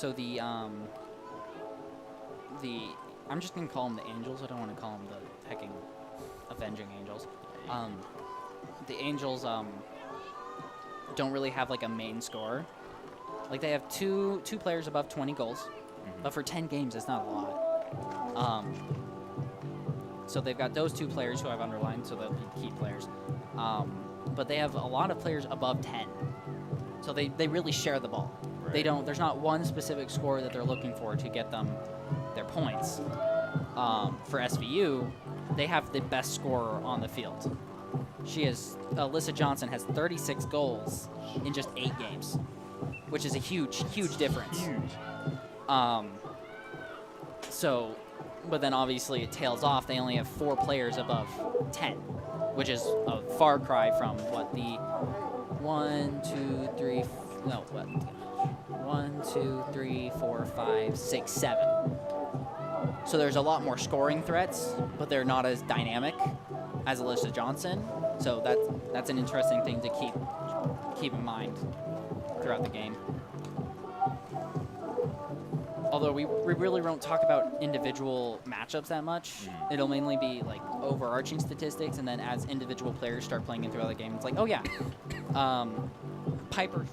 So the I'm just gonna call them the Angels. I don't want to call them the hecking Avenging Angels. The Angels don't really have like a main scorer. Like they have two players above 20 goals, but for 10 games, it's not a lot. So they've got those two players who I've underlined, so they'll be key players. But they have a lot of players above 10, so they really share the ball. Right. They don't. There's not one specific score that they're looking for to get them their points. For SVU, they have the best scorer on the field. Alyssa Johnson has 36 goals in just 8 games, which is a huge difference. Huge. But then obviously it tails off. They only have 4 players above 10, which is a far cry from what the 1, 2, 3, 4, 5, 6, 7. So there's a lot more scoring threats, but they're not as dynamic as Alyssa Johnson. So that's an interesting thing to keep in mind throughout the game. Although we really won't talk about individual matchups that much. It'll mainly be like overarching statistics, and then as individual players start playing in throughout the game, it's like, oh yeah, Piper.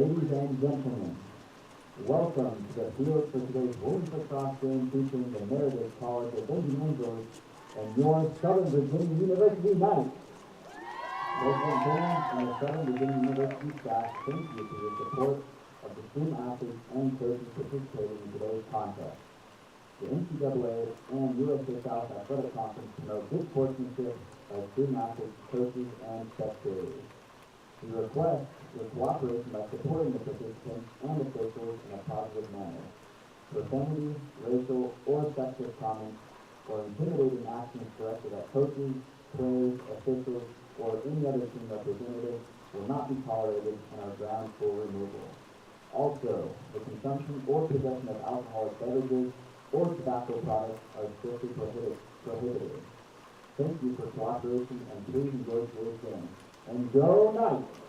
Ladies and gentlemen, welcome to the field for today's women's lacrosse game featuring the Meredith College of Angels and your Southern Virginia University Knights. President fans and the Southern Virginia University staff, thank you for your support of the student athletes and coaches participating in today's contest. The NCAA and USA South Athletic Conference promote good sportsmanship by student athletes, coaches, and spectators. We request your cooperation by supporting the participants and officials in a positive manner. Profanity, racial, or sexist comments, or intimidating actions directed at coaches, players, officials, or any other team representative will not be tolerated and are grounds for removal. Also, the consumption or possession of alcoholic beverages or tobacco products are strictly prohibited. Thank you for cooperation and please enjoy today's game. And go Knights!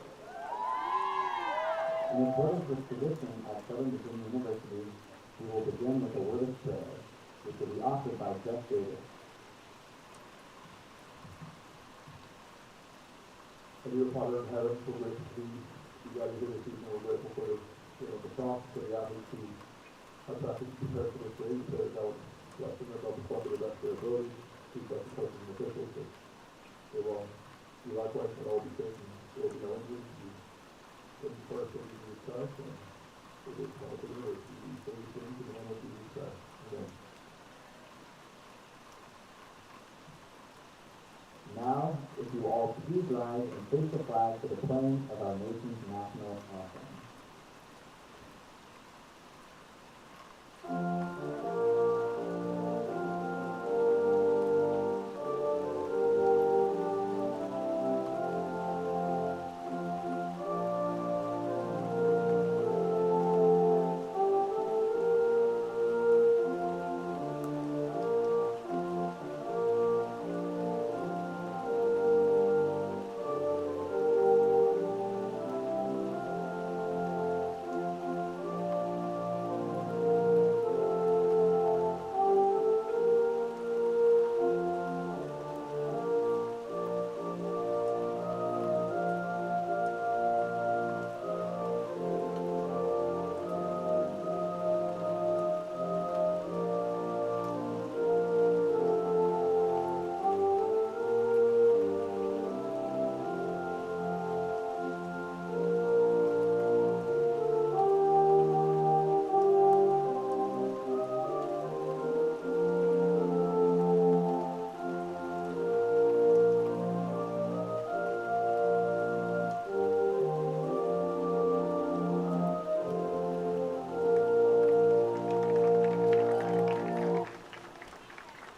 In accordance with tradition at Southern Virginia University, we will begin with a word of prayer, which will be offered by Jeff Davis. Dear Father in heaven, we're grateful to be you guys here this evening. We're grateful for the cross, for the athletes who have practiced to prepare for this day. So that was blessing them, help us walk to the best of their ability. Please bless the coaches and officials that they will be likewise and all be safe and there will be no injuries. We first in Jesus Christ and we will call to the university. We say these things in the name of Jesus Christ. Amen. Now, if you will all please rise and face the flag for the playing of our nation's national anthem.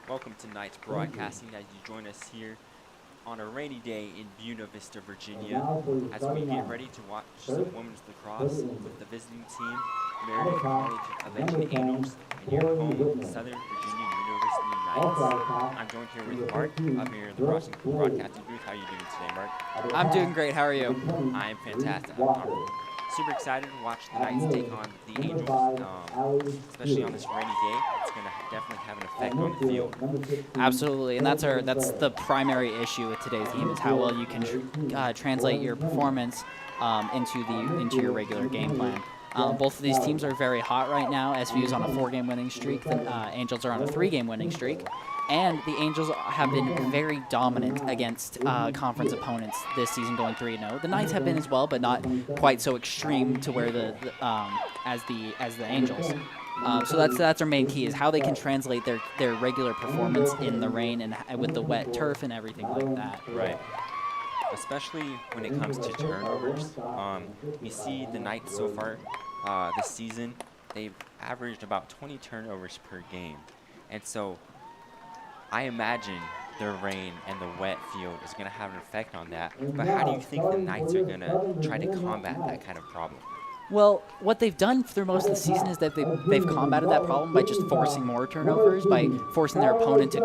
Welcome to tonight's broadcasting as you join us here on a rainy day in Buena Vista, Virginia, as we get ready to watch some women's lacrosse with the visiting team, Meredith College of Angels, and your home, Southern Virginia University Knights. I'm joined here with Mark up here in the broadcasting booth. How are you doing today, Mark? I'm doing great. How are you? I am fantastic. I'm super excited to watch the Knights take on the Angels, especially on this rainy day. It's going to definitely have an effect on the field. Absolutely, and that's the primary issue with today's game is how well you can translate your performance into your regular game plan. Both of these teams are very hot right now. SVU is on a 4-game winning streak. The Angels are on a 3-game winning streak. And the Angels have been very dominant against conference opponents this season, going 3-0. The Knights have been as well, but not quite so extreme to where as the Angels. So that's our main key is how they can translate their regular performance in the rain and with the wet turf and everything like that. Right. Especially when it comes to turnovers. We see the Knights so far this season, they've averaged about 20 turnovers per game. And so I imagine the rain and the wet field is going to have an effect on that. But how do you think the Knights are going to try to combat that kind of problem? Well, what they've done through most of the season is that they've combated that problem by just forcing more turnovers, by forcing their opponent to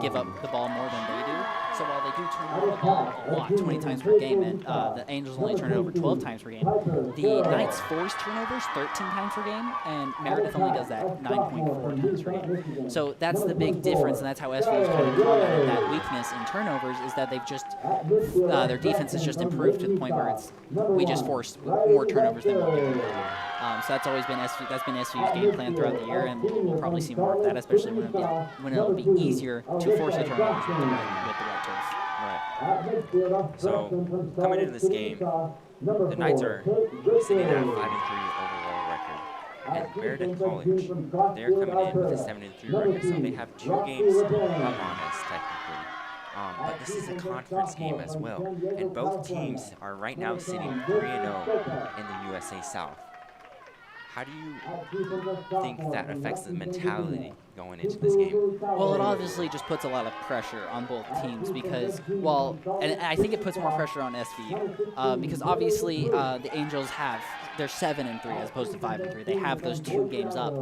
give up the ball more than they do. So while they do turn over the ball a lot, 20 times per game, and the Angels only turn it over 12 times per game. The Knights force turnovers 13 times per game, and Meredith only does that 9.4 times per game. So that's the big difference, and that's how SVU is kind of combated that weakness in turnovers, is that they've just, their defense has just improved to the point where we just force more turnovers than we're giving. So that's always been SVU's game plan throughout the year, and we'll probably see more of that, especially when it'll be easier to force the turnovers with the right turf. Right. So coming into this game, the Knights are sitting at a 5-3 overall record, and Meredith College, they're coming in with a 7-3 record, so they have 2 games up on us technically. But this is a conference game as well, and both teams are right now sitting 3-0 in the USA South. How do you think that affects the mentality going into this game? Well, it obviously just puts a lot of pressure on both teams because, well, and I think it puts more pressure on SVU because obviously the Angels they're 7-3 as opposed to 5-3. They have those 2 games up,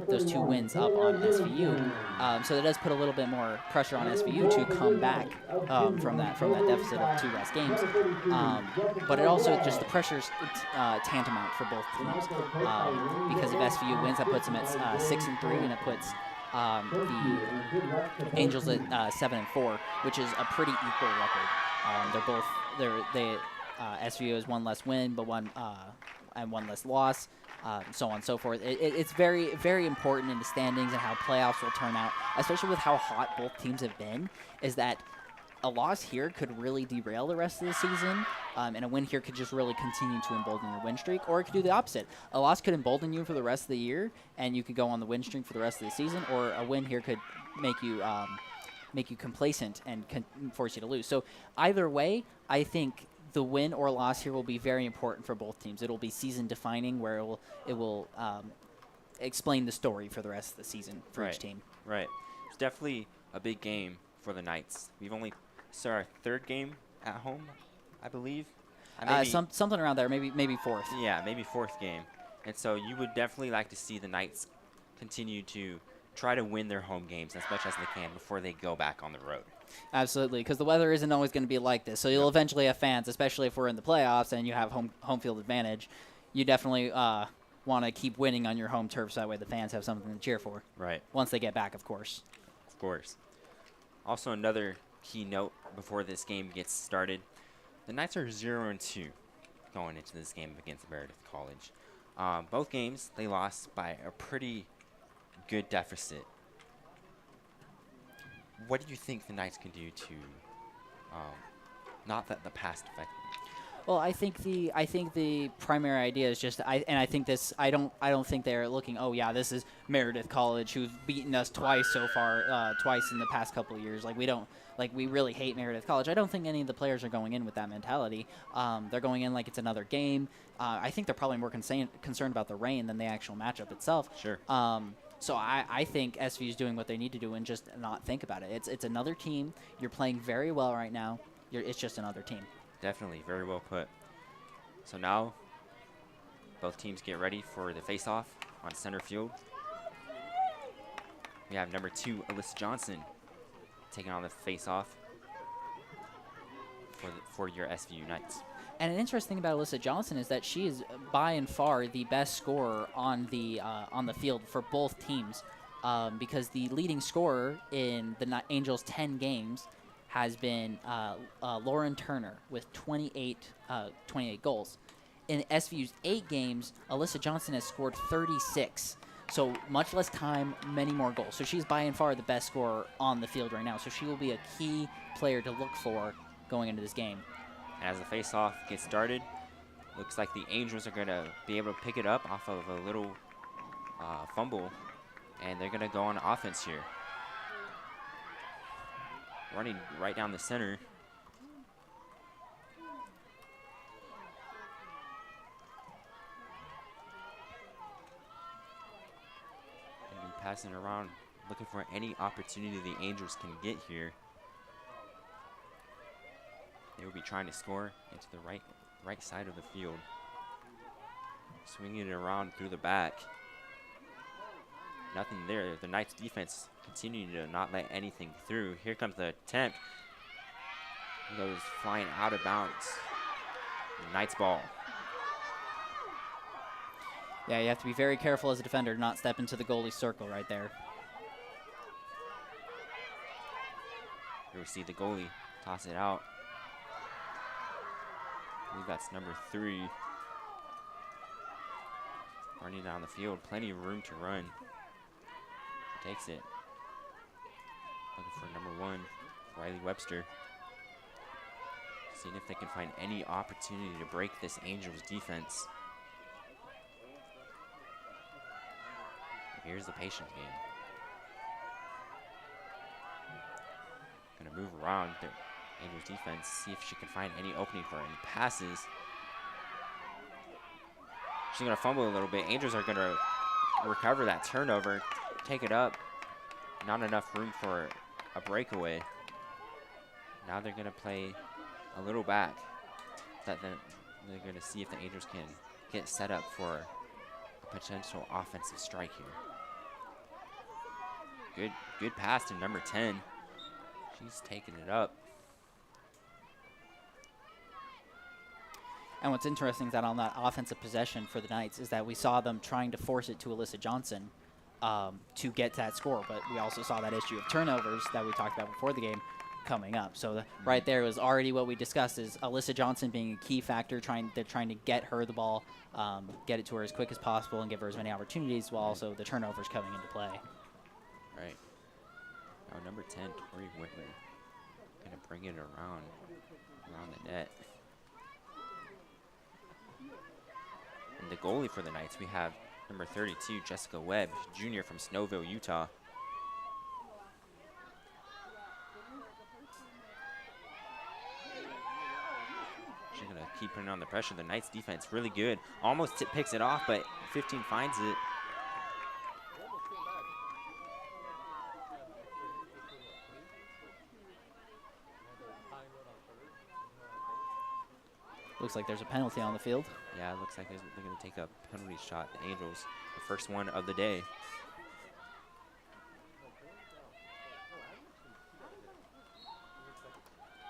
those 2 wins up on SVU. So that does put a little bit more pressure on SVU to come back from that deficit of 2 less games. But it also just the pressure's tantamount for both teams because if SVU wins, that puts them at 6-3, and it puts the Angels at 7-4, which is a pretty equal record. SVU has 1 less win, but 1 less loss, so on and so forth. It's very, very important in the standings and how playoffs will turn out, especially with how hot both teams have been, is that a loss here could really derail the rest of the season, and a win here could just really continue to embolden your win streak, or it could do the opposite. A loss could embolden you for the rest of the year, and you could go on the win streak for the rest of the season, or a win here could make you complacent and force you to lose. So either way, I think the win or loss here will be very important for both teams. It'll be season defining, where it will explain the story for the rest of the season for each team. Right. It's definitely a big game for the Knights. We've only started our 3rd game at home, I believe. Something around there, maybe 4th. Yeah, maybe 4th game. And so you would definitely like to see the Knights continue to try to win their home games as much as they can before they go back on the road. Absolutely, because the weather isn't always going to be like this. So you'll eventually have fans, especially if we're in the playoffs and you have home field advantage. You definitely want to keep winning on your home turf, so that way the fans have something to cheer for. Right. Once they get back, of course. Of course. Also, another key note before this game gets started: the Knights are 0-2 going into this game against Meredith College. Both games they lost by a pretty good deficit. What do you think the Knights can do to not let the past affect them? Well, I think the primary idea is just I don't think they're looking, oh yeah, this is Meredith College who's beaten us twice so far, twice in the past couple of years. We really hate Meredith College. I don't think any of the players are going in with that mentality. They're going in like it's another game. I think they're probably more concerned about the rain than the actual matchup itself. Sure. So I think SVU is doing what they need to do and just not think about it. It's another team. You're playing very well right now. It's just another team. Definitely, very well put. So now, both teams get ready for the face-off on center field. We have number 2, Alyssa Johnson, taking on the face-off for your SVU Knights. And an interesting thing about Alyssa Johnson is that she is by and far the best scorer on the field for both teams, because the leading scorer in the Angels' 10 games has been Lauren Turner with 28 goals. In SVU's 8 games, Alyssa Johnson has scored 36. So much less time, many more goals. So she's by and far the best scorer on the field right now. So she will be a key player to look for going into this game. As the face-off gets started, looks like the Angels are going to be able to pick it up off of a little fumble, and they're going to go on offense here. Running right down the center. And passing around, looking for any opportunity the Angels can get here. They will be trying to score into the right side of the field. Swinging it around through the back. Nothing there. The Knights defense continuing to not let anything through. Here comes the attempt. Goes flying out of bounds. Knights ball. Yeah, you have to be very careful as a defender to not step into the goalie circle right there. Here we see the goalie toss it out. I believe that's number 3. Running down the field, plenty of room to run. Takes it. Looking for number 1, Riley Webster. Seeing if they can find any opportunity to break this Angels defense. Here's the patience game. Gonna move around the Angels defense, see if she can find any opening for any passes. She's gonna fumble a little bit. Angels are gonna recover that turnover, take it up. Not enough room for a breakaway. Now they're gonna play a little back. They're gonna see if the Angels can get set up for a potential offensive strike here. Good pass to number 10. She's taking it up. And what's interesting is that on that offensive possession for the Knights is that we saw them trying to force it to Alyssa Johnson to get to that score, but we also saw that issue of turnovers that we talked about before the game coming up. So right there was already what we discussed is Alyssa Johnson being a key factor. They're trying to get her the ball, get it to her as quick as possible, and give her as many opportunities, while also the turnovers coming into play. Right. Now number 10, Tori Whitmer, gonna bring it around the net. And the goalie for the Knights, we have number 32, Jessica Webb, junior from Snowville, Utah. She's gonna keep putting on the pressure. The Knights defense really good. Almost picks it off, but 15 finds it. Looks like there's a penalty on the field. Yeah, it looks like they're going to take a penalty shot, the Angels. The first one of the day.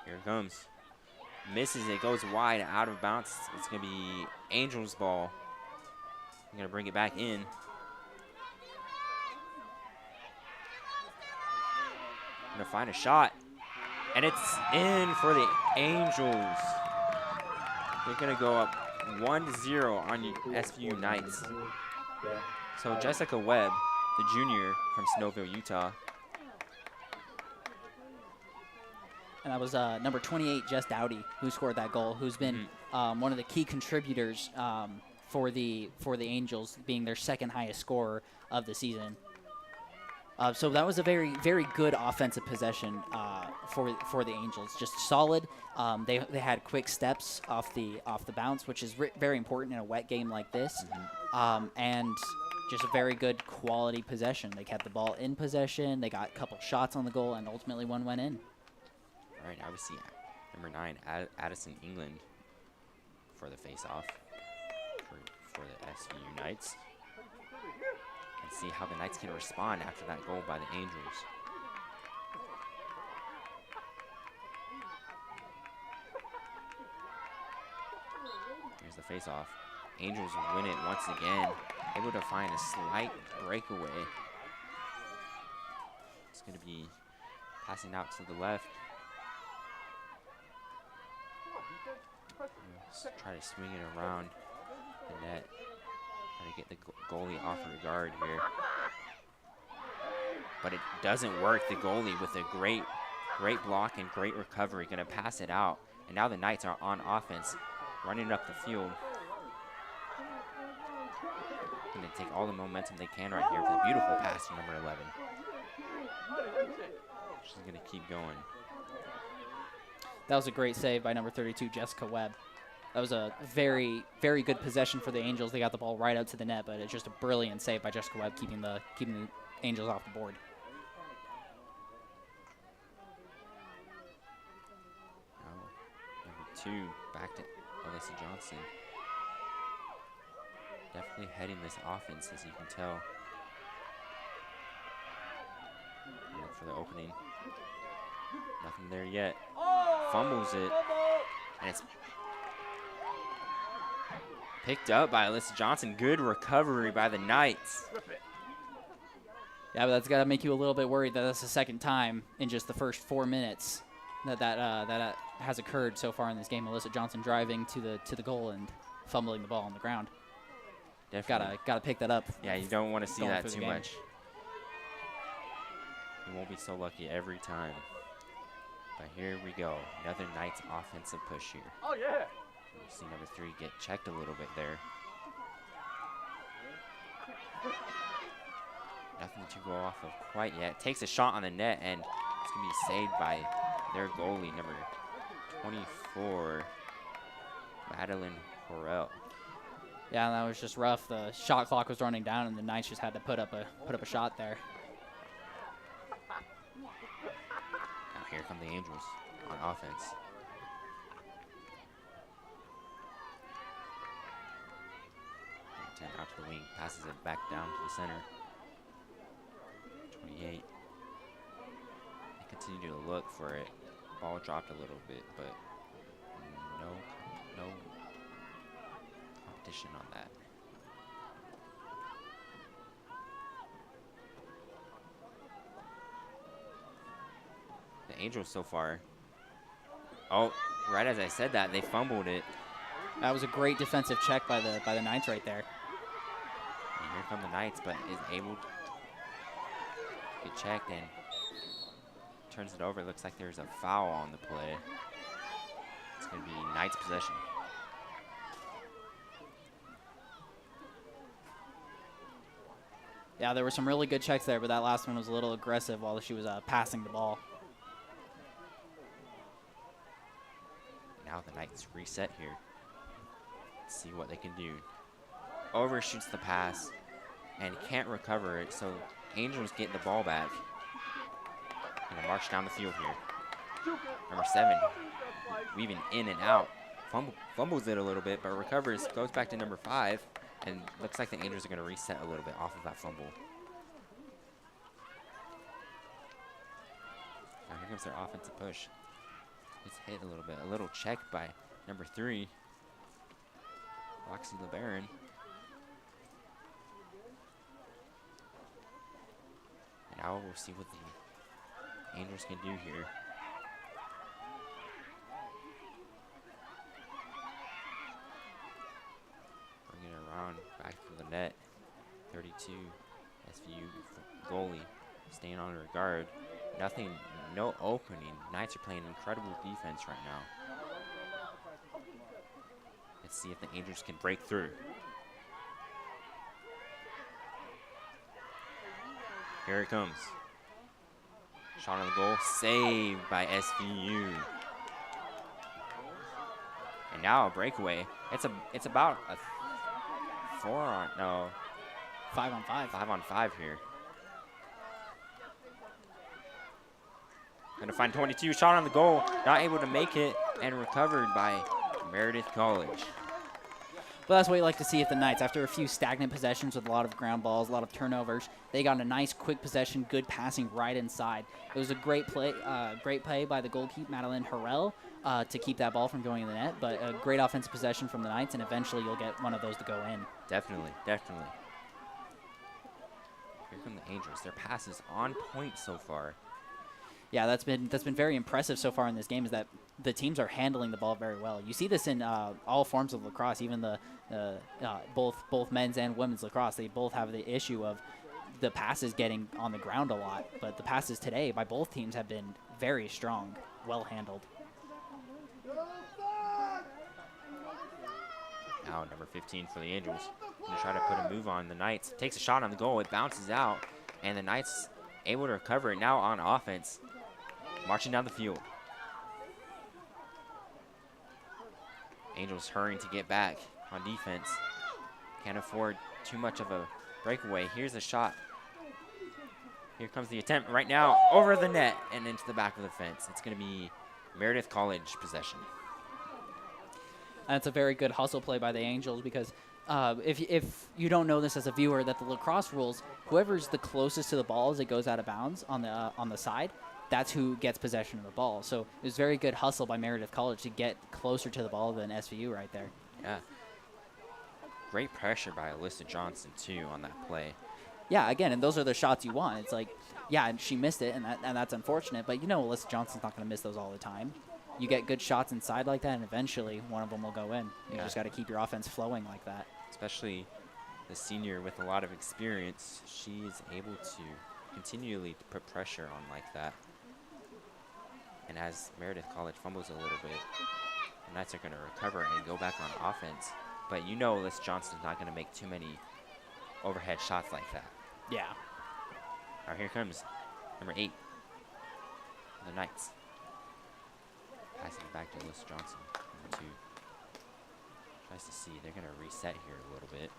Here it comes. Misses it, goes wide, out of bounds. It's going to be Angels ball. I'm going to bring it back in. Going to find a shot. And it's in for the Angels. They're going to go up 1-0 on SVU Knights. So Jessica Webb, the junior from Snowville, Utah. And that was number 28, Jess Dowdy, who scored that goal, who's been one of the key contributors for the Angels, being their second highest scorer of the season. So that was a very, very good offensive possession for the Angels. Just solid. They had quick steps off the bounce, which is very important in a wet game like this. And just a very good quality possession. They kept the ball in possession. They got a couple shots on the goal, and ultimately one went in. All right, now we see number 9, Addison England, for the face-off for the SVU Knights. And see how the Knights can respond after that goal by the Angels. Here's the face-off. Angels win it once again, able to find a slight breakaway. It's going to be passing out to the left. Let's try to swing it around the net. Trying to get the goalie off her guard here. But it doesn't work. The goalie with a great block and great recovery, going to pass it out. And now the Knights are on offense, running up the field. Going to take all the momentum they can right here with a beautiful pass to number 11. She's going to keep going. That was a great save by number 32, Jessica Webb. That was a very, very good possession for the Angels. They got the ball right out to the net, but it's just a brilliant save by Jessica Webb, keeping the Angels off the board. Now, number 2, back to Alyssa Johnson. Definitely heading this offense, as you can tell. Look for the opening. Nothing there yet. fumbles it, and it's picked up by Alyssa Johnson. Good recovery by the Knights. Yeah, but that's got to make you a little bit worried that that's the second time in just the first 4 minutes that has occurred so far in this game. Alyssa Johnson driving to the goal and fumbling the ball on the ground. Definitely. Gotta pick that up. Yeah, you don't want to see going that through the too game. much. You won't be so lucky every time. But here we go. Another Knights offensive push here. Oh, yeah. You see number 3 get checked a little bit there. Nothing to go off of quite yet. Takes a shot on the net, and it's going to be saved by their goalie, number 24, Madeline Horrell. Yeah, that was just rough. The shot clock was running down, and the Knights just had to put up a shot there. Now here come the Angels on offense. Out to the wing, passes it back down to the center. 28. They continue to look for it. Ball dropped a little bit, but no competition on that. The Angels so far. Oh, right as I said that, they fumbled it. That was a great defensive check by the Knights right there. And here come the Knights, but is able to get checked and turns it over. Looks like there's a foul on the play. It's going to be Knights possession. Yeah, there were some really good checks there, but that last one was a little aggressive while she was passing the ball. Now the Knights reset here. Let's see what they can do. Overshoots the pass and can't recover it, so Angels get the ball back. Gonna march down the field here. Number 7, weaving in and out. Fumbles it a little bit, but recovers, goes back to number 5, and looks like the Angels are gonna reset a little bit off of that fumble. Now here comes their offensive push. It's hit a little bit. A little check by number 3, Roxy LeBaron. And now we'll see what the Angels can do here. Bring it around back to the net. 32 SVU goalie staying on her guard. Nothing, no opening. Knights are playing incredible defense right now. Let's see if the Angels can break through. Here it comes. Shot on the goal, saved by SVU. And now a breakaway. It's about a 5 on 5. 5 on 5 here. Gonna find 22, shot on the goal, not able to make it, and recovered by Meredith College. But that's what you like to see at the Knights. After a few stagnant possessions with a lot of ground balls, a lot of turnovers, they got a nice quick possession, good passing right inside. It was a great play by the goalkeeper, Madeline Harrell, to keep that ball from going in the net, but a great offensive possession from the Knights, and eventually you'll get one of those to go in. Definitely, definitely. Here come the Angels. Their pass is on point so far. Yeah, that's been very impressive so far in this game, is that the teams are handling the ball very well. You see this in all forms of lacrosse, even both men's and women's lacrosse. They both have the issue of the passes getting on the ground a lot, but the passes today by both teams have been very strong, well handled. Now number 15 for the Angels. Gonna try to put a move on the Knights. Takes a shot on the goal. It bounces out, and the Knights able to recover it now on offense. Marching down the field. Angels hurrying to get back on defense. Can't afford too much of a breakaway. Here's a shot. Here comes the attempt right now over the net and into the back of the fence. It's going to be Meredith College possession. And it's a very good hustle play by the Angels, because if you don't know this as a viewer, that the lacrosse rules, whoever's the closest to the ball as it goes out of bounds on the side that's who gets possession of the ball. So it was very good hustle by Meredith College to get closer to the ball than SVU right there. Yeah. Great pressure by Alyssa Johnson, too, on that play. Yeah, again, and those are the shots you want. It's like, yeah, and she missed it, and that's unfortunate. But you know Alyssa Johnson's not going to miss those all the time. You get good shots inside like that, and eventually one of them will go in. You just got to keep your offense flowing like that. Especially the senior with a lot of experience, she's able to continually put pressure on like that. And as Meredith College fumbles a little bit, the Knights are going to recover and go back on offense. But you know Alyssa Johnson's not going to make too many overhead shots like that. Yeah. All right, here comes number 8, the Knights. Passing it back to Alyssa Johnson, number 2. Tries to see, they're going to reset here a little bit.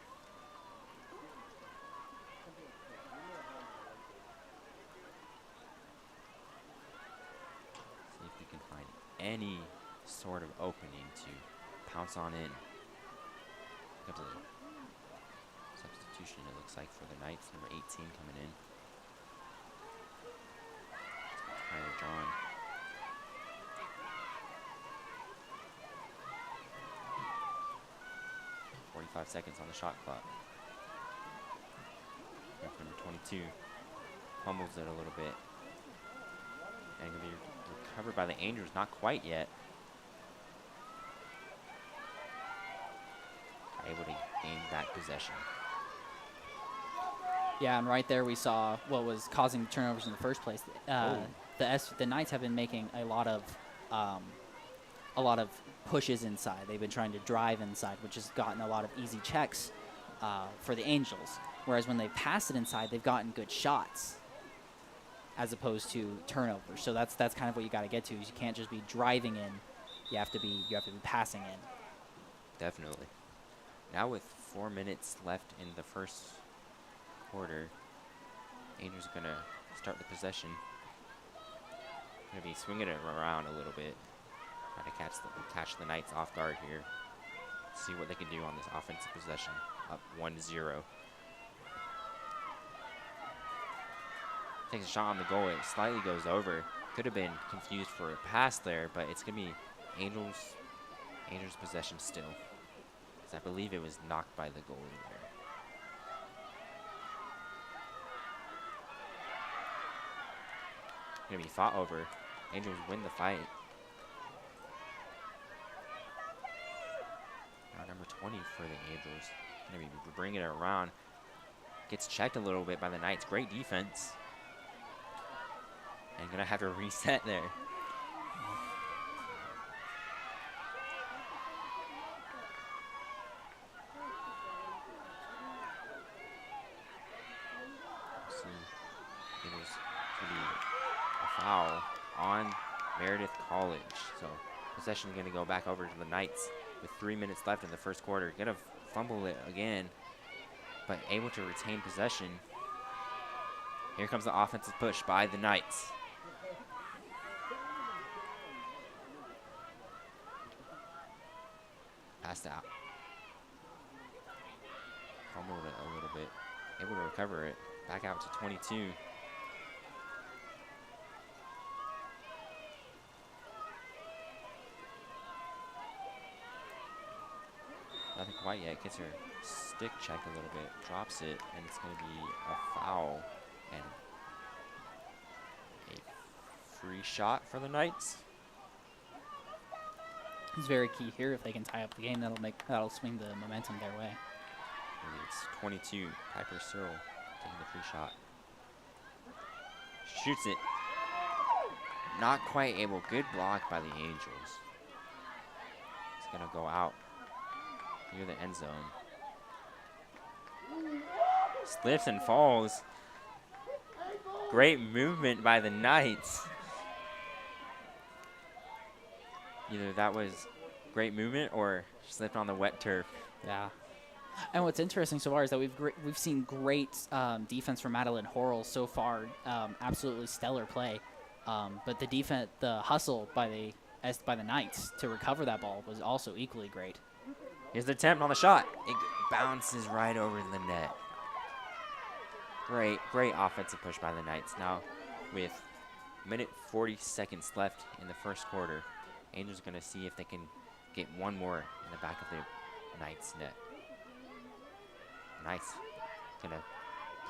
See if we can find any sort of opening to pounce on in. Pick up the substitution, it looks like, for the Knights. Number 18 coming in. Tyler John. .45 seconds on the shot clock. Number 22 fumbles it a little bit. And going to be recovered by the Angels. Not quite yet. Able to gain back possession. Yeah, and right there we saw what was causing turnovers in the first place. The Knights have been making a lot of pushes inside. They've been trying to drive inside, which has gotten a lot of easy checks for the Angels. Whereas when they pass it inside, they've gotten good shots as opposed to turnovers. So that's kind of what you got to get to. Is you can't just be driving in. You have to be passing in. Definitely. Now with 4 minutes left in the first quarter, Angels are going to start the possession. Going to be swinging it around a little bit. Try to catch the Knights off guard here. See what they can do on this offensive possession. Up 1-0. Takes a shot on the goal. It slightly goes over. Could have been confused for a pass there, but it's going to be Angels possession still. I believe it was knocked by the goalie there. Gonna be fought over. Angels win the fight. Now number 20 for the Angels. Gonna be bringing it around. Gets checked a little bit by the Knights. Great defense. And gonna have to reset there. It was going to be a foul on Meredith College. So possession is going to go back over to the Knights with 3 minutes left in the first quarter. Going to fumble it again, but able to retain possession. Here comes the offensive push by the Knights. Passed out. Fumbled it a little bit. Able to recover it. Back out to 22. Nothing quite yet. Gets her stick checked a little bit. Drops it, and it's going to be a foul and a free shot for the Knights. It's very key here. If they can tie up the game, that'll swing the momentum their way. And it's 22. Piper Searle taking the free shot. Shoots it. Not quite able. Good block by the Angels. It's going to go out near the end zone. Slips and falls. Great movement by the Knights. Either that was great movement or slipped on the wet turf. Yeah. And what's interesting so far is that we've seen great defense from Madeline Horrell so far. Absolutely stellar play. But the hustle by the Knights to recover that ball was also equally great. Here's the attempt on the shot. It bounces right over the net. Great offensive push by the Knights. Now with minute 40 seconds left in the first quarter. Angels going to see if they can get one more in the back of the Knights net. Knights going to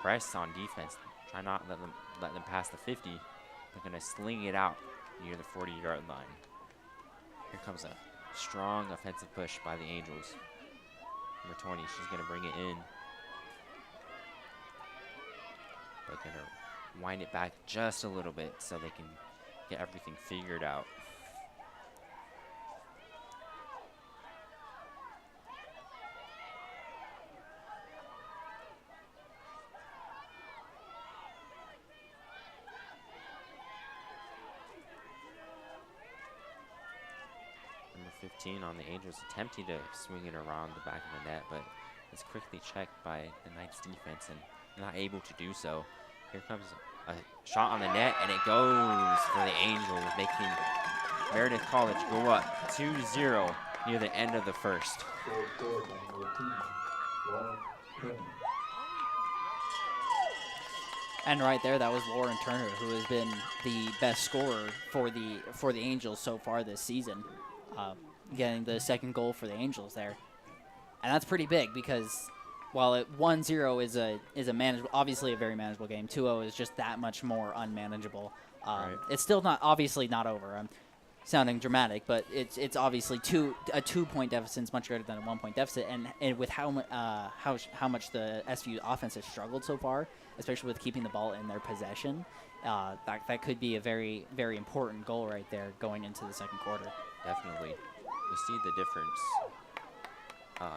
press on defense, try not let them pass the 50. They're going to sling it out near the 40-yard line. Here comes a strong offensive push by the Angels. Number 20, she's going to bring it in. But going to wind it back just a little bit so they can get everything figured out. Number 15 on the Angels attempting to swing it around the back of the net, but it's quickly checked by the Knights defense and not able to do so. Here comes a shot on the net, and it goes for the Angels, making Meredith College go up 2-0 near the end of the first. And right there, that was Lauren Turner, who has been the best scorer for the Angels so far this season, getting the second goal for the Angels there. And that's pretty big because while 1-0 is a manageable, obviously a very manageable game, 2-0 is just that much more unmanageable. Right. It's still obviously not over. I'm sounding dramatic, but it's obviously a 2-point deficit is much greater than a 1-point deficit, and with how much the SVU offense has struggled so far, especially with keeping the ball in their possession, that could be a very, very important goal right there going into the second quarter. Definitely. We see the difference.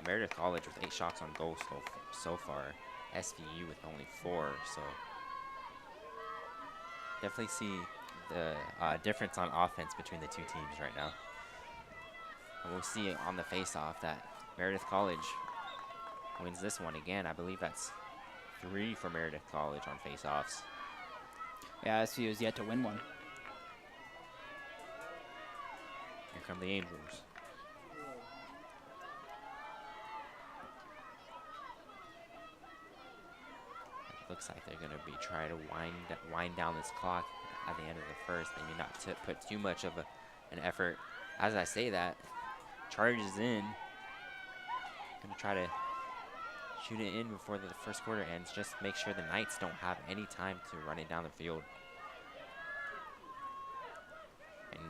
Meredith College with 8 shots on goal so far. SVU with only 4. So definitely see the difference on offense between the two teams right now. And we'll see on the face-off that Meredith College wins this one again. I believe that's 3 for Meredith College on face-offs. Yeah, SVU is yet to win one. Here come the Angels. Looks like they're going to be trying to wind down this clock at the end of the first. Maybe not to put too much of an effort. As I say that, charges in. Going to try to shoot it in before the first quarter ends. Just make sure the Knights don't have any time to run it down the field. And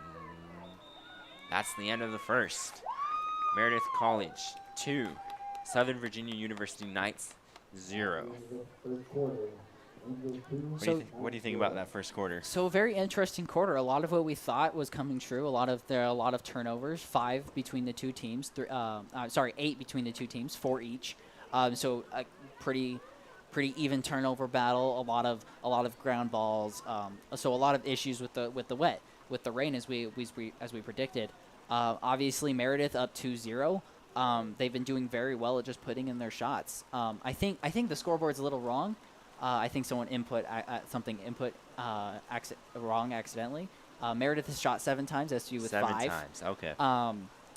that's the end of the first. Meredith College 2, Southern Virginia University Knights 0. What do you think about that first quarter? So a very interesting quarter. A lot of what we thought was coming true. There are a lot of turnovers. 5 between the two teams. 8 between the two teams. 4 each. So a pretty even turnover battle. A lot of ground balls. So a lot of issues with the rain as we predicted. Obviously Meredith up 2-0. They've been doing very well at just putting in their shots. I think the scoreboard's a little wrong. I think someone input wrong accidentally. Meredith has shot 7 times. SVU with 5. 7 times. Okay.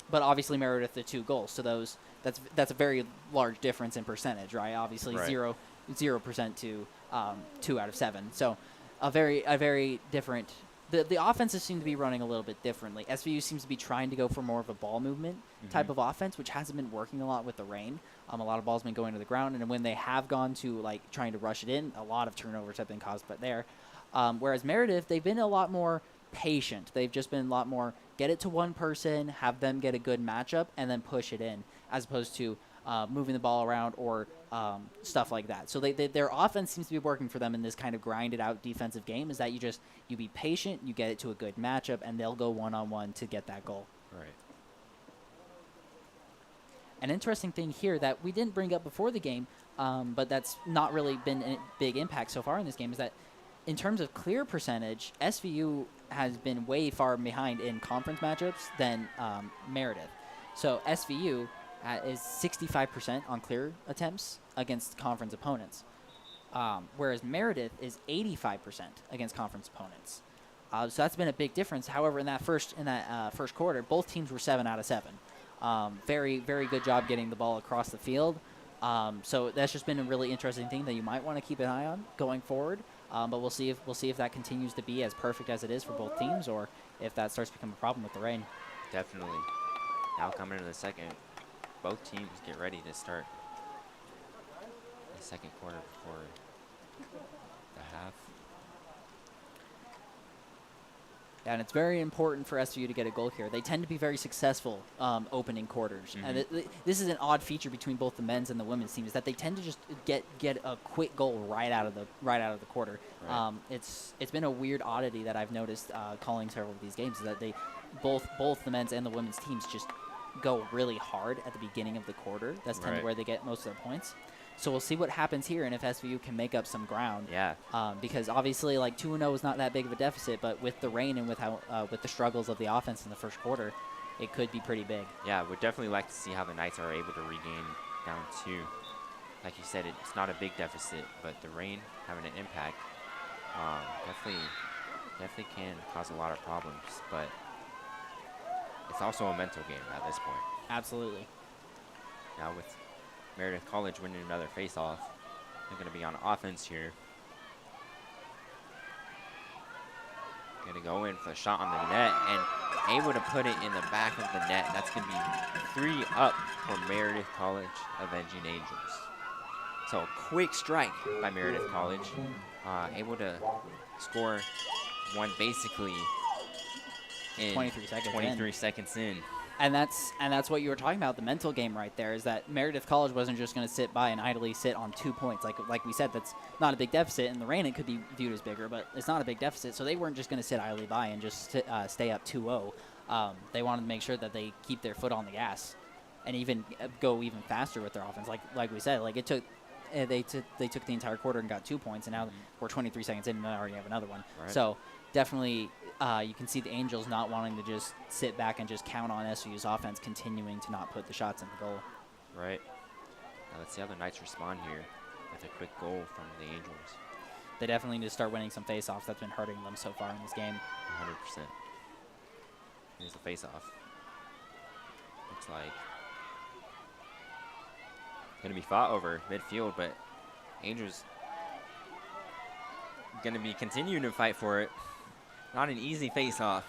But obviously Meredith the 2 goals. So that's a very large difference in percentage, right? Obviously Right. 0% to 2 out of 7. So a very different. The offenses seem to be running a little bit differently. SVU seems to be trying to go for more of a ball movement type of offense, which hasn't been working a lot with the rain. A lot of balls have been going to the ground, and when they have gone to trying to rush it in, a lot of turnovers have been caused by there. Whereas Meredith, they've been a lot more patient. They've just been a lot more get it to one person, have them get a good matchup, and then push it in, as opposed to moving the ball around or stuff like that. So their offense seems to be working for them in this kind of grinded out defensive game, is that you be patient, you get it to a good matchup, and they'll go one-on-one to get that goal. Right. An interesting thing here that we didn't bring up before the game, but that's not really been a big impact so far in this game, is that in terms of clear percentage, SVU has been way far behind in conference matchups than Meredith. So SVU is 65% on clear attempts against conference opponents, whereas Meredith is 85% against conference opponents. So that's been a big difference. However, in that first quarter, both teams were 7 out of 7. Very, very good job getting the ball across the field. So that's just been a really interesting thing that you might want to keep an eye on going forward. But we'll see if that continues to be as perfect as it is for both teams, or if that starts to become a problem with the rain. Definitely. Now coming into the second, both teams get ready to start the second quarter before the half. Yeah, and it's very important for SVU to get a goal here. They tend to be very successful opening quarters, and this is an odd feature between both the men's and the women's team, is that they tend to just get a quick goal right out of the quarter. Right. It's been a weird oddity that I've noticed calling several of these games, is that they both the men's and the women's teams just go really hard at the beginning of the quarter. That's tend to Right. where they get most of their points. So we'll see what happens here, and if SVU can make up some ground. Yeah. Because obviously, like 2-0 is not that big of a deficit, but with the rain and with the struggles of the offense in the first quarter, it could be pretty big. Yeah, we'd definitely like to see how the Knights are able to regain down 2. Like you said, it's not a big deficit, but the rain having an impact definitely can cause a lot of problems. But it's also a mental game at this point. Absolutely. Now with Meredith College winning another face-off, they're going to be on offense here. Going to go in for a shot on the net and able to put it in the back of the net. That's going to be 3 up for Meredith College Avenging Angels. So a quick strike by Meredith College, able to score one basically in 23 seconds in. And that's what you were talking about, the mental game right there, is that Meredith College wasn't just going to sit by and idly sit on 2 points. Like we said, that's not a big deficit. In the rain, it could be viewed as bigger, but it's not a big deficit. So they weren't just going to sit idly by and just stay up 2-0. They wanted to make sure that they keep their foot on the gas and even go even faster with their offense. Like we said, like it took they took the entire quarter and got 2 points, and now we're 23 seconds in and they already have another one. Right. So definitely. You can see the Angels not wanting to just sit back and just count on SVU's offense continuing to not put the shots in the goal. Right. Now let's see how the Knights respond here with a quick goal from the Angels. They definitely need to start winning some face-offs. That's been hurting them so far in this game. 100%. Here's the face-off. Looks like it's going to be fought over midfield, but Angels going to be continuing to fight for it. Not an easy face-off.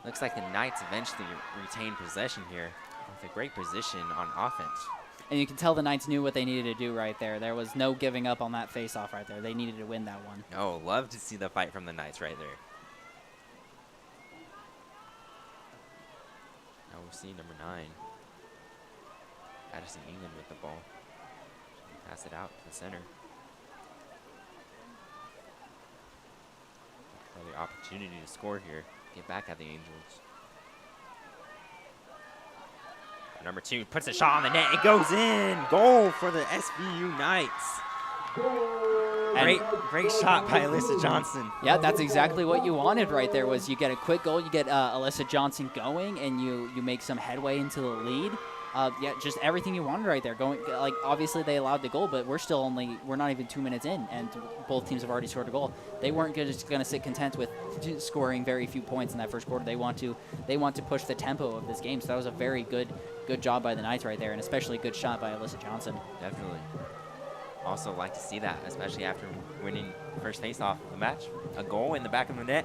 Looks like the Knights eventually retain possession here with a great position on offense. And you can tell the Knights knew what they needed to do right there. There was no giving up on that face-off right there. They needed to win that one. Oh, love to see the fight from the Knights right there. Now we'll see number 9. Addison England with the ball. Pass it out to the center. The opportunity to score here. Get back at the Angels. Number 2 puts a shot on the net. It goes in. Goal for the SVU Knights. Great shot by Alyssa Johnson. Yeah, that's exactly what you wanted right there. Was you get a quick goal, you get Alyssa Johnson going, and you make some headway into the lead. Yeah, just everything you wanted right there. Going, like, obviously they allowed the goal, but we're not even 2 minutes in, and both teams have already scored a goal. They weren't just going to sit content with scoring very few points in that first quarter. They want to push the tempo of this game. So that was a very good job by the Knights right there, and especially a good shot by Alyssa Johnson. Definitely. Also like to see that, especially after winning first face-off of the match. A goal in the back of the net.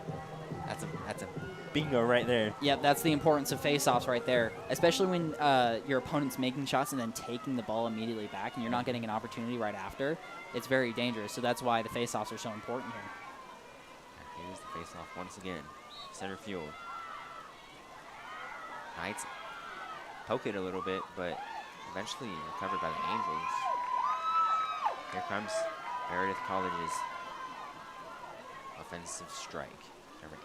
That's a bingo right there. Yeah, that's the importance of face-offs right there, especially when your opponent's making shots and then taking the ball immediately back, and you're not getting an opportunity right after. It's very dangerous, so that's why the face-offs are so important here. Here's the face-off once again. Center field. Knights poke it a little bit, but eventually recovered by the Angels. Here comes Meredith College's offensive strike. Number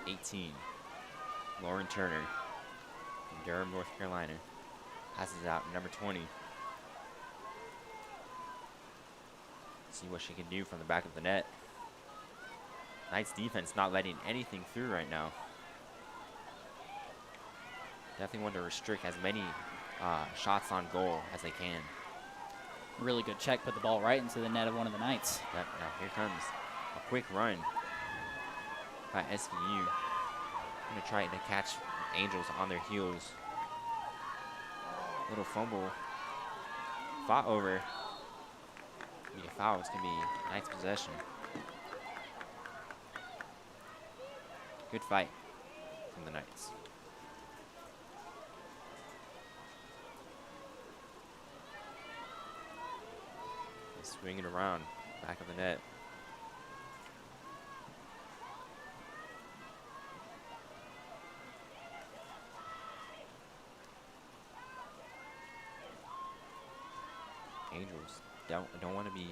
18, Lauren Turner from Durham, North Carolina. Passes it out to number 20. See what she can do from the back of the net. Knights defense not letting anything through right now. Definitely want to restrict as many shots on goal as they can. Really good check, put the ball right into the net of one of the Knights. Yep, now here comes a quick run by SVU. Gonna try to catch Angels on their heels. Little fumble. Fought over. Be a foul. It's gonna be Knights possession. Good fight from the Knights. They swing it around, back of the net. Angels don't want to be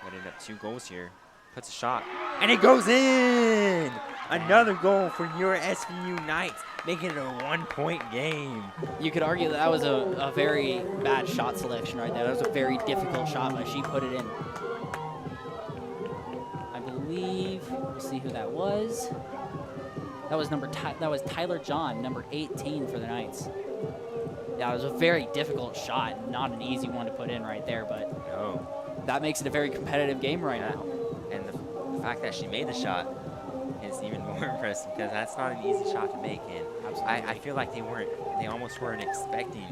letting up 2 goals here. Puts a shot, and it goes in! Another goal for your SVU Knights, making it a 1-point game. You could argue that was a very bad shot selection right there. That was a very difficult shot, but she put it in. I believe, we'll see who that was. That was Tyler John, number 18 for the Knights. Yeah, it was a very difficult shot, not an easy one to put in right there, but that makes it a very competitive game right now. And the fact that she made the shot is even more impressive, because that's not an easy shot to make. And I feel like they almost weren't expecting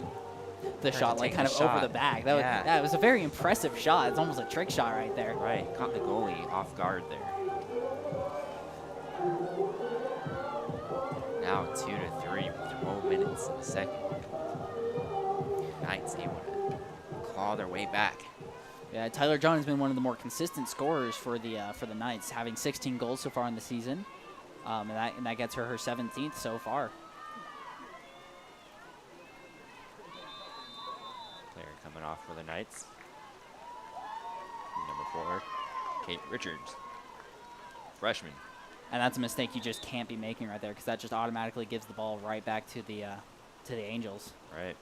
the shot, like kind of over the back. That was, it was a very impressive shot. It's almost a trick shot right there. Right, caught the goalie off guard there. Now 2-3 with 12 minutes in the second. Knights able to claw their way back. Yeah, Tyler John has been one of the more consistent scorers for the Knights, having 16 goals so far in the season, and that gets her 17th so far. Player coming off for the Knights. Number 4, Kate Richards, freshman. And that's a mistake you just can't be making right there, because that just automatically gives the ball right back to the Angels. Right.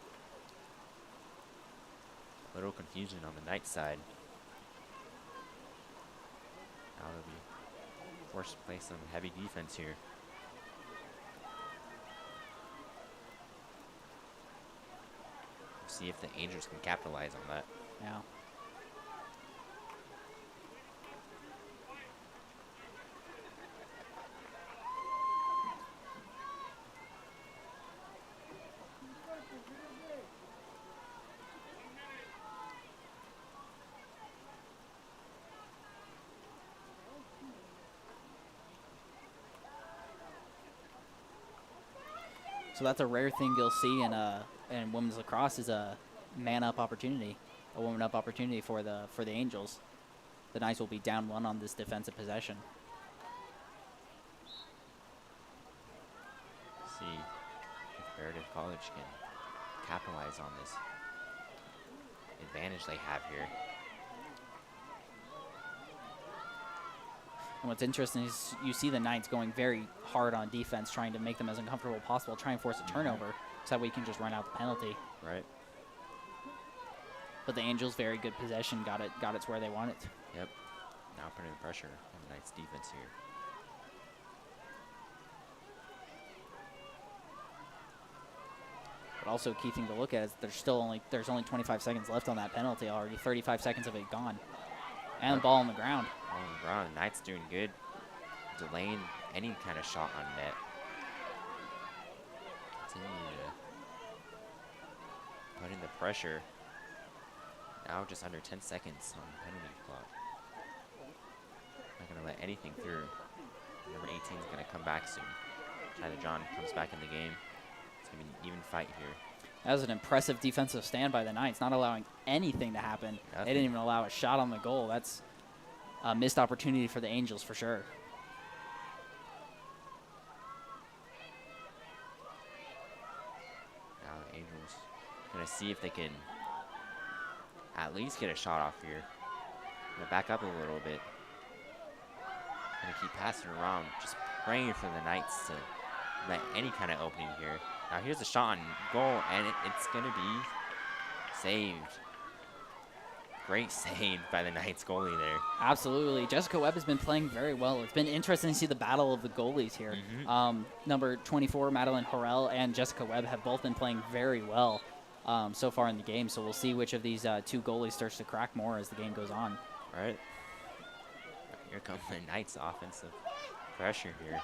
Little confusion on the Knights side. Now they'll be forced to play some heavy defense here. We'll see if the Angels can capitalize on that. Yeah. So that's a rare thing you'll see in women's lacrosse, is a man-up opportunity, a woman-up opportunity for the Angels. The Knights will be down 1 on this defensive possession. See if Meredith College can capitalize on this advantage they have here. And what's interesting is you see the Knights going very hard on defense, trying to make them as uncomfortable as possible, try and force a turnover, so that way you can just run out the penalty. Right. But the Angels, very good possession, got it to where they want it. Yep. Now putting the pressure on the Knights defense here. But also a key thing to look at is there's only 25 seconds left on that penalty already, 35 seconds of it gone. And the ball on the ground. On the ground, the Knights doing good, delaying any kind of shot on net. Continue to put in the pressure. Now just under 10 seconds on the penalty clock. Not going to let anything through. Number 18 is going to come back soon. Tyler John comes back in the game. It's going to be an even fight here. That was an impressive defensive stand by the Knights, not allowing anything to happen. Nothing. They didn't even allow a shot on the goal. That's a missed opportunity for the Angels for sure. Now the Angels going to see if they can at least get a shot off here. Going to back up a little bit. Going to keep passing around, just praying for the Knights to let any kind of opening here. Now here's a shot on goal, and it's going to be saved. Great save by the Knights goalie there. Absolutely. Jessica Webb has been playing very well. It's been interesting to see the battle of the goalies here. Number 24, Madeline Horrell, and Jessica Webb have both been playing very well so far in the game. So we'll see which of these 2 goalies starts to crack more as the game goes on. Right. Here comes the Knights offensive pressure here.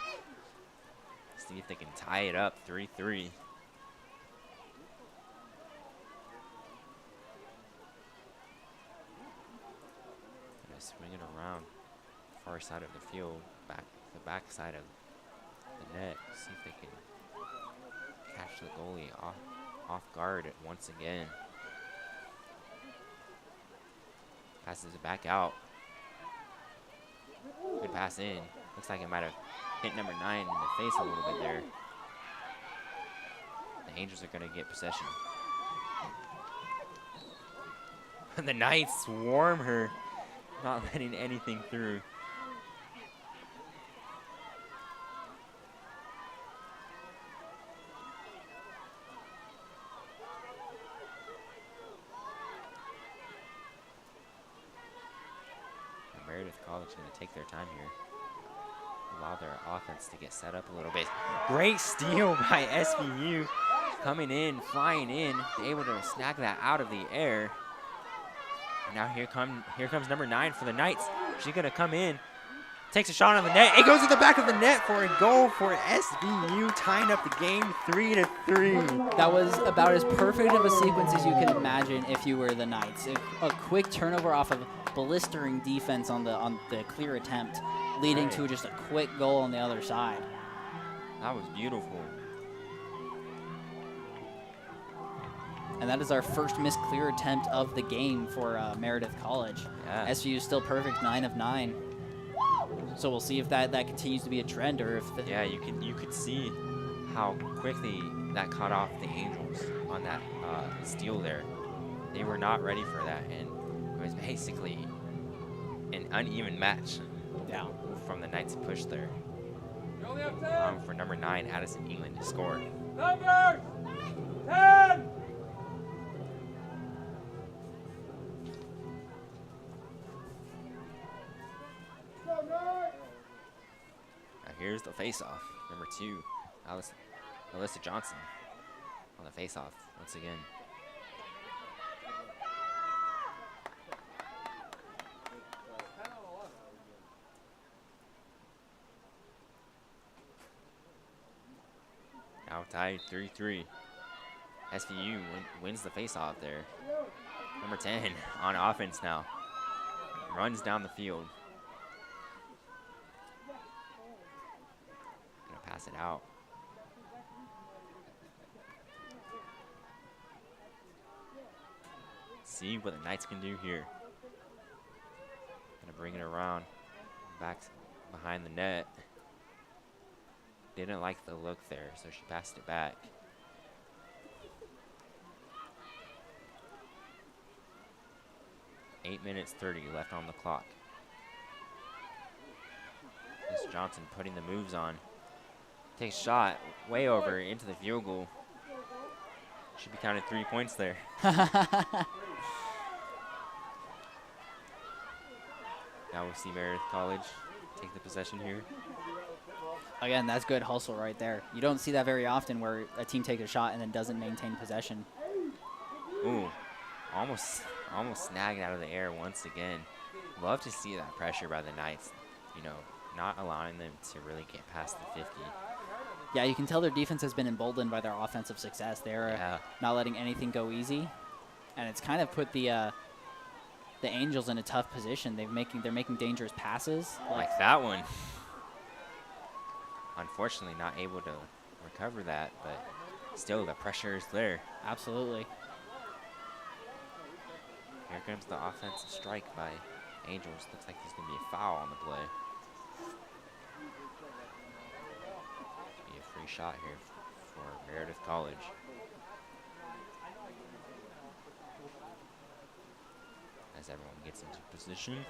See if they can tie it up 3-3. Gonna swing it around far side of the field, back the backside of the net. See if they can catch the goalie off guard once again. Passes it back out. Good pass in. Looks like it might have hit number 9 in the face a little bit there. The Angels are going to get possession. The Knights swarm her, not letting anything through. Meredith College is going to take their time here. Allow their offense to get set up a little bit. Great steal by SVU. Coming in, flying in, able to snag that out of the air. And now here comes number 9 for the Knights. She's going to come in. Takes a shot on the net. It goes to the back of the net for a goal for SVU, tying up the game 3-3. That was about as perfect of a sequence as you could imagine if you were the Knights. A quick turnover off of blistering defense on the clear attempt, leading to just a quick goal on the other side. That was beautiful. And that is our first missed clear attempt of the game for Meredith College. Yeah. SVU is still perfect, 9 of 9. So we'll see if that continues to be a trend, or if yeah, you could see how quickly that caught off the Angels on that steal there. They were not ready for that, and it was basically an uneven match. Yeah. From the Knights' push there. For number 9, Addison England to score. Numbers 10. Now here's the face-off. Number 2, Alyssa Johnson on the face-off once again. Now tied 3-3. SVU wins the face-off there. Number 10 on offense now. Runs down the field. Gonna pass it out. See what the Knights can do here. Gonna bring it around. Back behind the net. Didn't like the look there, so she passed it back. Eight minutes 30 left on the clock. Miss Johnson putting the moves on. Takes a shot way over into the field goal. Should be counted 3 points there. Now we'll see Meredith College take the possession here. Again, that's good hustle right there. You don't see that very often where a team takes a shot and then doesn't maintain possession. Ooh, almost snagged out of the air once again. Love to see that pressure by the Knights, you know, not allowing them to really get past the 50. Yeah, you can tell their defense has been emboldened by their offensive success. They're not letting anything go easy, and it's kind of put the Angels in a tough position. They're making dangerous passes. Like that one. Unfortunately, not able to recover that, but still the pressure is there. Absolutely. Here comes the offensive strike by Angels. Looks like there's going to be a foul on the play. Be a free shot here for Meredith College. As everyone gets into position.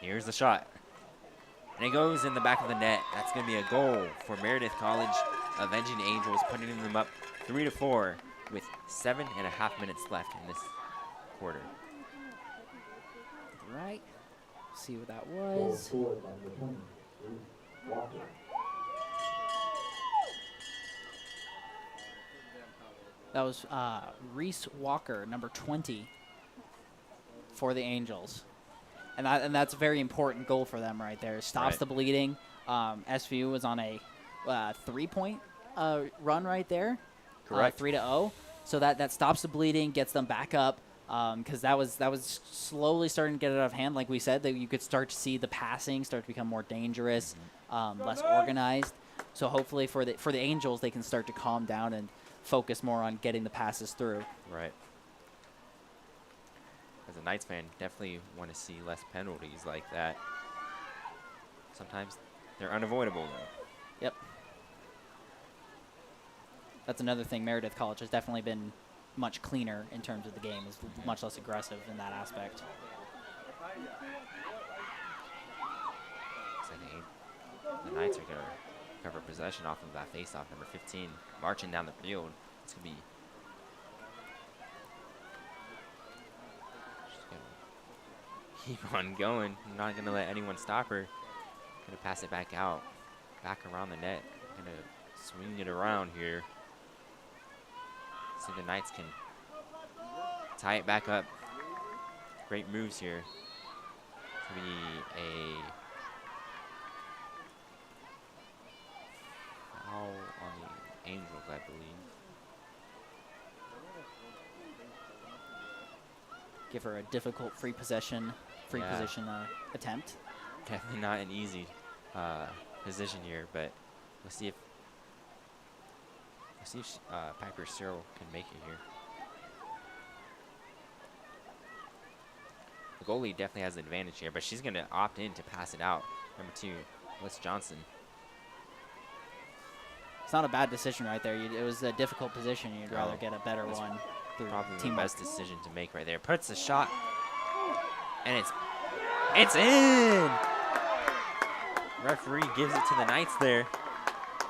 Here's the shot. And it goes in the back of the net. That's going to be a goal for Meredith College. Avenging Angels, putting them up 3-4 with 7.5 minutes left in this quarter. Right. See what that was. That was Reese Walker, number 20, for the Angels. And that's a very important goal for them right there. Stops the bleeding. SVU was on a 3-point run right there. Correct. 3-0. So that stops the bleeding, gets them back up. because that was slowly starting to get out of hand. Like we said, that you could start to see the passing start to become more dangerous, less organized. So hopefully for the Angels, they can start to calm down and focus more on getting the passes through. Right. As a Knights fan, definitely want to see less penalties like that. Sometimes they're unavoidable, though. Yep. That's another thing. Meredith College has definitely been much cleaner in terms of the game. Is much less aggressive in that aspect. Looks like the Knights are going to recover possession off of that face-off. Number 15 marching down the field. It's going to be... She's going to keep on going. Not going to let anyone stop her. Going to pass it back out. Back around the net. Going to swing it around here. See if the Knights can tie it back up. Great moves here. It's going to be a foul on the Angels, I believe. Give her a difficult free position attempt. Definitely not an easy position here, but we'll see if Piper Cyril can make it here. The goalie definitely has the advantage here, but she's going to opt in to pass it out. Number 2, Liz Johnson. It's not a bad decision right there. It was a difficult position. You'd rather get a better That's one through probably the teamwork. best decision to make right there. Puts the shot, and it's in! Referee gives it to the Knights there.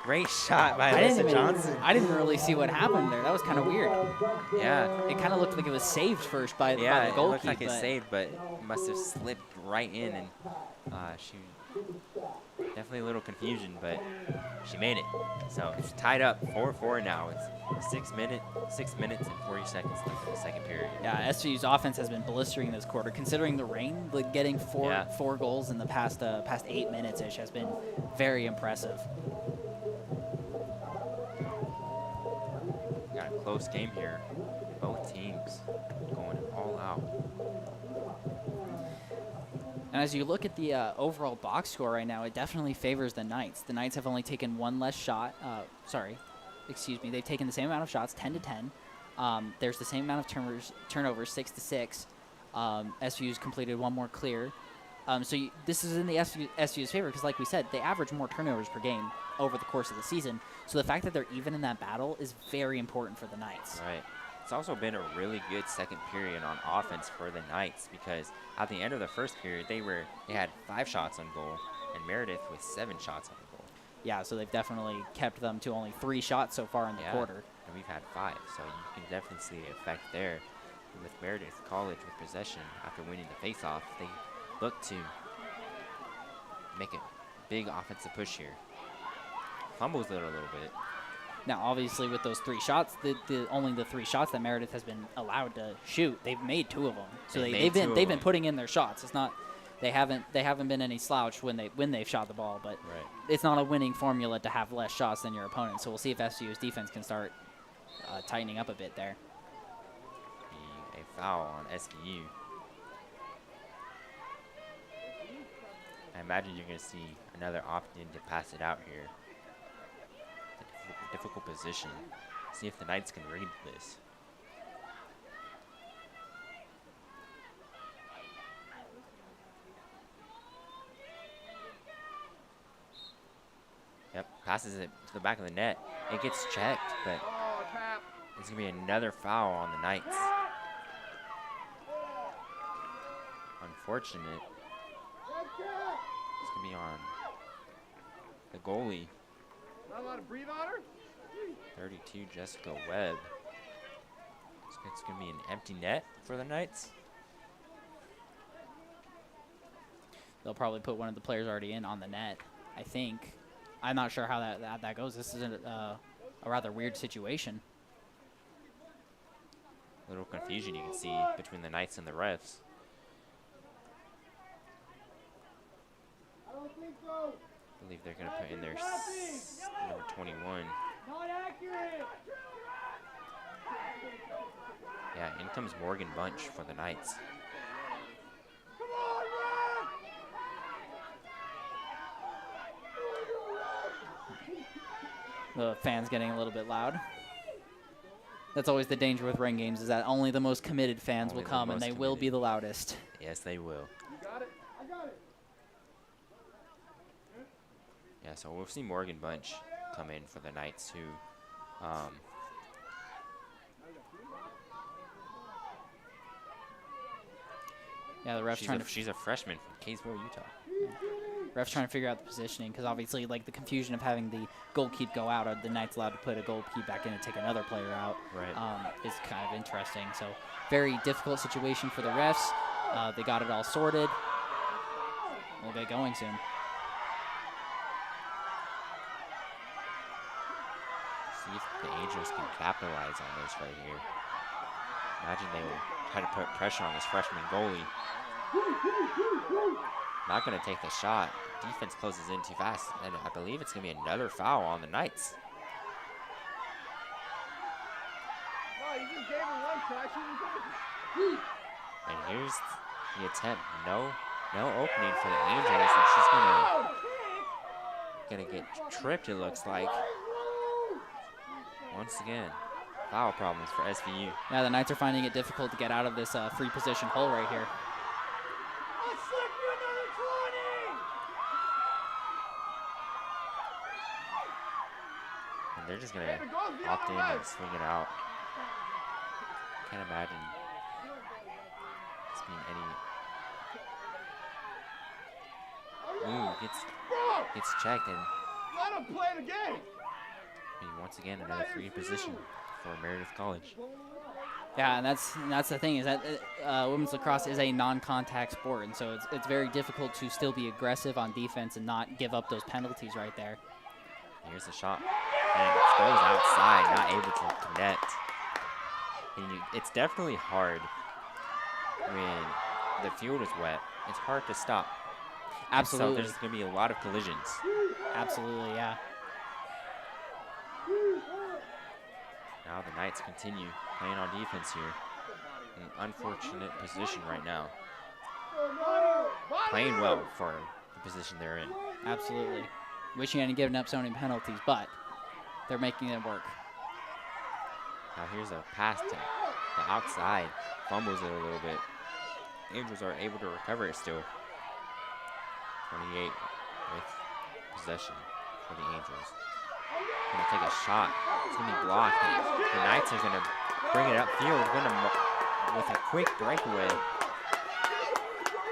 Great shot by Alyssa Johnson. I didn't really see what happened there. That was kind of weird. Yeah. It kind of looked like it was saved first by the Yeah, it goalkeeper. looked like it saved, but it must have slipped right in, and she definitely a little confusion, but she made it. So it's tied up 4-4 now. It's 6 minutes and 40 seconds left in the second period. Yeah, SVU's offense has been blistering this quarter. Considering the rain, like getting four goals in the past 8 minutes-ish has been very impressive. Got a close game here. Both teams going all out. And as you look at the overall box score right now, it definitely favors the Knights. The Knights have only taken one less shot. They've taken the same amount of shots, 10-10. There's the same amount of turnovers, 6-6. SVU's completed one more clear. This is in the SVU's favor because, like we said, they average more turnovers per game over the course of the season. So the fact that they're even in that battle is very important for the Knights. Right. It's also been a really good second period on offense for the Knights because at the end of the first period, they had 5 shots on goal, and Meredith with 7 shots on goal. Yeah, so they've definitely kept them to only 3 shots so far in the quarter. And we've had 5, so you can definitely see the effect there. With Meredith College with possession after winning the face-off, they look to make a big offensive push here. Fumbles it a little bit. Now, obviously, with those 3 shots, only the 3 shots that Meredith has been allowed to shoot, they've made 2 of them. So they've been putting in their shots. It's not they haven't been any slouch when they've shot the ball, but it's not a winning formula to have less shots than your opponent. So we'll see if SVU's defense can start tightening up a bit there. Be a foul on SVU. I imagine you're going to see another opt-in to pass it out here. Difficult position. See if the Knights can read this. Yep, passes it to the back of the net. It gets checked, but it's going to be another foul on the Knights. Unfortunate. It's going to be on the goalie. Not allowed to breathe on her? 32, Jessica Webb. It's going to be an empty net for the Knights. They'll probably put one of the players already in on the net, I think. I'm not sure how that goes. This is a rather weird situation. A little confusion you can see between the Knights and the refs. I don't think so. I believe they're going to put in their number 21. Not accurate. Yeah, comes Morgan Bunch for the Knights. The fans getting a little bit loud. That's always the danger with ring games, is that only the most committed fans will come, and they will be the loudest. Yes, they will. You got it? I got it. Yeah, so we'll see Morgan Bunch come in for the Knights, who Yeah, the ref's she's a freshman from Kaysville, Utah. ref's trying to figure out the positioning, because obviously, like, the confusion of having the goalkeep go out, are the Knights allowed to put a goalkeep back in and take another player out, Right. is kind of interesting. So very difficult situation for the refs. They got it all sorted. We'll get going soon. See if the Angels can capitalize on this right here. Imagine they will try to put pressure on this freshman goalie. Not going to take the shot. Defense closes in too fast, and I believe it's going to be another foul on the Knights. No, you just gave her one try. She didn't take it. And here's the attempt. No opening for the Angels, and she's gonna get tripped, it looks like. Once again, foul problems for SVU. Yeah, the Knights are finding it difficult to get out of this free position hole right here. I'll slip you another 20. And they're just gonna opt in and swing it out. Can't imagine this being any. Ooh, gets checked, and Let him play the game. once again another free position for Meredith College. Yeah, and that's the thing, is that women's lacrosse is a non-contact sport, and so it's very difficult to still be aggressive on defense and not give up those penalties right there. Here's the shot, and it goes outside, not able to connect. And it's definitely hard when the field is wet. It's hard to stop. Absolutely. So there's going to be a lot of collisions. Absolutely, yeah. Now the Knights continue playing on defense here. An unfortunate position right now. Playing well for the position they're in. Absolutely. Wishing I hadn't given up so many penalties, but they're making it work. Now here's a pass to the outside. Fumbles it a little bit. Angels are able to recover it still. 28 with possession for the Angels. Gonna take a shot. It's gonna be blocked. And the Knights are gonna bring it upfield. With a quick breakaway.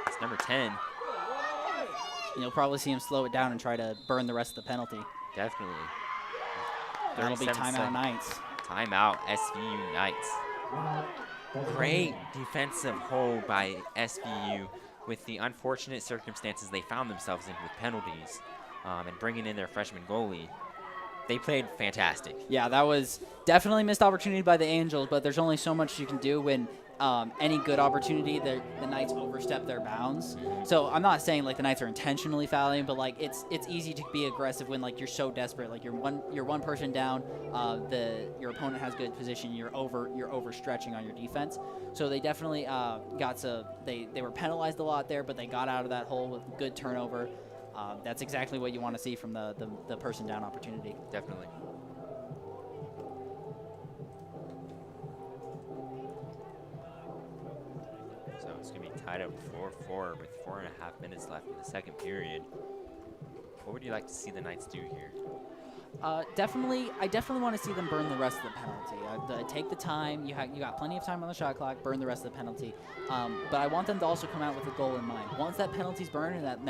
It's number 10. And you'll probably see him slow it down and try to burn the rest of the penalty. Definitely. That'll be 37 timeout Knights. Timeout SVU Knights. Great defensive hold by SVU with the unfortunate circumstances they found themselves in with penalties and bringing in their freshman goalie. They played fantastic. Yeah, that was definitely missed opportunity by the Angels, but there's only so much you can do when any good opportunity, the Knights overstep their bounds. So I'm not saying like the Knights are intentionally fouling, but like it's easy to be aggressive when like you're so desperate. Like you're one person down, your opponent has good position, you're overstretching on your defense. So they definitely they were penalized a lot there, but they got out of that hole with good turnover. That's exactly what you want to see from the person down opportunity. Definitely. So it's going to be tied up 4-4 with 4.5 minutes left in the second period. What would you like to see the Knights do here? I definitely want to see them burn the rest of the penalty. Take the time. You got plenty of time on the shot clock. Burn the rest of the penalty. But I want them to also come out with a goal in mind. Once that penalty's burned and that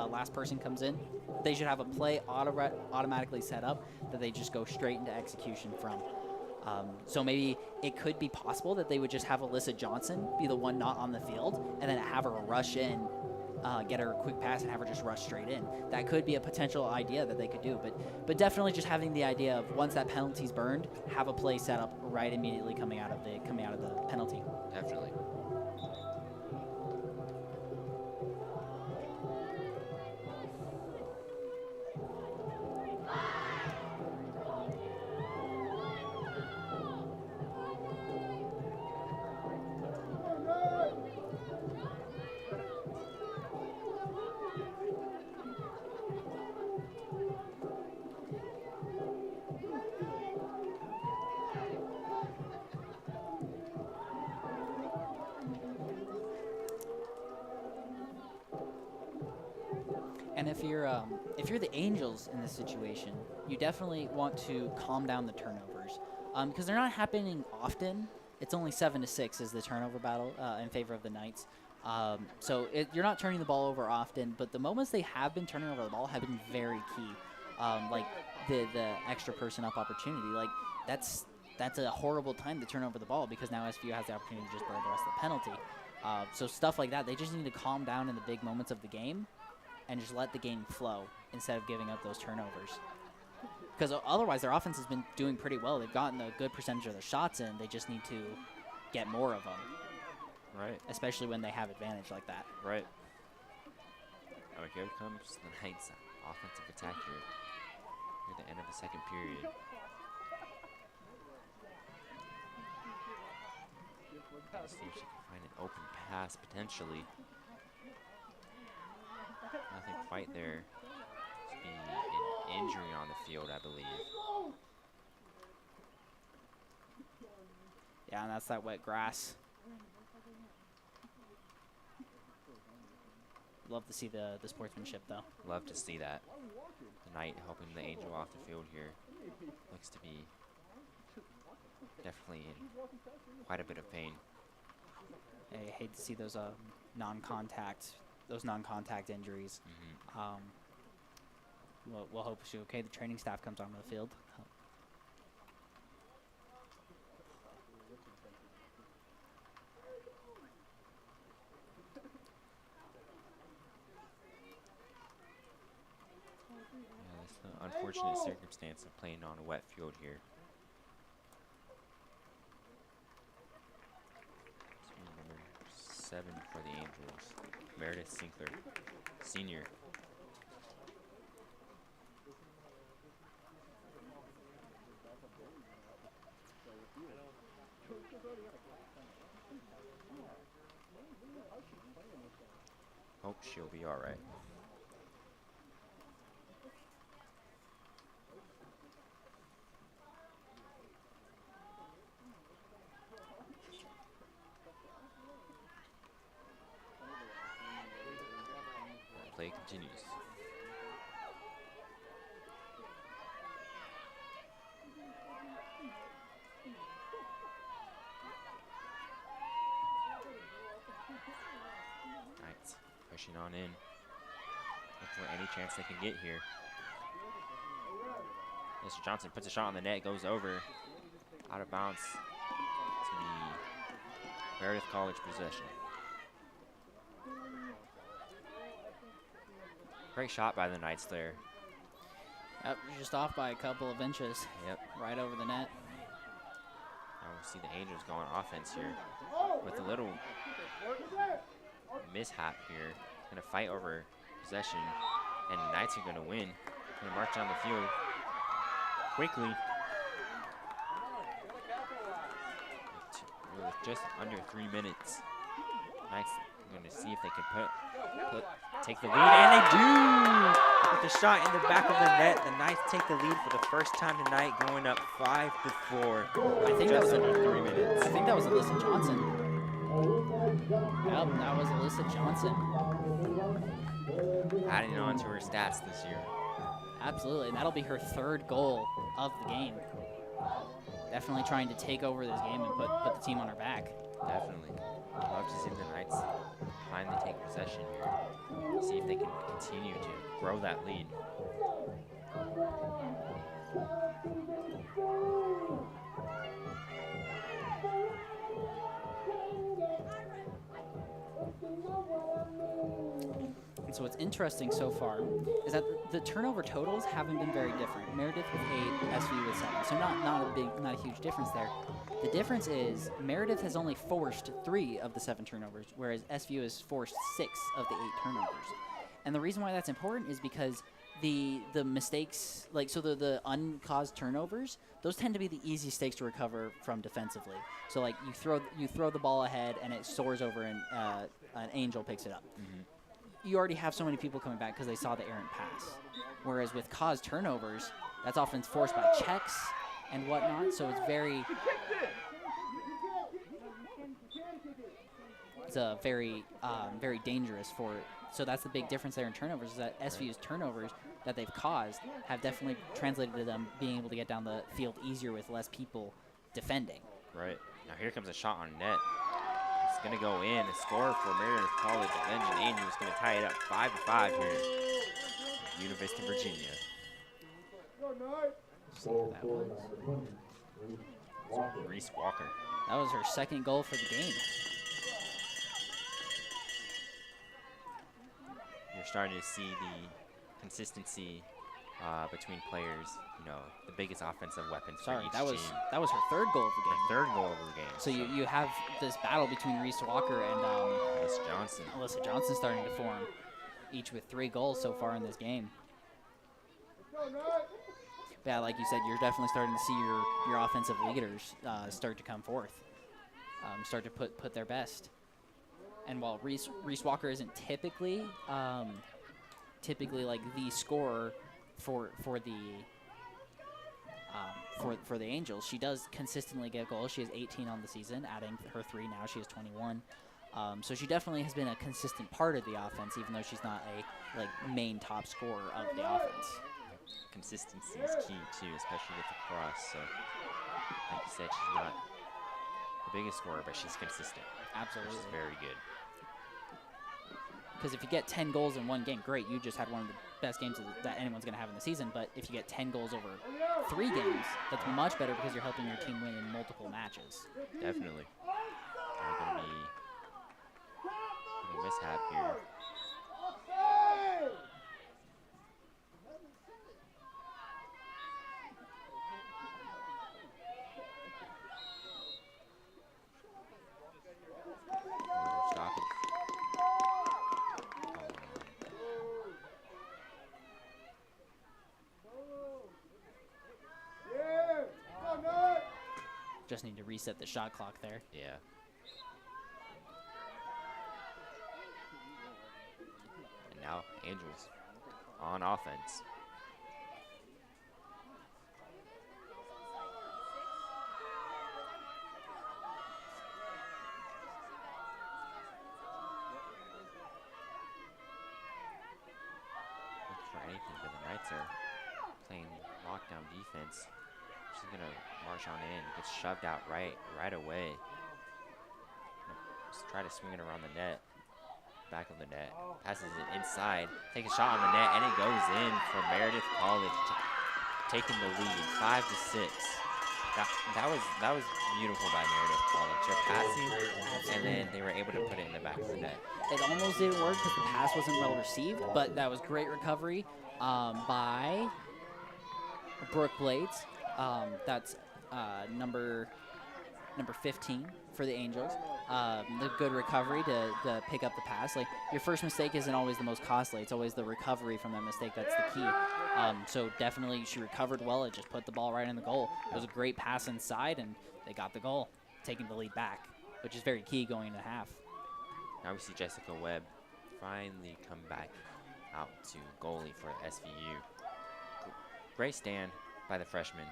last person comes in, they should have a play automatically set up that they just go straight into execution from. So maybe it could be possible that they would just have Alyssa Johnson be the one not on the field and then have her rush in, get her a quick pass and have her just rush straight in. That could be a potential idea that they could do. But definitely just having the idea of once that penalty's burned, have a play set up right immediately coming out of the penalty. Definitely. And if you're the Angels in this situation, you definitely want to calm down the turnovers because they're not happening often. It's only 7-6 is the turnover battle in favor of the Knights. So you're not turning the ball over often, but the moments they have been turning over the ball have been very key. Like the extra person up opportunity, like that's a horrible time to turn over the ball because now SVU has the opportunity to just burn the rest of the penalty. So stuff like that, they just need to calm down in the big moments of the game and just let the game flow instead of giving up those turnovers. Because otherwise their offense has been doing pretty well. They've gotten a good percentage of their shots in. They just need to get more of them. Right. Especially when they have advantage like that. Right. Oh, here comes the Knights' offensive attack here near the end of the second period. Let's see if she can find an open pass potentially. Nothing quite there. Must be an injury on the field, I believe. Yeah, and that's that wet grass. Love to see the sportsmanship, though. Love to see that. The Knight helping the Angel off the field here. Looks to be definitely in quite a bit of pain. I hate to see those non-contact injuries. We'll hope she's okay. The training staff comes onto the field. Yeah, that's the unfortunate circumstance of playing on a wet field here. Number 7 for the Angels, Meredith Sinkler, senior. Hope she'll be all right. Play continues. Knights pushing on in. Look for any chance they can get here. Mr. Johnson puts a shot on the net, goes over, out of bounds to the Meredith College possession. Great shot by the Knights there. Yep, just off by a couple of inches. Yep. Right over the net. Now we'll see the Angels go on offense here with a little mishap here. Gonna fight over possession, and the Knights are gonna win. Gonna march down the field quickly. With just under 3 minutes. Knights are gonna see if they can take the lead, and they do! With the shot in the back of the net, the Knights take the lead for the first time tonight, going up 5-4. I think that was under 3 minutes. I think that was Alyssa Johnson. Yep, that was Alyssa Johnson. Adding on to her stats this year. Absolutely, and that'll be her 3rd goal of the game. Definitely trying to take over this game and put the team on her back. Definitely. I'd love to see the Knights finally take possession here. See if they can continue to grow that lead. And so what's interesting so far is that the turnover totals haven't been very different. Meredith with 8, SVU with 7. So not a huge difference there. The difference is Meredith has only forced 3 of the 7 turnovers, whereas SVU has forced 6 of the 8 turnovers. And the reason why that's important is because the mistakes, the uncaused turnovers, those tend to be the easy stakes to recover from defensively. So like you throw the ball ahead and it soars over and an Angel picks it up. You already have so many people coming back because they saw the errant pass. Whereas with caused turnovers, that's often forced by checks and whatnot. So it's very very very dangerous for. So that's the big difference there in turnovers, is that SVU's turnovers that they've caused have definitely translated to them being able to get down the field easier with less people defending. Right. Now here comes a shot on net. It's going to go in. A score for Meredith College. Avenging Angels going to tie it up 5-5 here at University of Virginia. See who that was. Reese Walker. That was her second goal for the game. You're starting to see the consistency between players. You know, the biggest offensive weapons for each that was team. that was her third goal of the game. Third goal of the game. So you have this battle between Reese Walker and Alyssa Johnson starting to form, each with 3 goals so far in this game. But yeah, like you said, you're definitely starting to see your offensive leaders start to come forth, start to put their best. And while Reese Walker isn't typically like the scorer for the Angels, she does consistently get goals. She has 18 on the season, adding her 3 now. She has 21. So she definitely has been a consistent part of the offense, even though she's not a main top scorer of the offense. Consistency is key too, especially with lacrosse. So, like you said, she's not the biggest scorer, but she's consistent. Absolutely, which is very good. Because if you get 10 goals in one game, great. You just had one of the best games that anyone's going to have in the season. But if you get 10 goals over 3 games, that's much better because you're helping your team win in multiple matches. Definitely. There's going to be a mishap here. Stoppage. Just need to reset the shot clock there. Yeah. And now Angels on offense. Look for anything, but the Knights are playing lockdown defense. She's gonna march on in, gets shoved out right away. Just try to swing it around the net, back of the net, passes it inside, take a shot on the net, and it goes in for Meredith College, taking the lead, 5-6. That was beautiful by Meredith College. They're passing, and then they were able to put it in the back of the net. It almost didn't work because the pass wasn't well received, but that was great recovery by Brooke Blades. That's number 15 for the Angels. The good recovery to pick up the pass. Like, your first mistake isn't always the most costly. It's always the recovery from that mistake that's the key. So definitely she recovered well. It just put the ball right in the goal. It was a great pass inside, and they got the goal, taking the lead back, which is very key going into half. Now we see Jessica Webb finally come back out to goalie for SVU. Great stand by the freshman.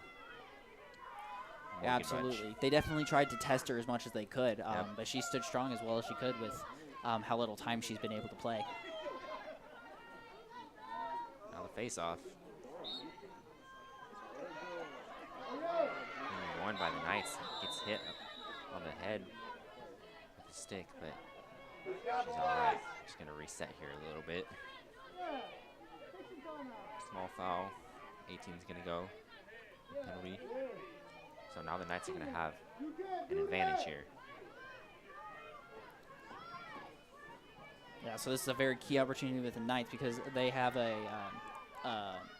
Yeah, absolutely. They definitely tried to test her as much as they could, but she stood strong as well as she could with how little time she's been able to play. Now the face-off. Won by the Knights. Gets hit on the head with the stick, but she's all right. Just going to reset here a little bit. Small foul. 18's going to go. Penalty. So now the Knights are going to have an advantage here. Yeah, so this is a very key opportunity with the Knights because they have a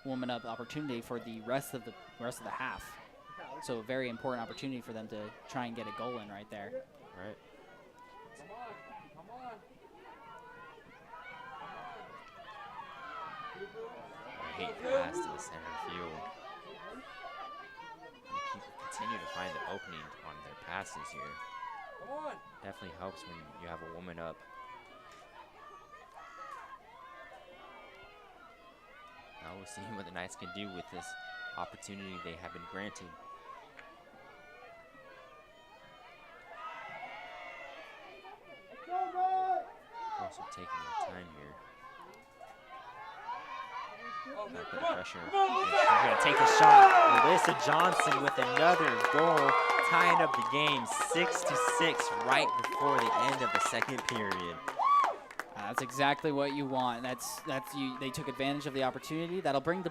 woman up opportunity for the rest of the half. So a very important opportunity for them to try and get a goal in right there. Right. Great pass to the center field. Continue to find the opening on their passes here. Definitely helps when you have a woman up. Now we'll see what the Knights can do with this opportunity they have been granted. So taking their time here. Gotta put the pressure. And she's gonna take the shot. Alyssa Johnson with another goal, tying up the game 6-6 right before the end of the second period. That's exactly what you want. They took advantage of the opportunity. That'll bring the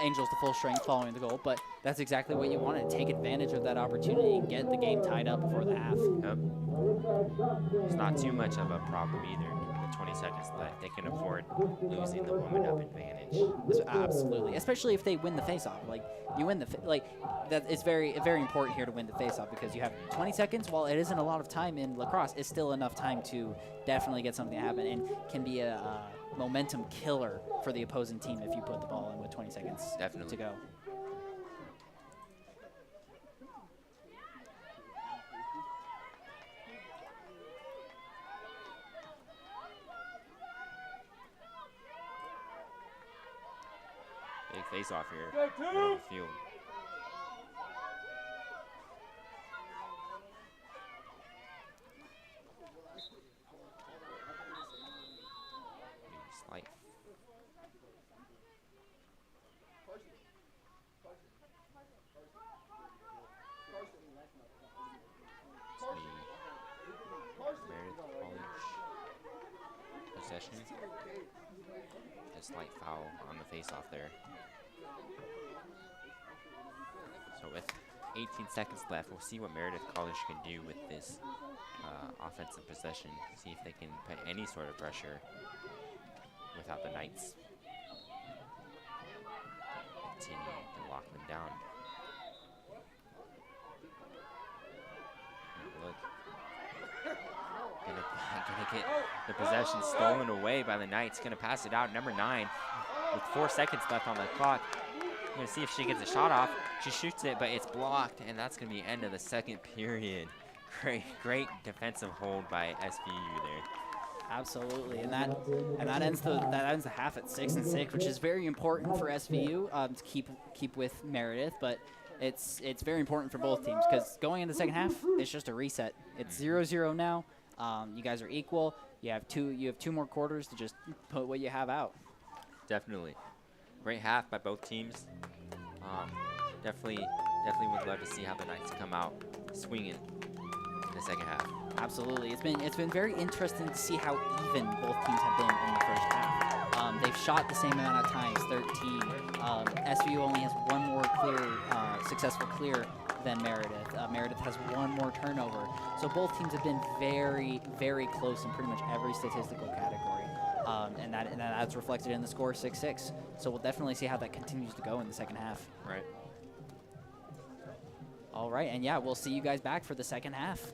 Angels to full strength following the goal. But that's exactly what you want to take advantage of that opportunity and get the game tied up before the half. Yep. It's not too much of a problem either. With 20 seconds left, they can afford losing the woman-up advantage. Absolutely, especially if they win the face-off. Like you win that. It's very important here to win the face-off because you have 20 seconds. While it isn't a lot of time in lacrosse, it's still enough time to definitely get something to happen and can be a momentum killer for the opposing team if you put the ball in with 20 seconds Definitely. to go. Big face off here. Middle of the field. Slight. Meredith College possession. A slight foul on the face-off there. So with 18 seconds left, we'll see what Meredith College can do with this offensive possession. See if they can put any sort of pressure without the Knights continue to lock them down. And look, gonna get the possession stolen away by the Knights. Gonna pass it out. Number 9 with 4 seconds left on the clock. Gonna see if she gets a shot off. She shoots it, but it's blocked, and that's gonna be end of the second period. Great defensive hold by SVU there. Absolutely, and that ends the half at 6-6, which is very important for SVU to keep with Meredith, but it's very important for both teams because going into the second half, it's just a reset. It's 0-0 now. You guys are equal. You have two more quarters to just put what you have out. Definitely, great half by both teams. Definitely would love to see how the Knights come out swinging in the second half. Absolutely, it's been very interesting to see how even both teams have been in the first half. They've shot the same amount of times, 13. SVU only has one more successful clear than Meredith. Meredith has one more turnover. So both teams have been very, very close in pretty much every statistical category. And that's reflected in the score 6-6. So we'll definitely see how that continues to go in the second half. Right. All right, and yeah, we'll see you guys back for the second half.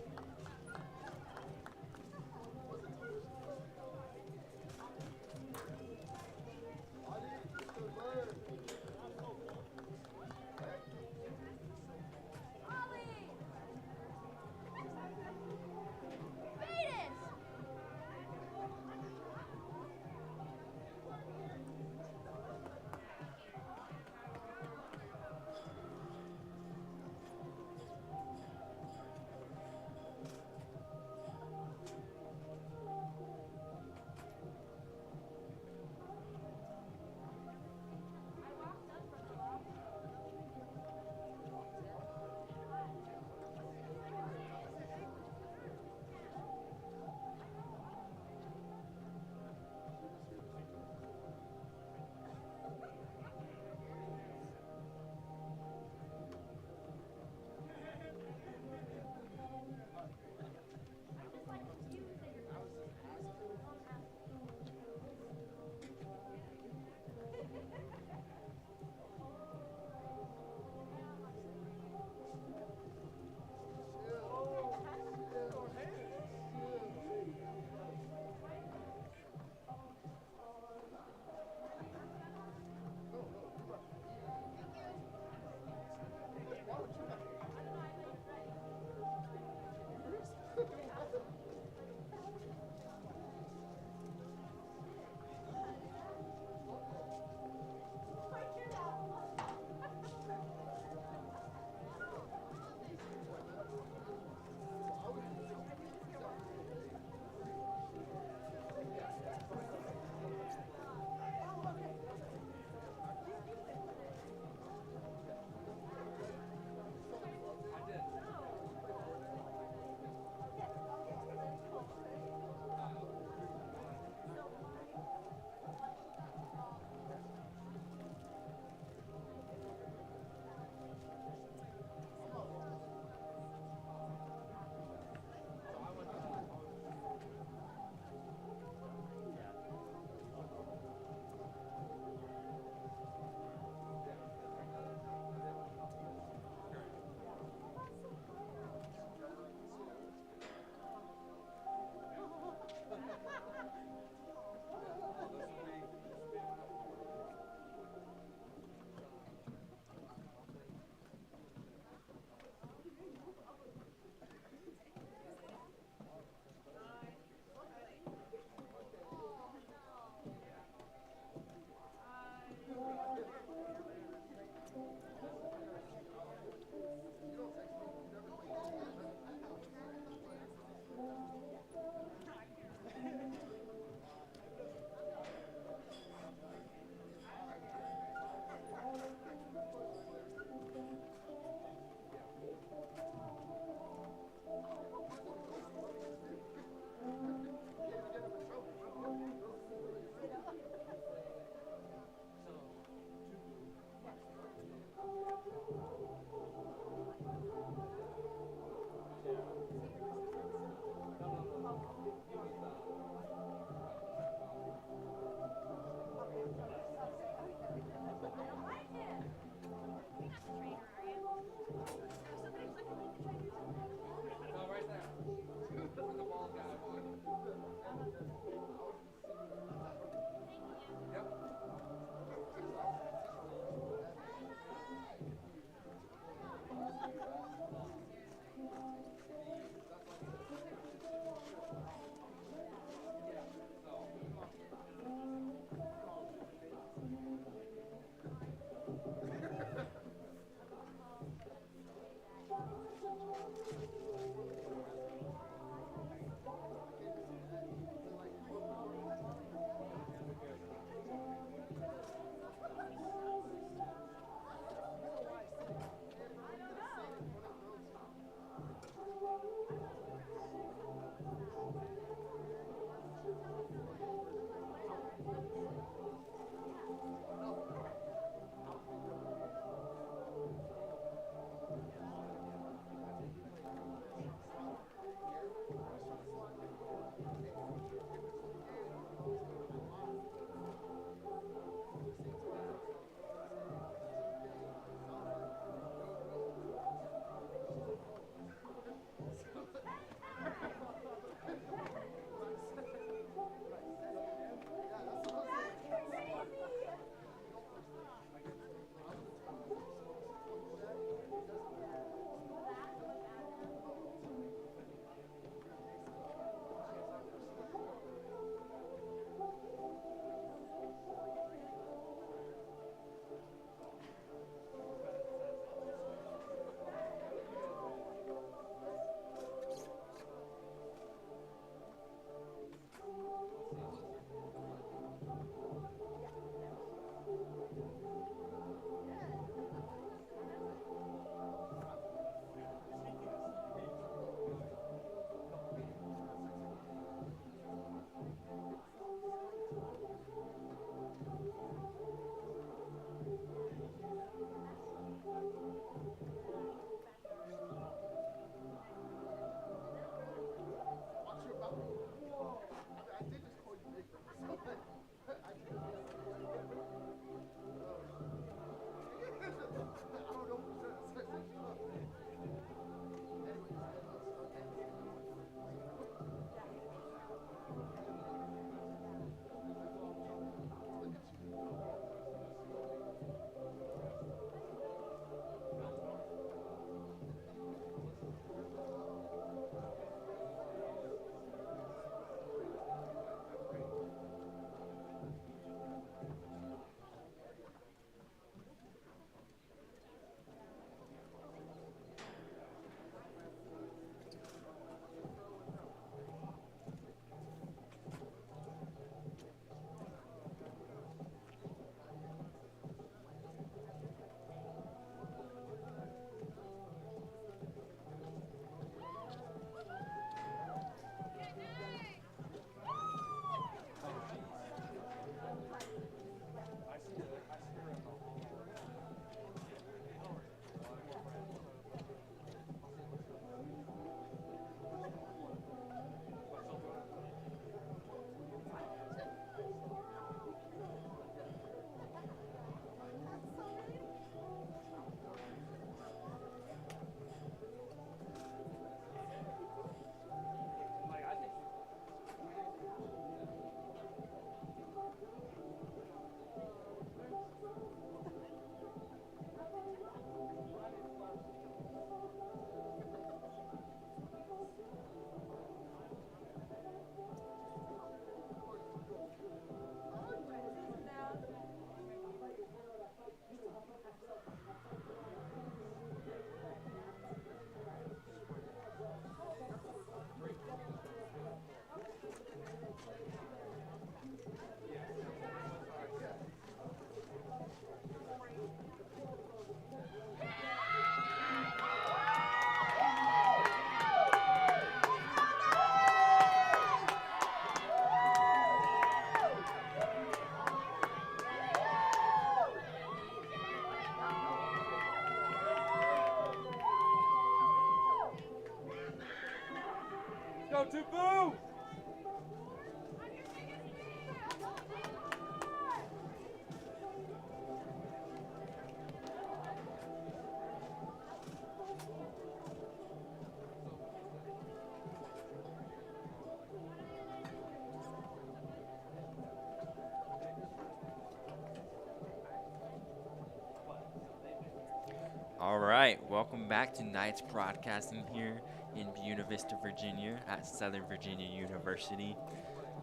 All right, welcome back to Knights Broadcasting here in Buena Vista, Virginia at Southern Virginia University.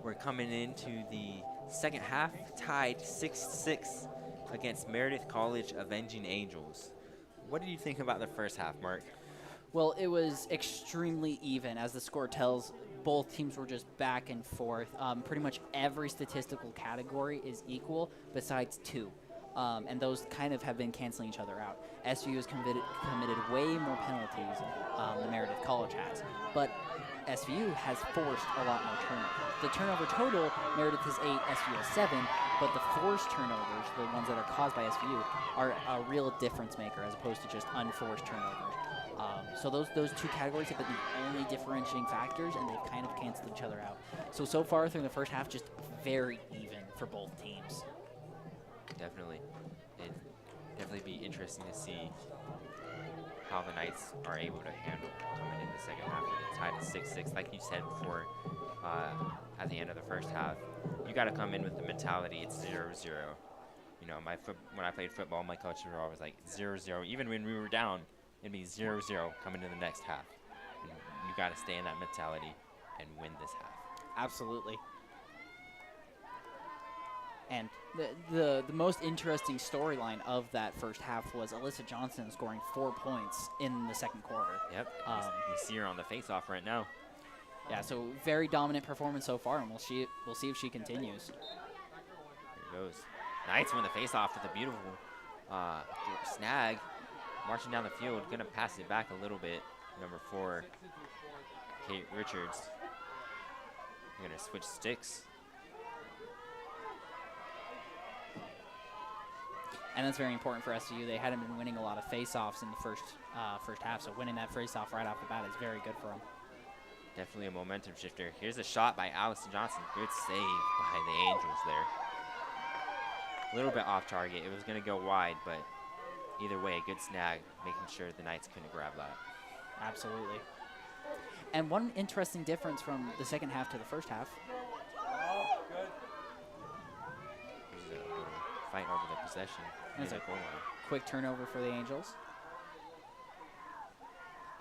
We're coming into the second half, tied 6-6 against Meredith College Avenging Angels. What did you think about the first half, Mark? Well, it was extremely even. As the score tells, both teams were just back and forth. Pretty much every statistical category is equal besides two. And those kind of have been canceling each other out. SVU has committed way more penalties than Meredith College has. But SVU has forced a lot more turnovers. The turnover total, Meredith is 8, SVU is 7, but the forced turnovers, the ones that are caused by SVU, are a real difference maker as opposed to just unforced turnovers. So those two categories have been the only differentiating factors, and they've kind of canceled each other out. So far through the first half, just very even for both teams. Definitely. It'd definitely be interesting to see how the Knights are able to handle coming in the second half with it tied at 6-6. Like you said before, at the end of the first half, you got to come in with the mentality it's 0-0. You know, when I played football, my coaches were always like 0-0. Even when we were down, it'd be 0-0 coming in the next half. And you got to stay in that mentality and win this half. Absolutely. And the most interesting storyline of that first half was Alyssa Johnson scoring 4 points in the second quarter. Yep. We see her on the face-off right now. Yeah, so very dominant performance so far, and we'll see if she continues. Here goes. Knights win the face-off with a beautiful snag. Marching down the field, going to pass it back a little bit. Number 4, Kate Richards. They're going to switch sticks. And that's very important for SVU. They hadn't been winning a lot of face-offs in the first half, so winning that face-off right off the bat is very good for them. Definitely a momentum shifter. Here's a shot by Allison Johnson. Good save by the Angels there. A little bit off target. It was going to go wide, but either way, a good snag, making sure the Knights couldn't grab that. Absolutely. And one interesting difference from the second half to the first half. There's a fight over the possession. There's a goal line. Quick turnover for the Angels.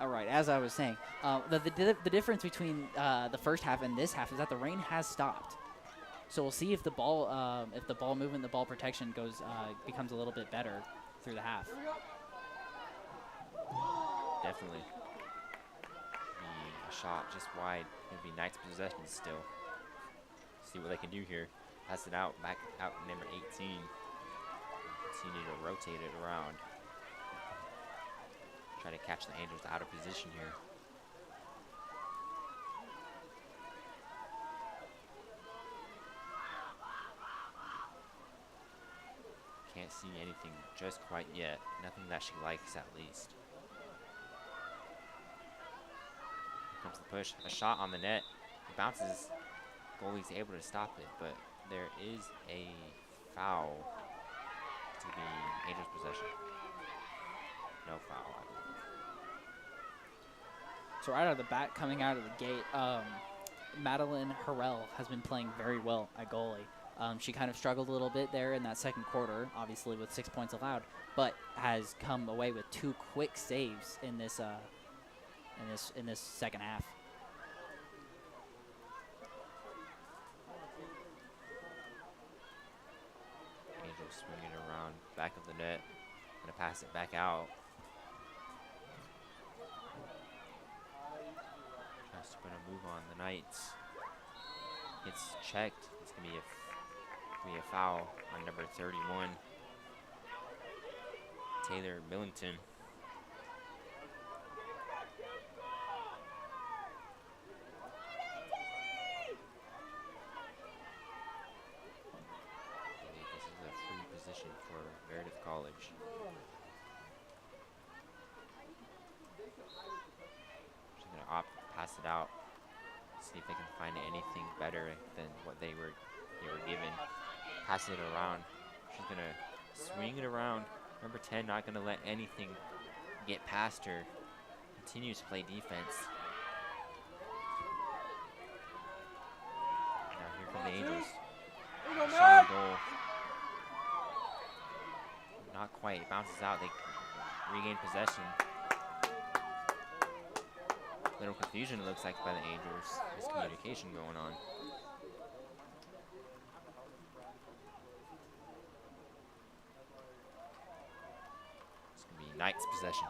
All right, as I was saying, the difference between the first half and this half is that the rain has stopped. So we'll see if the ball movement, the ball protection becomes a little bit better through the half. Definitely. A shot just wide. It'll be Knights possession still. See what they can do here. Pass it out, back out number 18. Continue to rotate it around. Try to catch the Angels out of position here. Can't see anything just quite yet. Nothing that she likes, at least. Here comes the push. A shot on the net. It bounces. Goalie's able to stop it, but there is a foul to the Angels' possession. No foul, I believe. So right out of the bat, coming out of the gate, Madeline Harrell has been playing very well at goalie. She kind of struggled a little bit there in that second quarter, obviously with 6 points allowed, but has come away with 2 quick saves in this second half. Angels swinging around back of the net. Gonna pass it back out. Tries to put a move on the Knights. It's checked. It's gonna be a foul on number 31, Taylor Millington. I believe this is a free position for Meredith College. She's gonna opt to pass it out see if they can find anything better than what they were given. Passing it around. She's going to swing it around. Number 10 not going to let anything get past her. Continues to play defense. Now here come the Angels. Shot on goal. Not quite. It bounces out. They regain possession. Little confusion, it looks like, by the Angels. Miscommunication going on. It's going to be Knights' possession.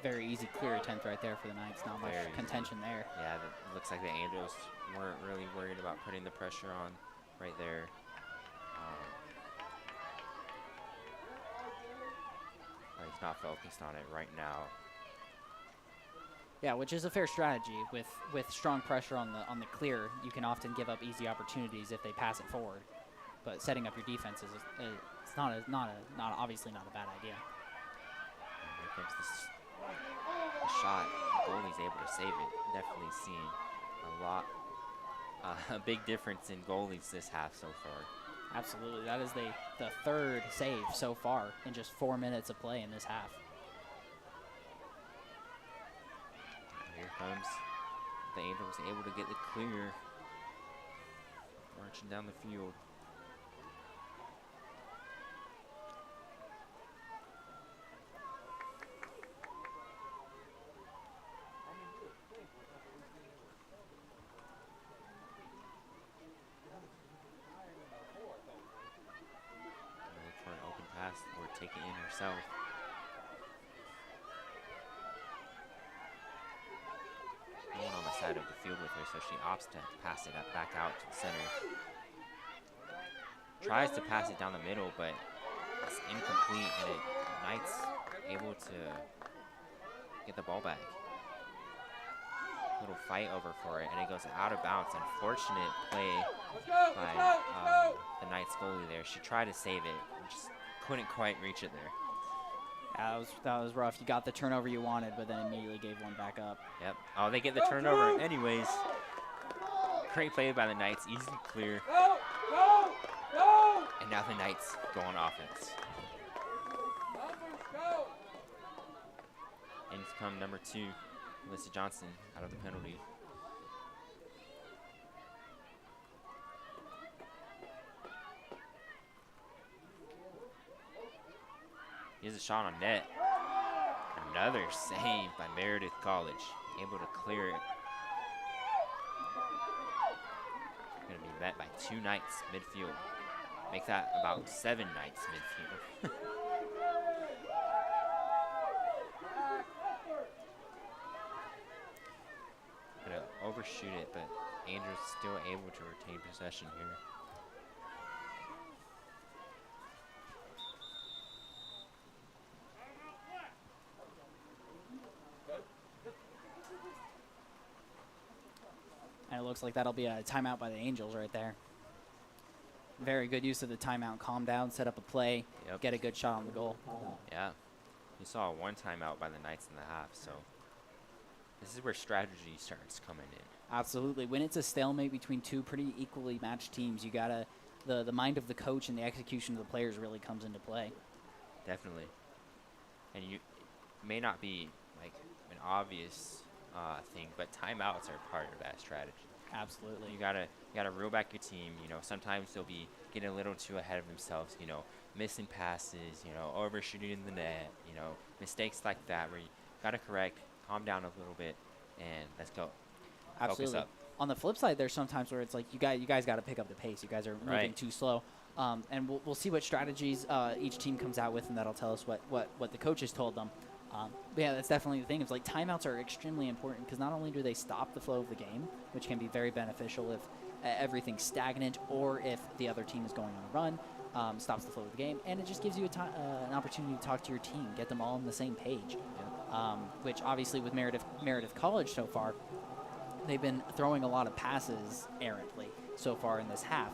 Very easy clear attempt right there for the Knights. Not much contention there. Yeah, it looks like the Angels weren't really worried about putting the pressure on right there. He's not focused on it right now. Yeah, which is a fair strategy. With strong pressure on the clear, you can often give up easy opportunities if they pass it forward. But setting up your defense is it's obviously not a bad idea. And here comes the shot. The goalie's able to save it. Definitely seeing a big difference in goalies this half so far. Absolutely, that is the third save so far in just 4 minutes of play in this half. Here comes the Angels able to get the clear. Marching down the field. Look for an open pass or take it in herself. No one on the side of the field with her, so she opts to pass it back out to the center. Tries to pass it down the middle, but it's incomplete, and Knights able to get the ball back. Little fight over for it, and it goes out of bounds. Unfortunate play by the Knights goalie there. She tried to save it, and just couldn't quite reach it there. Yeah, that was rough. You got the turnover you wanted, but then immediately gave one back up. Yep. Oh, they get the turnover anyways. Great play by the Knights. Easy to clear. And now the Knights go on offense. In come number 2, Melissa Johnson, out of the penalty. Here's a shot on net. Another save by Meredith College. Able to clear it. Going to be met by 2 Knights midfield. Make that about 7 Knights midfield. Gonna overshoot it, but Andrew's still able to retain possession here. And it looks like that'll be a timeout by the Angels right there. Very good use of the timeout. Calm down, set up a play, get a good shot on the goal. Yeah. You saw one timeout by the Knights in the half, so this is where strategy starts coming in. Absolutely. When it's a stalemate between two pretty equally matched teams, you gotta the mind of the coach and the execution of the players really comes into play. Definitely. And you may not be like an obvious thing, but timeouts are part of that strategy. Absolutely. You gotta reel back your team. You know, sometimes they'll be getting a little too ahead of themselves. You know, missing passes. You know, overshooting in the net. You know, mistakes like that where you gotta correct, calm down a little bit, and let's go. Absolutely. Focus up. On the flip side, there's sometimes where it's like you guys got to pick up the pace. You guys are moving too slow. And we'll see what strategies each team comes out with, and that'll tell us what the coaches told them. But yeah, that's definitely the thing. It's like timeouts are extremely important because not only do they stop the flow of the game, which can be very beneficial if everything's stagnant or if the other team is going on a run, stops the flow of the game, and it just gives you an opportunity to talk to your team, get them all on the same page. Yeah. Which obviously with Meredith College so far, they've been throwing a lot of passes errantly so far in this half.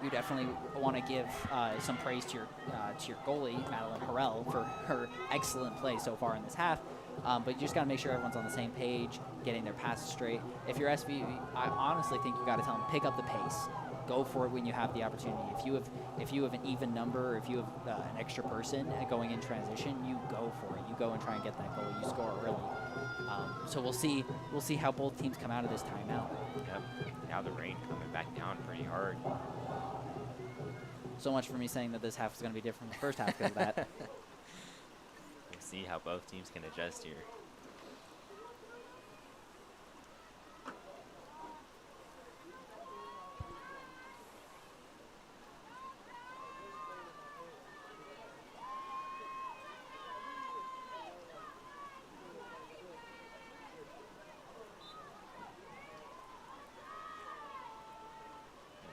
you definitely want to give some praise to your goalie, Madeline Harrell, for her excellent play so far in this half. But you just got to make sure everyone's on the same page, getting their passes straight. If you're SVU, I honestly think you got to tell them, pick up the pace. Go for it when you have the opportunity. If you have an even number, or if you have an extra person going in transition, you go for it. You go and try and get that goal. You score early. So we'll see how both teams come out of this timeout. Yep. Now the rain coming back down pretty hard. So much for me saying that this half is going to be different from the first half because of that. We'll see how both teams can adjust here.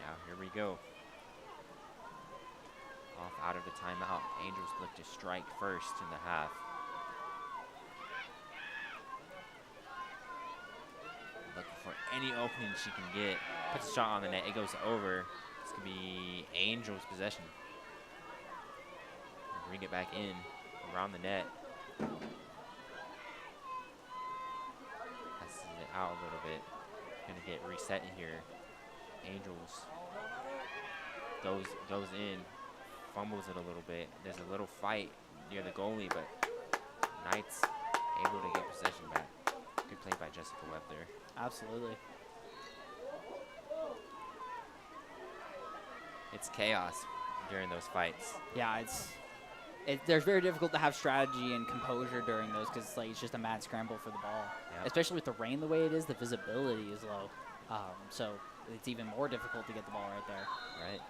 Now here we go. Off out of the timeout. Angels look to strike first in the half. Looking for any opening she can get. Puts a shot on the net. It goes over. This could be Angels' possession. Bring it back in around the net. Passes it out a little bit. Gonna get reset in here. Angels goes in. Fumbles it a little bit. There's a little fight near the goalie, but Knights able to get possession back. Good play by Jessica Webb there. Absolutely. It's chaos during those fights. Yeah, there's very difficult to have strategy and composure during those because it's just a mad scramble for the ball. Yep. Especially with the rain the way it is, the visibility is low. So it's even more difficult to get the ball right there. Right.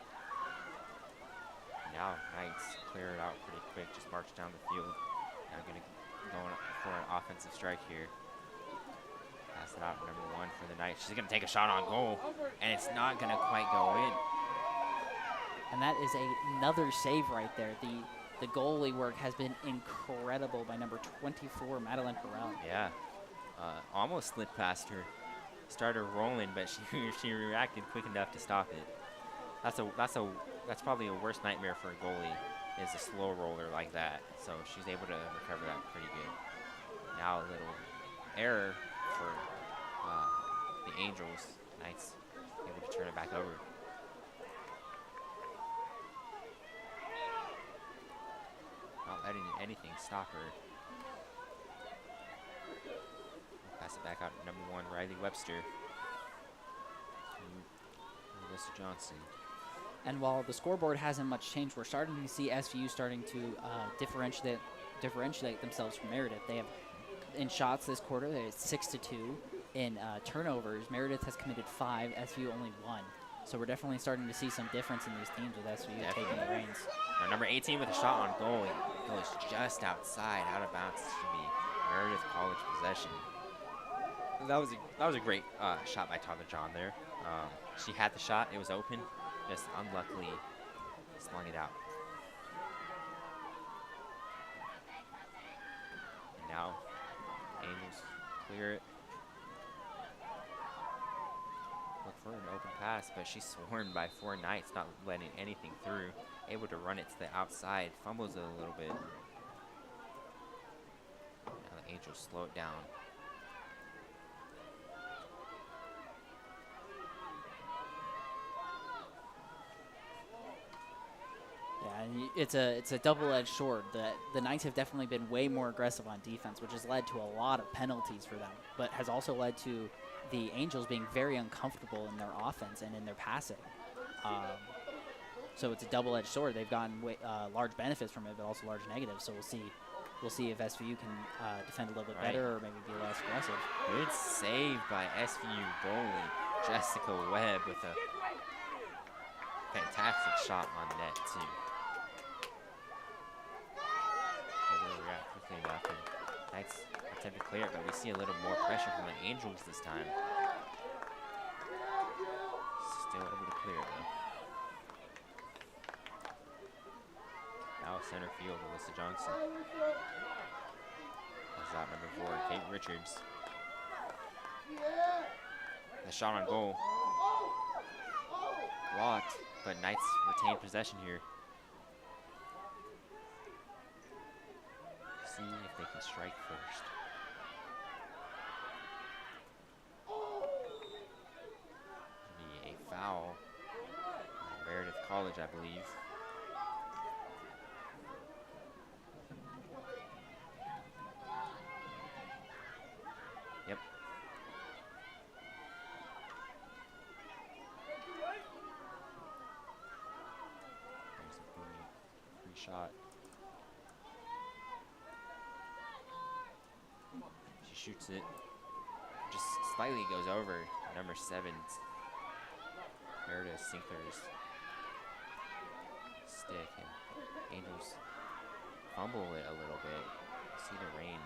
Now Knights clear it out pretty quick, just march down the field. Now gonna go for an offensive strike here. Pass it out to number 1 for the Knights. She's gonna take a shot on goal, and it's not gonna quite go in. And that is another save right there. The goalie work has been incredible by number 24, Madeline Harrell. Yeah, almost slid past her. Started rolling, but she reacted quick enough to stop it. That's probably a worst nightmare for a goalie, is a slow roller like that. So she's able to recover that pretty good. Now a little error for the Angels. Knights able to turn it back over. Not letting anything stop her. Pass it back out to number 1, Riley Webster. Alyssa Johnson. And while the scoreboard hasn't much changed, we're starting to see SVU starting to differentiate themselves from Meredith. They have, in shots this quarter, they're 6-2. In turnovers, Meredith has committed 5, SVU only 1. So we're definitely starting to see some difference in these teams with SVU taking the reins. Now, number 18 with a shot on goal. It goes just outside, out of bounds. This should be Meredith College possession. That was a great shot by Tyler John there. She had the shot. It was open. Just unluckily slung it out. And now Angels clear it. Look for an open pass, but she's swarmed by 4 Knights, not letting anything through. Able to run it to the outside. Fumbles it a little bit. Now the Angels slow it down. Yeah, and it's a double-edged sword. The Knights have definitely been way more aggressive on defense, which has led to a lot of penalties for them, but has also led to the Angels being very uncomfortable in their offense and in their passing. So it's a double-edged sword. They've gotten large benefits from it, but also large negatives. So we'll see if SVU can defend a little bit better or maybe be less aggressive. Good save by SVU goalie Jessica Webb with a fantastic shot on net too. Able to react quickly enough, and Knights attempt to clear it, but we see a little more pressure from the Angels this time. Still able to clear it though. Now center field, Alyssa Johnson. That's out number 4, Kate Richards. The shot on goal. blocked, but Knights retain possession here. See if they can strike first. Be a foul. Meredith College, I believe. Yep. There's a free shot. She shoots it. Just slightly goes over number 7. Meredith Sinkler's stick, and Angels fumble it a little bit. See the rain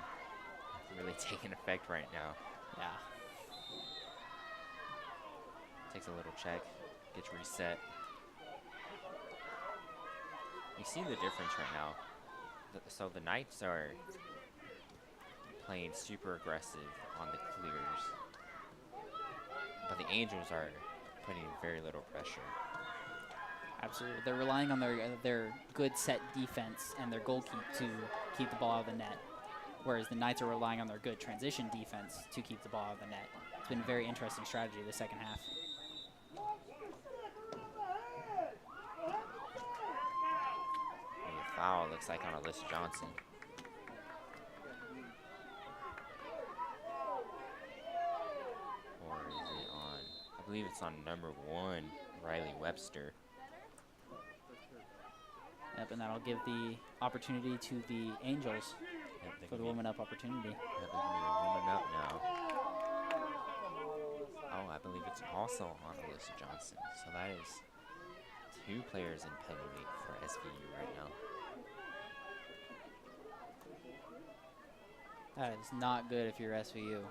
really taking effect right now. Yeah. Takes a little check, gets reset. You see the difference right now. So the Knights are playing super aggressive on the clears, but the Angels are putting very little pressure. Absolutely. They're relying on their good set defense and their goalkeep to keep the ball out of the net, whereas the Knights are relying on their good transition defense to keep the ball out of the net. It's been a very interesting strategy the second half. A foul looks like on Alyssa Johnson. Or is it on, I believe it's on number 1, Riley Webster. Yep, and that'll give the opportunity to the Angels for the woman up opportunity. Yep, they're gonna be warming up now. Oh, I believe it's also on Alyssa Johnson. So that is 2 players in penalty for SVU right now. That is not good if you're SVU.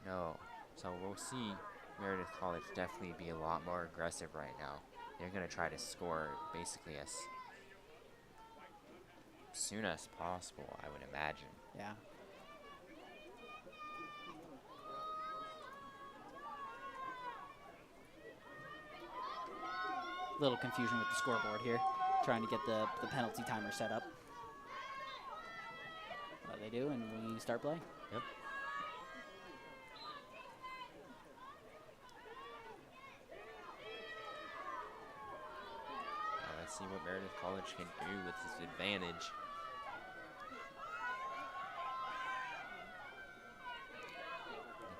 No. So we'll see Meredith College definitely be a lot more aggressive right now. They're going to try to score basically as soon as possible, I would imagine. Yeah. Little confusion with the scoreboard here, trying to get the penalty timer set up. What they do, and we start play. Yep. Now let's see what Meredith College can do with this advantage.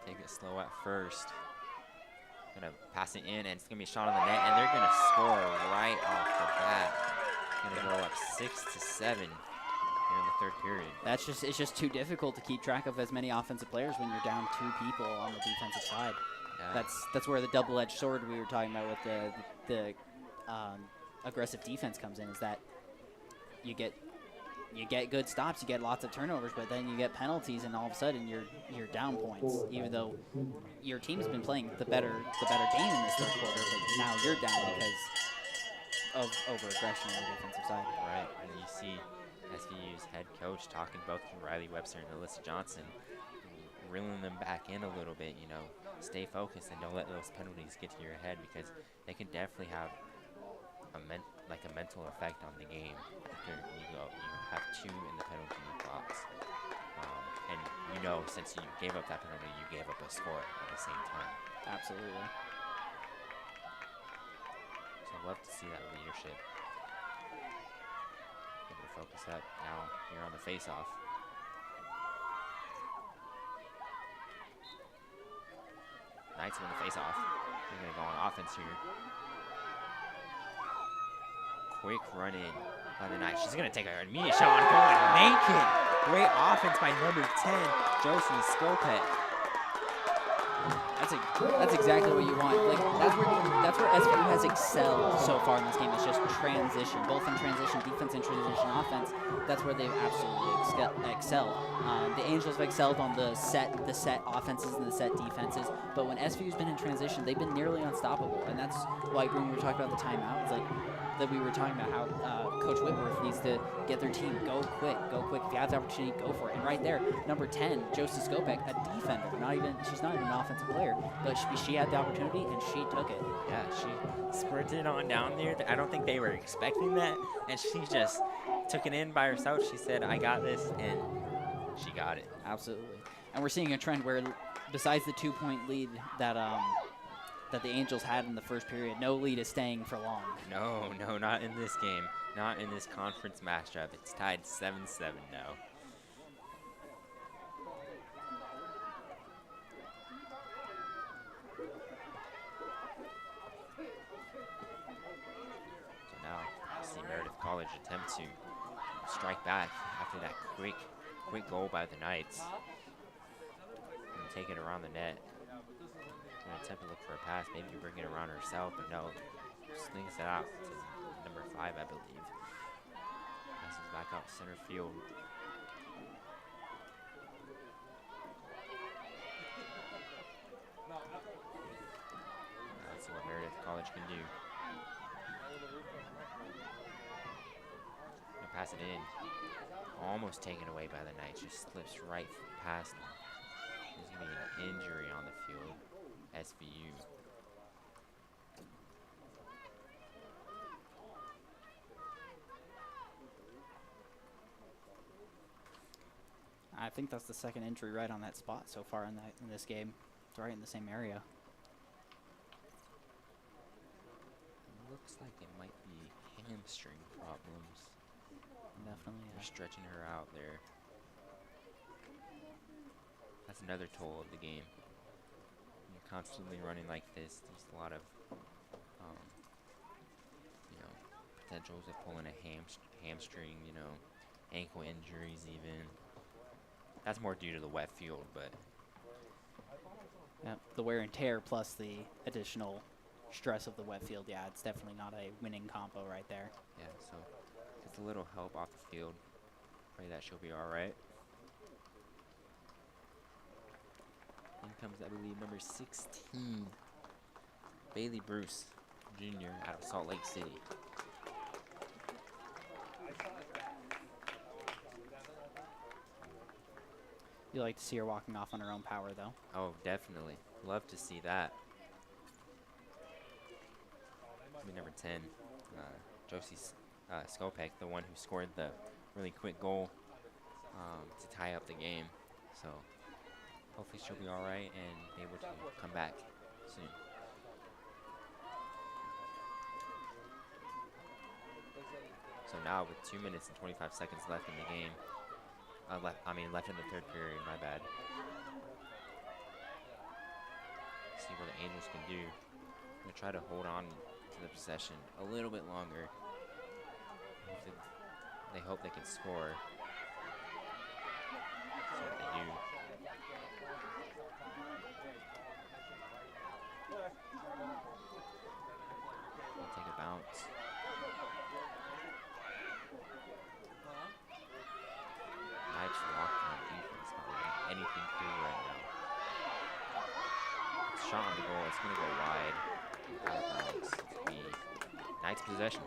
They take it slow at first. Gonna pass it in, and it's gonna be a shot on the net, and they're gonna score right off the bat. Gonna go up 6-7 here in the third period. It's just too difficult to keep track of as many offensive players when you're down 2 people on the defensive side. Yeah. That's where the double-edged sword we were talking about with the aggressive defense comes in, is that you get good stops, you get lots of turnovers, but then you get penalties, and all of a sudden you're down points, even though your team's been playing the better game in this third quarter, but now you're down because of over-aggression on the defensive side. Right, and you see SVU's head coach talking both to Riley Webster and Alyssa Johnson, reeling them back in a little bit, you know, stay focused and don't let those penalties get to your head, because they can definitely have a mental effect on the game. You have 2 in the penalty box, and you know, since you gave up that penalty, you gave up a score at the same time. Absolutely. So I'd love to see that leadership. Able to focus up now here on the face-off. Knights win the face-off. They're going to go on offense here. Quick run in by the Knights. She's going to take an immediate shot on goal and make it. Great offense by number 10, Josie Skopek. That's exactly what you want. Like that's where SVU has excelled so far in this game. It's just transition, both in transition defense and transition offense. That's where they've absolutely excelled. The Angels have excelled on the set offenses and the set defenses. But when SVU's been in transition, they've been nearly unstoppable. And that's why when we were talking about the timeout, it's like that we were talking about how Coach Whitworth needs to get their team go quick. If you have the opportunity, go for it. And right there, number 10, Josie Skopek, a defender. She's not even an offensive player. player, but she had the opportunity and she took it. Yeah, she sprinted on down there. I don't think they were expecting that, and she just took it in by herself. She said, "I got this," and she got it. Absolutely. And we're seeing a trend where, besides the 2-point lead that that the Angels had in the first period, no lead is staying for long. No, not in this game. Not in this conference matchup. It's tied 7-7 now. So now, I see Meredith College attempt to strike back after that quick goal by the Knights. And take it around the net. Gonna attempt to look for a pass, maybe bring it around herself, but no. Slings it out to number 5, I believe. Passes back out center field. Now let's see what Meredith College can do. Gonna pass it in. Almost taken away by the Knights. Just slips right past them. There's gonna be an injury on the field. SVU. I think that's the second injury right on that spot so far in this game. It's right in the same area. Looks like it might be hamstring problems. Definitely. They're stretching her out there. That's another toll of the game. You're constantly running like this. There's a lot of, potentials of pulling a hamstring. Ankle injuries even. That's more due to the wet field, but Yeah, the wear and tear plus the additional stress of the wet field. Yeah, it's definitely not a winning combo right there. yeah. So gets a little help off the field. Pray that she'll be all right. In comes, I believe, number 16, Bailey Bruce, Jr. out of Salt Lake City. You like to see her walking off on her own power, though. Oh, definitely. Love to see that. Number 10, Josie Skopek, the one who scored the really quick goal to tie up the game. So hopefully she'll be all right and be able to come back soon. So now with 2 minutes and 25 seconds left in the game, left in the third period, my bad. See what the Angels can do. I'm gonna try to hold on to the possession a little bit longer. They hope they can score. That's what they do. They'll take a bounce. Knights locked on defense, not letting anything through right now. Shot on the goal, it's gonna go wide. Out of bounds. It's gonna be Knights possession.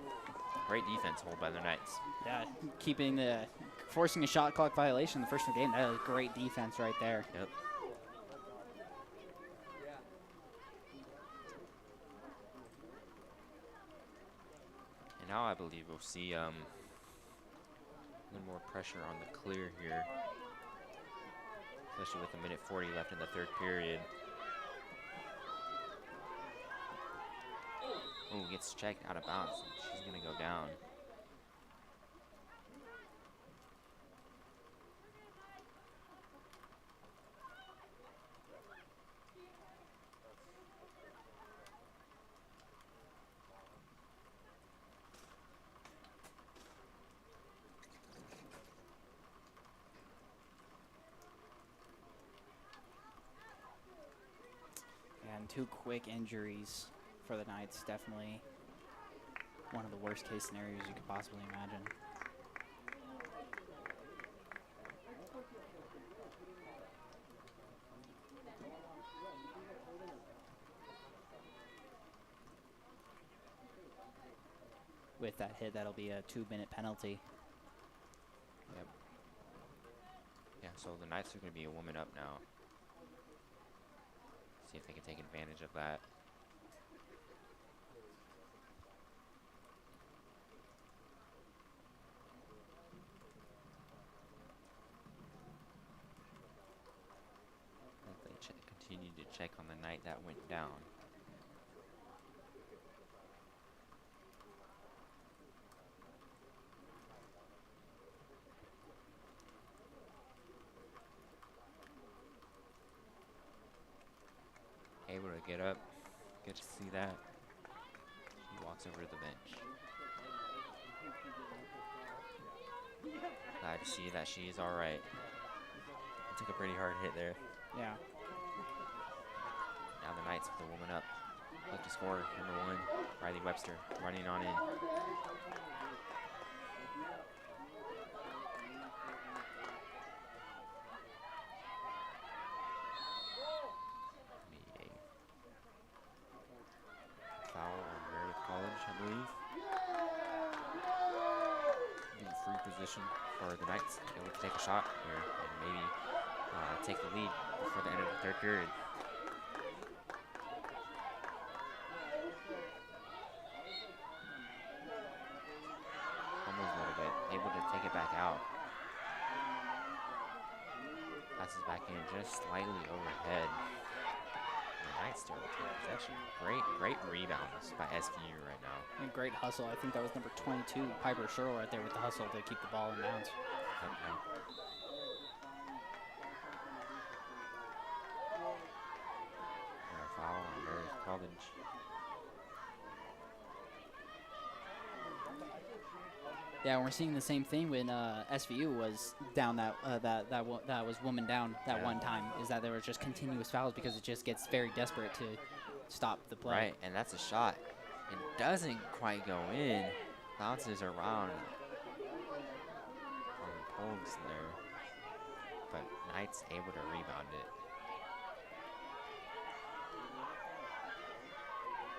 Great defense hold by the Knights. Yeah, forcing a shot clock violation in the first game. That was great defense right there. Yep. And now I believe we'll see a little more pressure on the clear here, especially with 1:40 left in the third period. Oh, gets checked out of bounds. She's gonna go down. And 2 quick injuries for the Knights. Definitely one of the worst case scenarios you could possibly imagine. With that hit, that'll be a 2-minute penalty. Yep. Yeah, so the Knights are going to be a woman up now. See if they can take advantage of that. They continue to check on the night that went down. Able to get up. Good to see that. She walks over to the bench. Glad to see that she is all right. Took a pretty hard hit there. Yeah. Now the Knights with the woman up. Look to score, number 1, Riley Webster, running on in. Foul on Meredith College, I believe. In free position for the Knights. Able to take a shot here and maybe take the lead before the end of the third period. Almost a little bit. Able to take it back out. Passes back in just slightly overhead. The Knights still taking possession. Great rebounds by SVU right now. And great hustle. I think that was number 22, Piper Sherrill, right there with the hustle to keep the ball in bounds. Okay. Foul on Meredith College. Yeah, we're seeing the same thing when SVU was down that was woman down that one time. Is that there was just continuous fouls because it just gets very desperate to stop the play. Right, and that's a shot. It doesn't quite go in. Bounces around on the poles there, but Knights able to rebound it.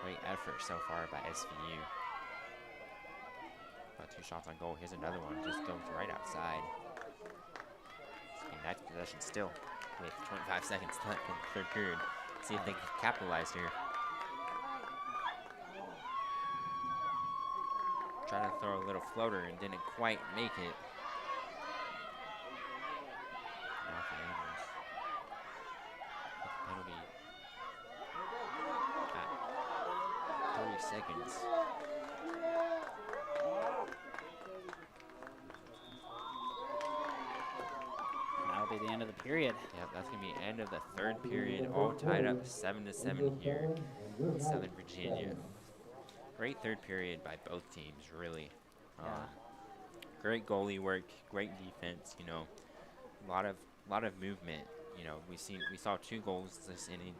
Great effort so far by SVU. About 2 shots on goal. Here's another one. Just goes right outside. Knights possession still with 25 seconds left in the third period. See if they can capitalize here. Trying to throw a little floater and didn't quite make it. Now for Angels. Penalty at 30 seconds. That'll be the end of the period. Yep, that's going to be end of the third period. All tied up 7-7 here in Southern Virginia. Great third period by both teams, really. Great goalie work, great defense. You know, a lot of movement. You know, we saw 2 goals this inning,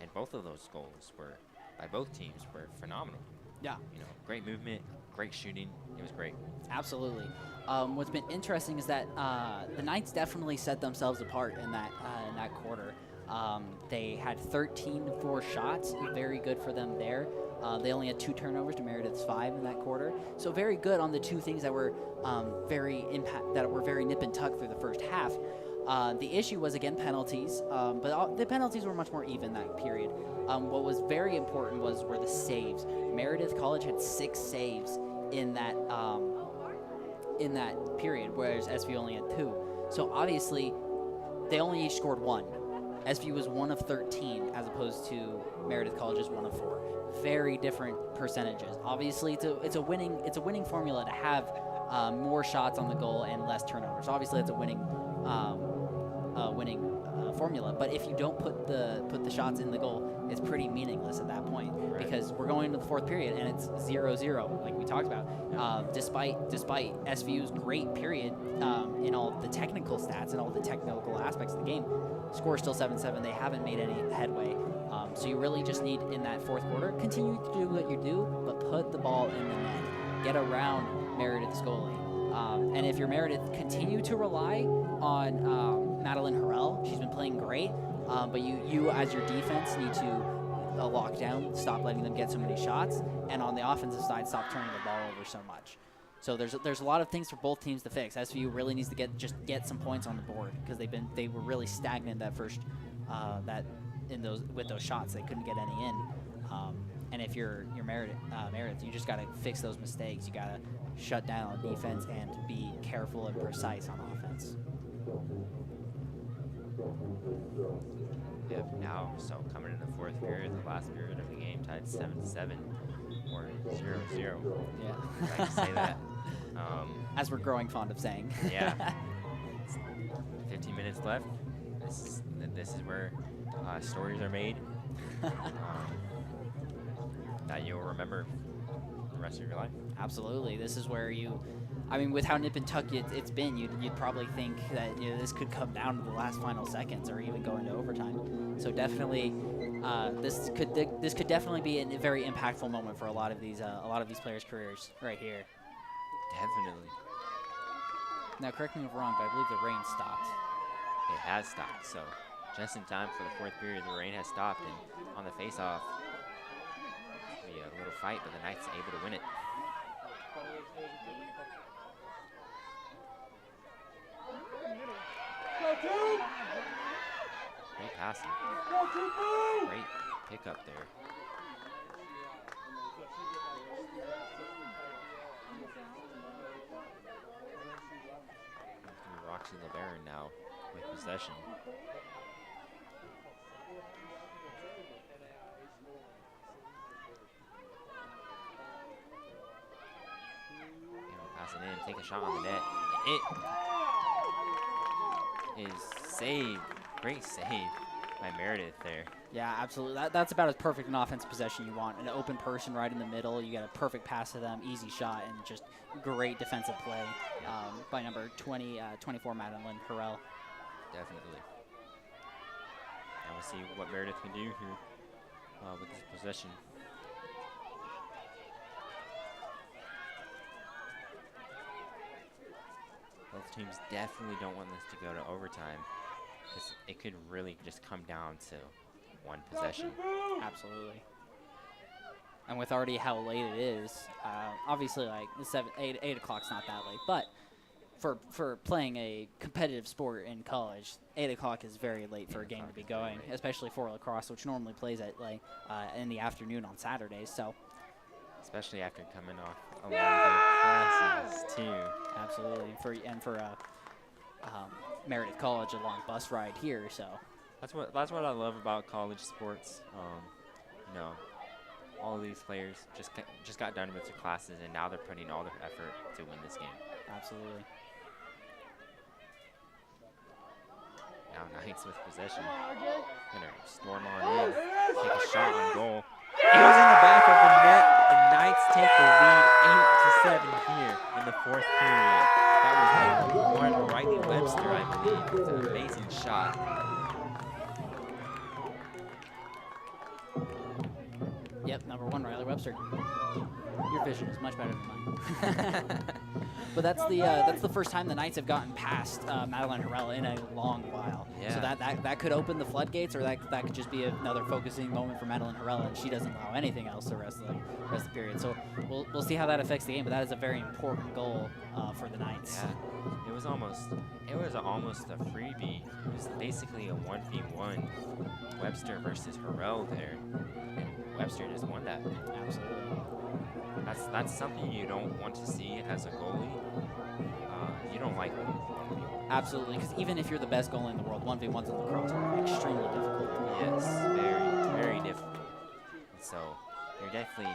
and both of those goals were by both teams were phenomenal. Yeah. You know, great movement, great shooting. It was great. Absolutely. What's been interesting is that the Knights definitely set themselves apart in that quarter. They had 13 forced shots, very good for them there. They only had 2 turnovers to Meredith's 5 in that quarter, so very good on the 2 things that were very nip and tuck through the first half. The issue was again penalties, but the penalties were much more even that period. What was very important were the saves. Meredith College had 6 saves in that period, whereas SVU only had 2. So obviously, they only each scored 1. SVU was 1 of 13 as opposed to Meredith College's 1 of 4. Very different percentages. Obviously, it's a winning formula to have more shots on the goal and less turnovers. Obviously, it's a winning formula. But if you don't put the shots in the goal, it's pretty meaningless at that point, right? Because we're going into the 4th period and it's 0-0, like we talked about. Despite SVU's great period in all the technical stats and all the technical aspects of the game, score still 7-7. They haven't made any headway. So you really just need, in that 4th quarter, continue to do what you do, but put the ball in the net. Get around Meredith's goalie. And if you're Meredith, continue to rely on Madeline Harrell. She's been playing great, but you as your defense need to lock down, stop letting them get so many shots, and on the offensive side, stop turning the ball over so much. So there's a lot of things for both teams to fix. SVU really needs to get some points on the board because they were really stagnant that with those shots. They couldn't get any in. And if you're Meredith, you just got to fix those mistakes. You got to shut down on defense and be careful and precise on offense. Yep, now, so coming in the fourth period, the last period of the game, tied 7-7 or 0-0. Yeah. If I can say that. As we're growing fond of saying. Yeah. 15 minutes left. This is where stories are made that you'll remember the rest of your life. Absolutely. This is where with how nip and tuck it's been, you'd probably think that this could come down to the last final seconds or even go into overtime. So definitely, this could definitely be a very impactful moment for a lot of these players' careers right here. Definitely. Now, correct me if I'm wrong, but I believe the rain stopped. It has stopped, so just in time for the fourth period, the rain has stopped, and on the face-off, it'll be a little fight, but the Knights are able to win it. Great passing. Great pickup there. Roxy LeBaron now with possession. Pass it in, take a shot on the net. It is saved. Great save by Meredith there. Yeah, absolutely. That's about as perfect an offensive possession you want. An open person right in the middle. You got a perfect pass to them, easy shot, and just great defensive play by number 24, Madeline Harrell. Definitely. Now we'll see what Meredith can do here with this possession. Both teams definitely don't want this to go to overtime, because it could really just come down to one possession. Absolutely. And with already how late it is, obviously like 8 o'clock's not that late, but for playing a competitive sport in college, 8 o'clock is very late for a game to be going, especially for lacrosse, which normally plays at in the afternoon on Saturdays. So, especially after coming off a lot of classes too. Absolutely, and for Meredith College, a long bus ride here. So that's what I love about college sports. All of these players just got done with their classes, and now they're putting all their effort to win this game. Absolutely. Now Knights with possession. Gonna storm on in, take a shot on goal. It goes in the back of the net. The Knights take the lead 8-7 here in the fourth period. That was one Riley Webster, I believe. It's an amazing shot. Yep, number 1, Riley Webster. Your vision is much better than mine. But that's the first time the Knights have gotten past Madeline Harrell in a long while. Yeah. So that could open the floodgates, or that could just be another focusing moment for Madeline Harrell, and she doesn't allow anything else the rest of the period. So we'll see how that affects the game, but that is a very important goal for the Knights. Yeah, it was almost a freebie. It was basically a 1v1, Webster versus Harrell there, and Webster just won that. Absolutely. That's something you don't want to see as a goalie. You don't like them. Absolutely, because even if you're the best goalie in the world, 1v1s in lacrosse are extremely difficult. Yes, very, very difficult. And so you're definitely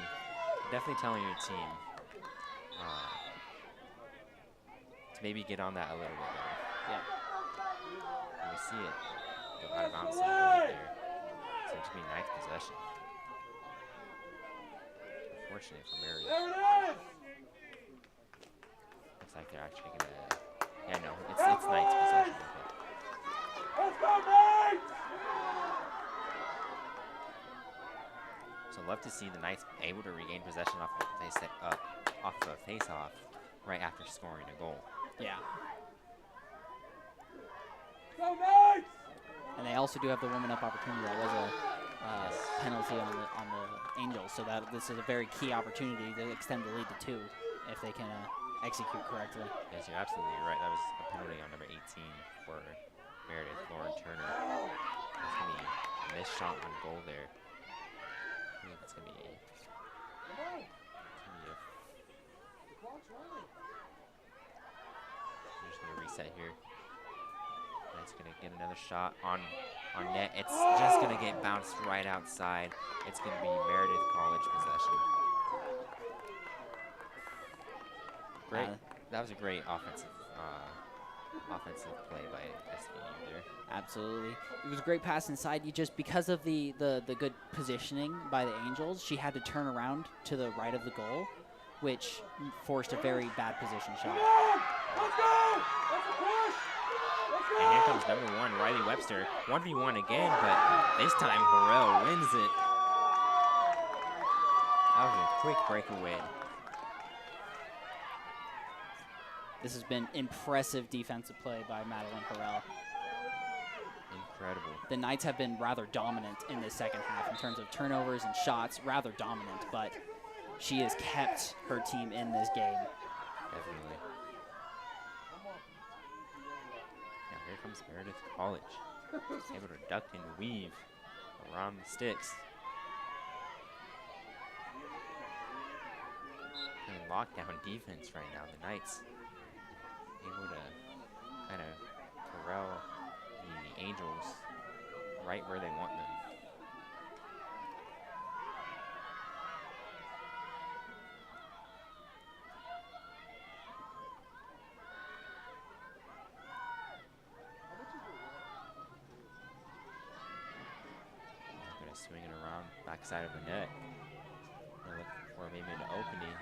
telling your team to maybe get on that a little bit better. Yeah. And we see it go out of bounds right there. So it should be ninth possession. Unfortunate for Meredith. Looks like they're actually gonna. Yeah, no, it's Knight's possession. Let's go, Knights! So love to see the Knights able to regain possession off of a face-off right after scoring a goal. Yeah. Go, Knights! And they also do have the woman up opportunity. That was a penalty on the Angels, so that this is a very key opportunity to extend the lead to 2 if they can execute correctly. Yes, you're absolutely right. That was a penalty on number 18 for Meredith, Lauren Turner. That's going to be missed shot on goal there. I think it's going to be The clock's running. I'm just going to reset here. That's going to get another shot on net. It's just going to get bounced right outside. It's going to be Meredith College possession. Great. That was a great offensive play by SVU there. Absolutely. It was a great pass inside. You just, because of the good positioning by the Angels, she had to turn around to the right of the goal, which forced a very bad position shot. Let's go! That's a push! Let's go! And here comes number 1, Riley Webster. 1v1 again, but this time Harrell wins it. That was a quick breakaway. This has been impressive defensive play by Madeline Harrell. Incredible. The Knights have been rather dominant in this second half in terms of turnovers and shots, rather dominant, but she has kept her team in this game. Definitely. Now here comes Meredith College. Able to duck and weave around the sticks. Playing lockdown defense right now. The Knights able to kind of corral the Angels right where they want them. They're going to swing it around backside of the net. They're looking for maybe an opening.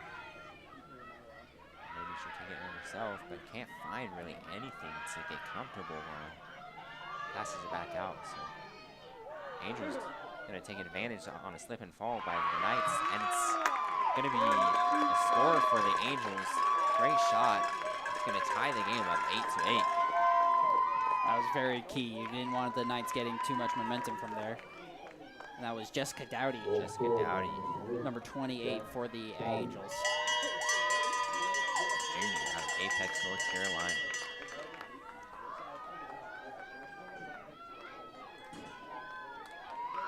Maybe she'll take it on herself, but can't find really anything to get comfortable on. Passes it back out, so Angels gonna take advantage on a slip and fall by the Knights, and it's gonna be a score for the Angels. Great shot. It's gonna tie the game up 8-8. That was very key. You didn't want the Knights getting too much momentum from there. And that was Jessica Dowdy. Jessica Dowdy, Number 28 for the Angels. junior out of Apex, North Carolina.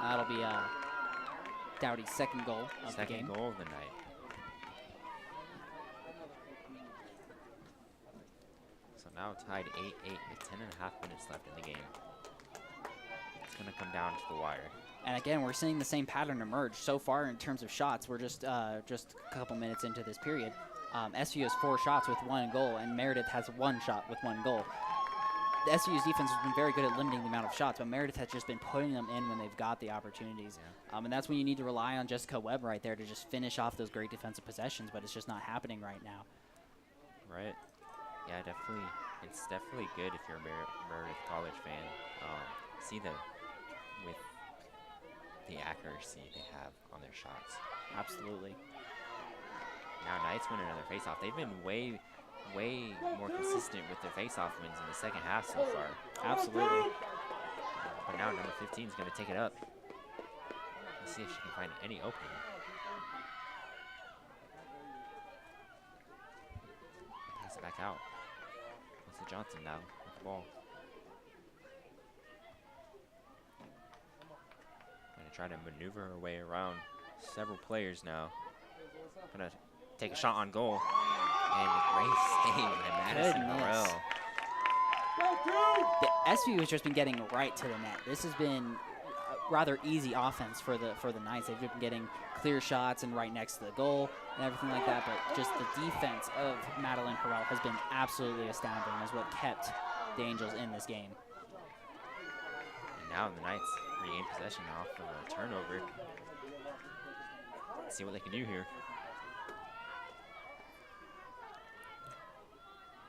That'll be Dowdy's second goal of the game. Second goal of the night. So now tied 8-8 with 10.5 minutes left in the game. It's going to come down to the wire. And again, we're seeing the same pattern emerge so far in terms of shots. We're just a couple minutes into this period. SVU has 4 shots with 1 goal, and Meredith has 1 shot with 1 goal. The SVU's defense has been very good at limiting the amount of shots, but Meredith has just been putting them in when they've got the opportunities. Yeah. And that's when you need to rely on Jessica Webb right there to just finish off those great defensive possessions, but it's just not happening right now. Right. Yeah, definitely. It's definitely good if you're a Meredith College fan. See with the accuracy they have on their shots. Absolutely. Now Knights win another faceoff. They've been way more consistent with their faceoff wins in the second half so far. Absolutely. But now number 15 is going to take it up. Let's see if she can find any opening. Pass it back out. Melissa Johnson now with the ball. Going to try to maneuver her way around several players now. Going to take a shot on goal. And a great save by Madison Goodness. Morrell. The SVU has just been getting right to the net. This has been a rather easy offense for the Knights. They've been getting clear shots and right next to the goal and everything like that, but just the defense of Madeline Harrell has been absolutely astounding, is what kept the Angels in this game. And now the Knights regain possession off of a turnover. Let's see what they can do here.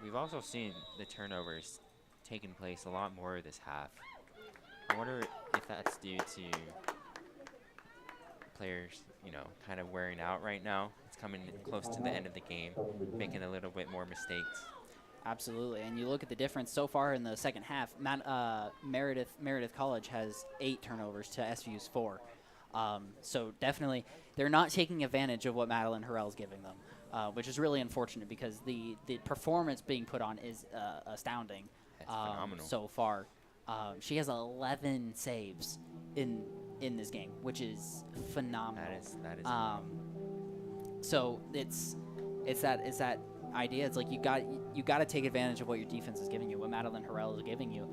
We've also seen the turnovers taking place a lot more this half. I wonder if that's due to players, kind of wearing out right now. It's coming close to the end of the game, making a little bit more mistakes. Absolutely, and you look at the difference so far in the second half. Meredith College has 8 turnovers to SVU's 4. So definitely, they're not taking advantage of what Madeline Harrell is giving them. Which is really unfortunate because the performance being put on is astounding It's phenomenal. so far. She has 11 saves in this game, which is phenomenal. That is So it's that idea. It's like you got to take advantage of what your defense is giving you, what Madeline Harrell is giving you.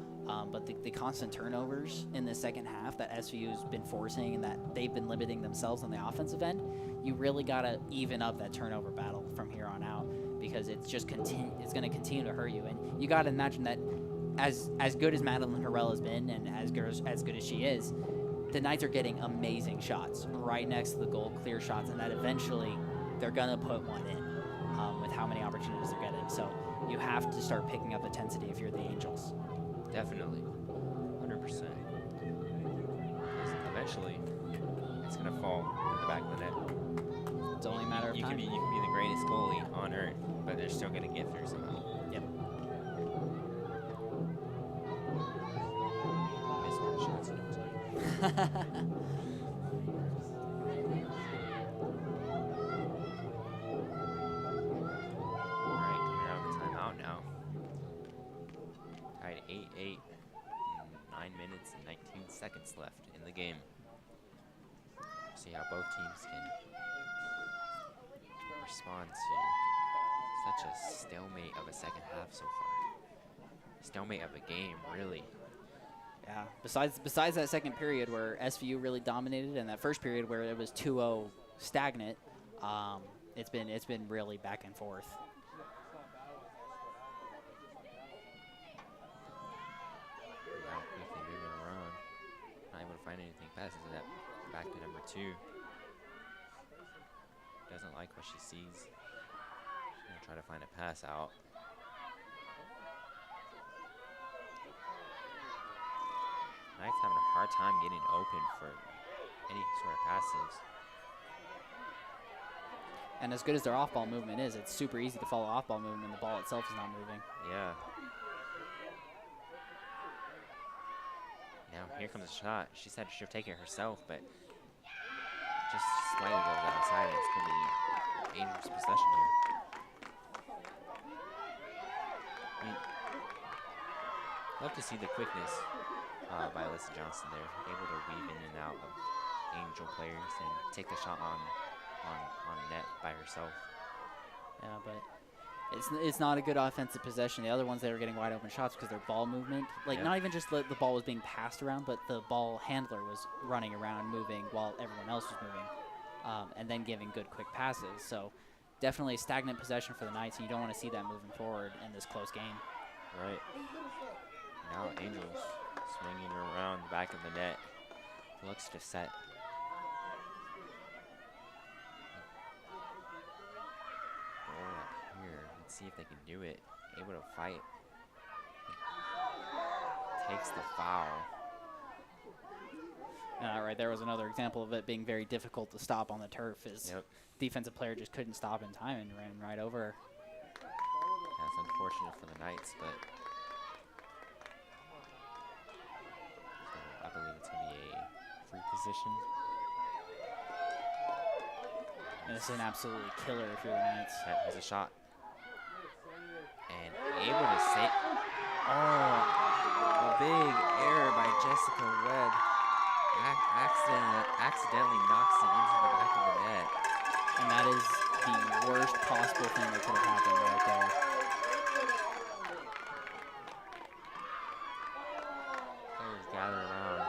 But the constant turnovers in the second half that SVU's been forcing and that they've been limiting themselves on the offensive end, you really got to even up that turnover battle from here on out, because it's just it's going to continue to hurt you. And you got to imagine that as good as Madeline Harrell has been and as good as she is, the Knights are getting amazing shots right next to the goal, clear shots, and that eventually they're going to put one in with how many opportunities they're getting. So you have to start picking up intensity if you're the Angels. definitely 100%. Eventually, it's gonna fall in the back of the net. It's only a matter of You time. can be the greatest goalie on earth, but they're still gonna get through somehow. Yep. Miss all the shots, you know what I'm saying? Alright, coming out of the timeout now. Tied 8-8. 9 minutes and 19 seconds left in the game. See how both teams can respond to such a stalemate of a second half so far. Stalemate of a game, really. Yeah. Besides that second period where SVU really dominated, and that first period where it was 2-0 stagnant, it's been really back and forth. Now quickly moving around. Not able to find anything. Passes it up back to number 2. Doesn't like what she sees. Gonna try to find a pass out. Knights having a hard time getting open for any sort of passes. And as good as their off-ball movement is, it's super easy to follow off-ball movement when the ball itself is not moving. Yeah. Now here comes a shot. She said she'll take it herself, but just slightly goes outside, and it's going to be dangerous possession here. I mean, love to see the quickness by Alyssa Johnson there, able to weave in and out of Angel players and take the shot on net by herself. Yeah, but it's not a good offensive possession. The other ones that are getting wide open shots because their ball movement, like Yep. not even just the ball was being passed around, but the ball handler was running around, moving while everyone else was moving, and then giving good quick passes. So definitely a stagnant possession for the Knights, and you don't want to see that moving forward in this close game. Right. Now Angels swinging around the back of the net. Looks to set. Roll up here. Let's see if they can do it. Able to fight. Takes the foul. Right there was another example of it being very difficult to stop on the turf. Is Yep. defensive player just couldn't stop in time and ran right over her. That's unfortunate for the Knights, but so I believe it's going to be a free position. And it's an absolutely killer if you're the Knights. That has a shot. And able to save. Oh, a big error by Jessica Webb. Accidentally knocks it into the back of the net. And that is the worst possible thing that could have happened right there. Players gather around,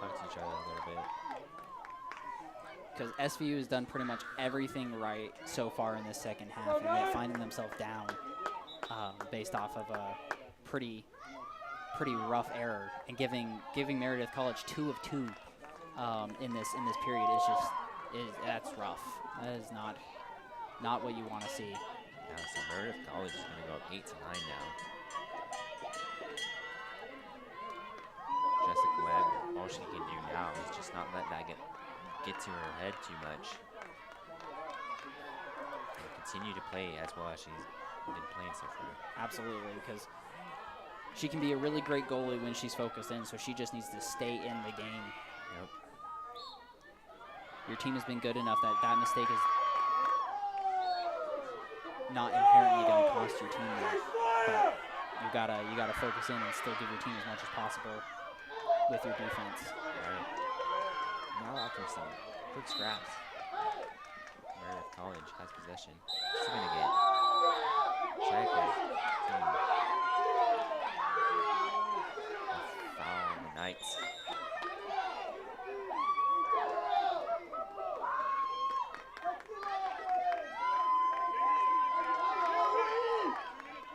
talk to each other a little bit. Because SVU has done pretty much everything right so far in this second half, and they're finding themselves down based off of a pretty rough error, and giving Meredith College 2 of 2 in this period that's rough. That is not what you want to see. Yeah, so Meredith College is going to go up 8-9 now. Jessica Webb, all she can do now is just not let that get to her head too much. And continue to play as well as she's been playing so far. Absolutely, because she can be a really great goalie when she's focused in, so she just needs to stay in the game. Yep. Your team has been good enough that mistake is not inherently going to cost your team that. But you gotta focus in and still give your team as much as possible with your defense. Right. Now after some quick scraps, Meredith College has possession. She's gonna get checked as team. A foul on the Knights.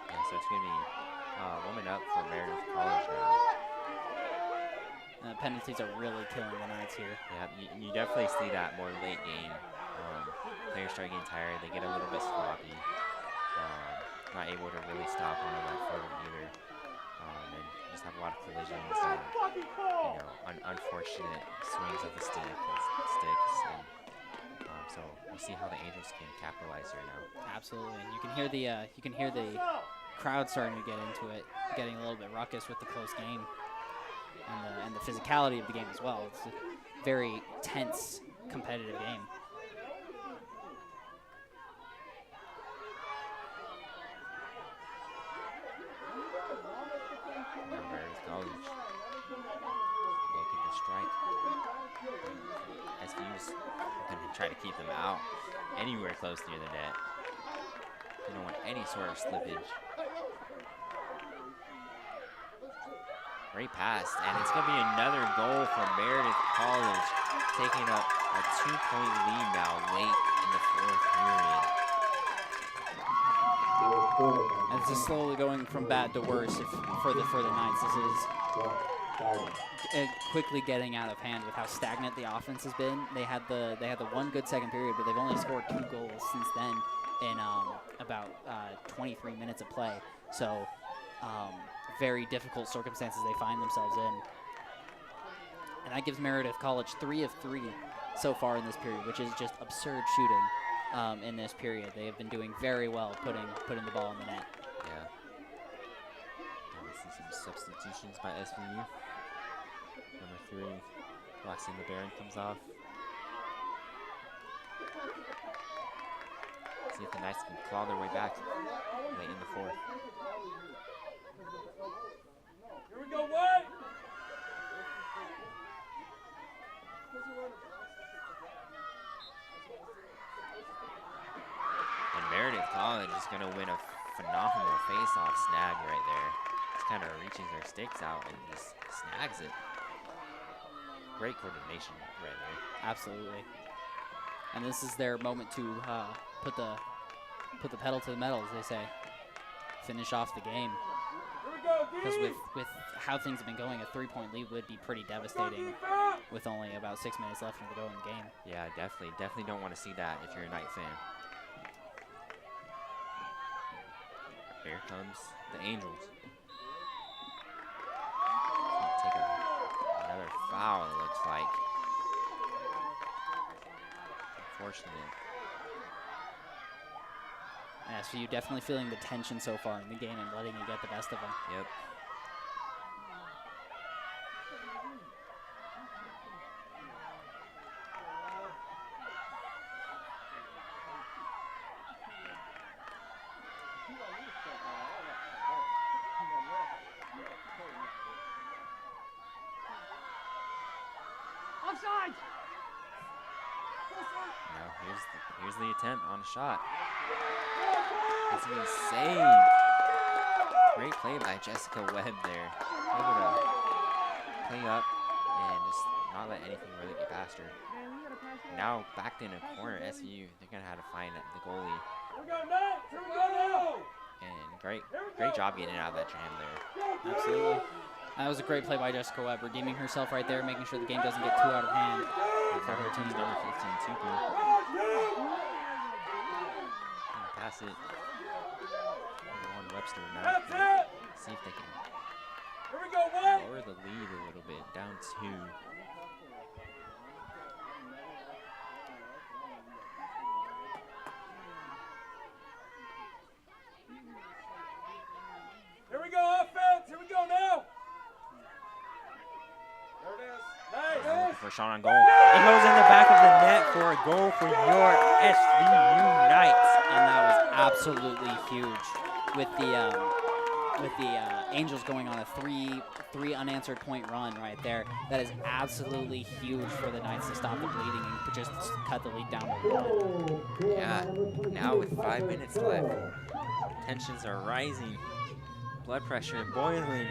Yeah, so it's gonna be woman up for Meredith College now. Penalties are really killing the Knights here. Yeah, you definitely see that more late game. Players start getting tired, they get a little bit sloppy. Not able to really stop on the right foot either. And just have a lot of collisions and, unfortunate swings of the sticks. And, so we'll see how the Angels can capitalize here now. Absolutely, and you can hear the crowd starting to get into it, getting a little bit ruckus with the close game. And the physicality of the game as well. It's a very tense, competitive game. Meredith College looking to strike. SVU's going to try to keep them out anywhere close near the net. They don't want any sort of slippage. Great pass, and it's going to be another goal for Meredith College, taking up a 2-point lead now late in the fourth period. And this is slowly going from bad to worse for the Knights. This is quickly getting out of hand with how stagnant the offense has been. They had the one good second period, but they've only scored 2 goals since then in about 23 minutes of play. So. Very difficult circumstances they find themselves in. And that gives Meredith College 3 of 3 so far in this period, which is just absurd shooting in this period. They have been doing very well putting the ball in the net. Yeah. Now we see some substitutions by SVU. Number 3, Roxanne LeBaron comes off. See if the Knights can claw their way back late in the fourth. Here we go, White! And Meredith College is going to win a phenomenal face-off snag right there. Just kind of reaches their sticks out and just snags it. Great coordination right there. Absolutely. And this is their moment to put the pedal to the metal, as they say. Finish off the game. Because with how things have been going, a 3-point lead would be pretty devastating with only about 6 minutes left to go in the game. Yeah, definitely don't want to see that if you're a Knight fan. Here comes the Angels. Take another foul, it looks like. Unfortunate. Yeah, so you're definitely feeling the tension so far in the game and letting you get the best of them. Yep. Offside! Now here's the attempt on a shot. It's gonna be saved. Great play by Jessica Webb there. Able to play up and just not let anything really get past her. Now backed in a corner, SVU, they're gonna have to find the goalie. Here we go, Nate! Here we go now! And great job getting out of that jam there. Absolutely. That was a great play by Jessica Webb, redeeming herself right there, making sure the game doesn't get too out of hand for her team. Number 15, Tupu. Pass it. Warren Webster now. See if they can Here we go, White! lower the lead a little bit, down 2. Here we go, offense! Here we go now! There it is. Nice! For a shot on goal. It goes in the back of the net for a goal for your SVU Knights. And that was absolutely huge. With with the Angels going on a three unanswered point run right there. That is absolutely huge for the Knights to stop the bleeding and just cut the lead down to 1. Yeah, now with 5 minutes left, tensions are rising, blood pressure boiling.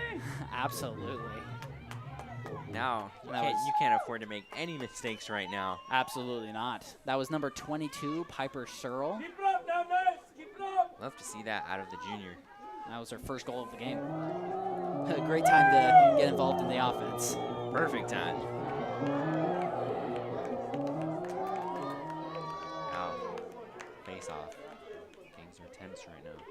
Absolutely. Now, you can't afford to make any mistakes right now. Absolutely not. That was number 22, Piper Searle. Keep it up now, Knights. Keep it up. Love to see that out of the junior. That was her first goal of the game. A great time to get involved in the offense. Perfect time. Now, face off. Things are tense right now.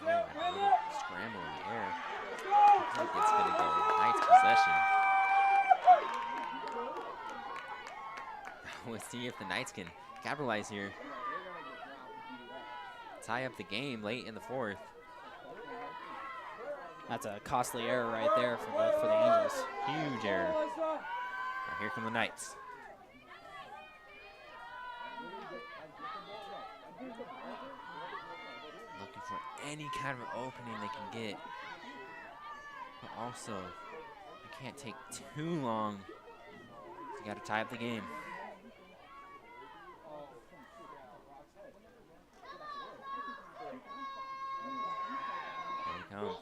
Scramble in the air. I think it's going to go Knights possession. Let's see if the Knights can capitalize here. Tie up the game late in the 4th. That's a costly error right there for the Angels. Huge error. Now here come the Knights. Looking for any kind of opening they can get. But also, it can't take too long. So you got to tie up the game. There you come.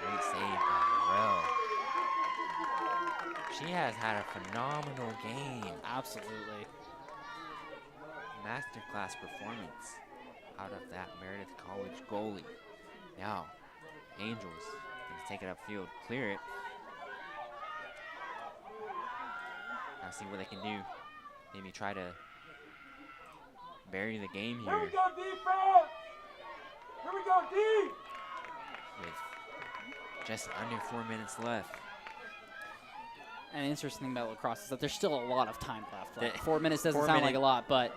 Great save by Morel. She has had a phenomenal game. Absolutely. Masterclass performance out of that Meredith College goalie. Now, Angels going to take it upfield, clear it. Now see what they can do. Maybe try to bury the game here. Here we go, defense. Here we go, D. With just under 4 minutes left. And the interesting thing about lacrosse is that there's still a lot of time left. Like The 4 minutes doesn't 4 sound like minute- a lot, but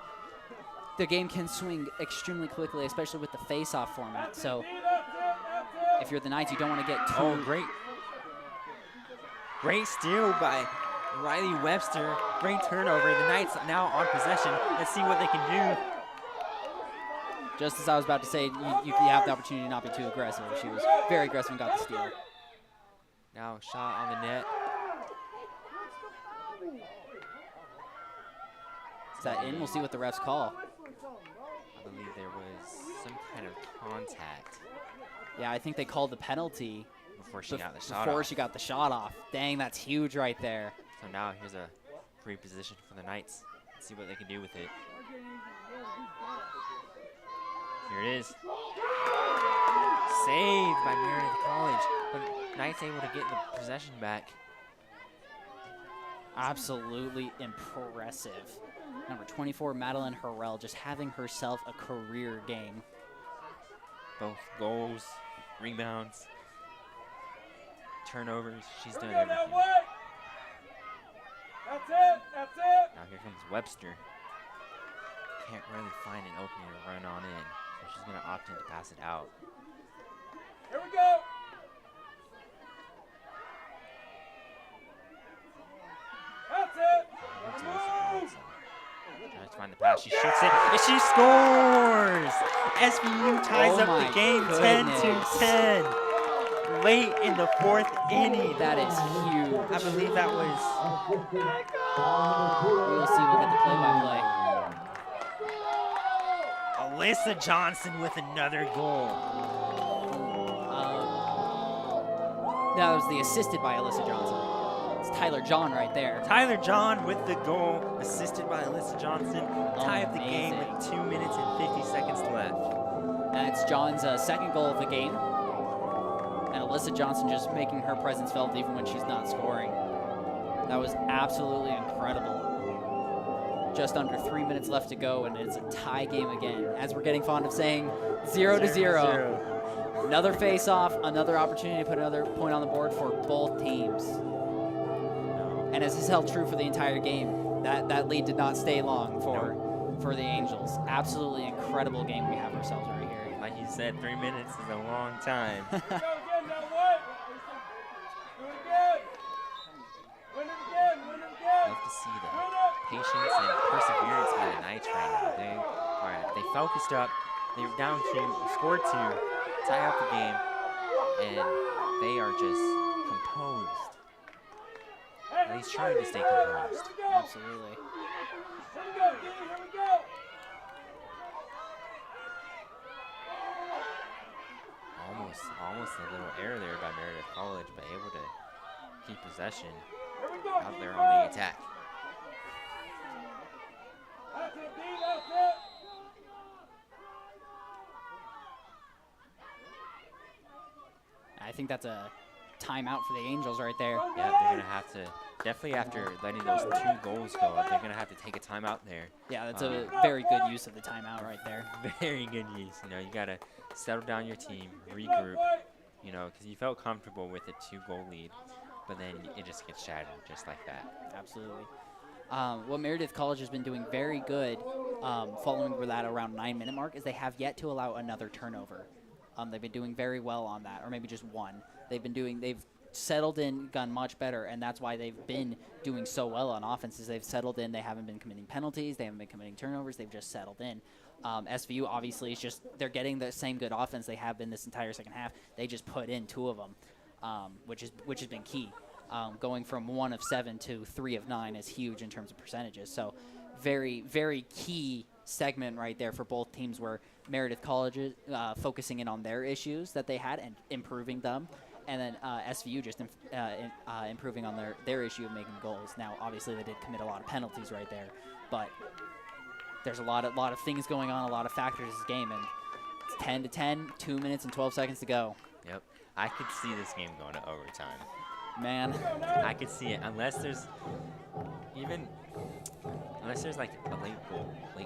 the game can swing extremely quickly, especially with the face-off format. So D, that's it. if you're the Knights, you don't want to get too... Oh, great steal by Riley Webster. Great turnover. The Knights now on possession. Let's see what they can do. Just as I was about to say, you have the opportunity to not be too aggressive. She was very aggressive and got the steal. Now shot on the net. Is that in? We'll see what the refs call. I believe there was some kind of contact Yeah, I think they called the penalty before she got the shot before off. she got the shot off. Dang, that's huge right there. So now here's a free position for the Knights. Let's see what they can do with it. Here it is. Saved by Meredith College. But Knights able to get the possession back. Absolutely impressive. Number 24, Madeline Harrell, just having herself a career game. Both goals, rebounds, turnovers. She's done Here we go, everything. that way. That's it. That's it. Now here comes Webster. Can't really find an opening to run on in. So she's going to opt in to pass it out. Here we go. That's it. Into Alyssa Johnson. Tries to find the pass. She shoots it, and she scores! SVU ties Oh up my the game goodness. 10-10. Late in the 4th inning. That is huge. I believe that was We'll see. We'll get the play-by-play. Alyssa Johnson with another goal. That was the assisted by Alyssa Johnson. It's Tyler John right there. Tyler John with the goal, assisted by Alyssa Johnson. Tie up the game with 2 minutes and 50 seconds left. And it's John's second goal of the game. And Alyssa Johnson just making her presence felt even when she's not scoring. That was absolutely incredible. Just under 3 minutes left to go, and it's a tie game again. As we're getting fond of saying, 0-0. Another face-off, another opportunity to put another point on the board for both teams. And as is held true for the entire game, that lead did not stay long for the Angels. Absolutely incredible game we have ourselves right here. Like you you said 3 minutes is a long time. Go again, now what? Do it again. Win it again, win it again. Love to see the patience and perseverance by the Knights right now. They focused up. They were down 2, scored 2, tie up the game, and they are just composed. At least trying to stay composed. Absolutely. Here we go, D, here we go. Almost a little error there by Meredith College, but able to keep possession Here we go, out there on the attack. That's it, D, that's it. I think that's a timeout for the Angels right there. Yeah, they're going to have to, definitely after letting those 2 goals go up, they're going to have to take a timeout there. Yeah, that's a very good use of the timeout right there. Very good use. You know, you got to settle down your team, regroup, you know, because you felt comfortable with a 2-goal lead, but then it just gets shattered just like that. Absolutely. What Meredith College has been doing very good following that around 9-minute mark is they have yet to allow another turnover. They've been doing very well on that, or maybe just one. They've settled in, gone much better, and that's why they've been doing so well on offenses. They've settled in. They haven't been committing penalties. They haven't been committing turnovers. They've just settled in. SVU obviously is just, they're getting the same good offense they have been this entire second half. They just put in 2 of them, which has been key. Going from 1 of 7 to 3 of 9 is huge in terms of percentages. So very, very key segment right there for both teams, where Meredith College is focusing in on their issues that they had and improving them, and then SVU just improving on their issue of making goals. Now, obviously, they did commit a lot of penalties right there, but there's a lot of things going on, a lot of factors in this game, and it's 10-10, 2 minutes and 12 seconds to go. Yep, I could see this game going to overtime. Man, I could see it, unless there's like a late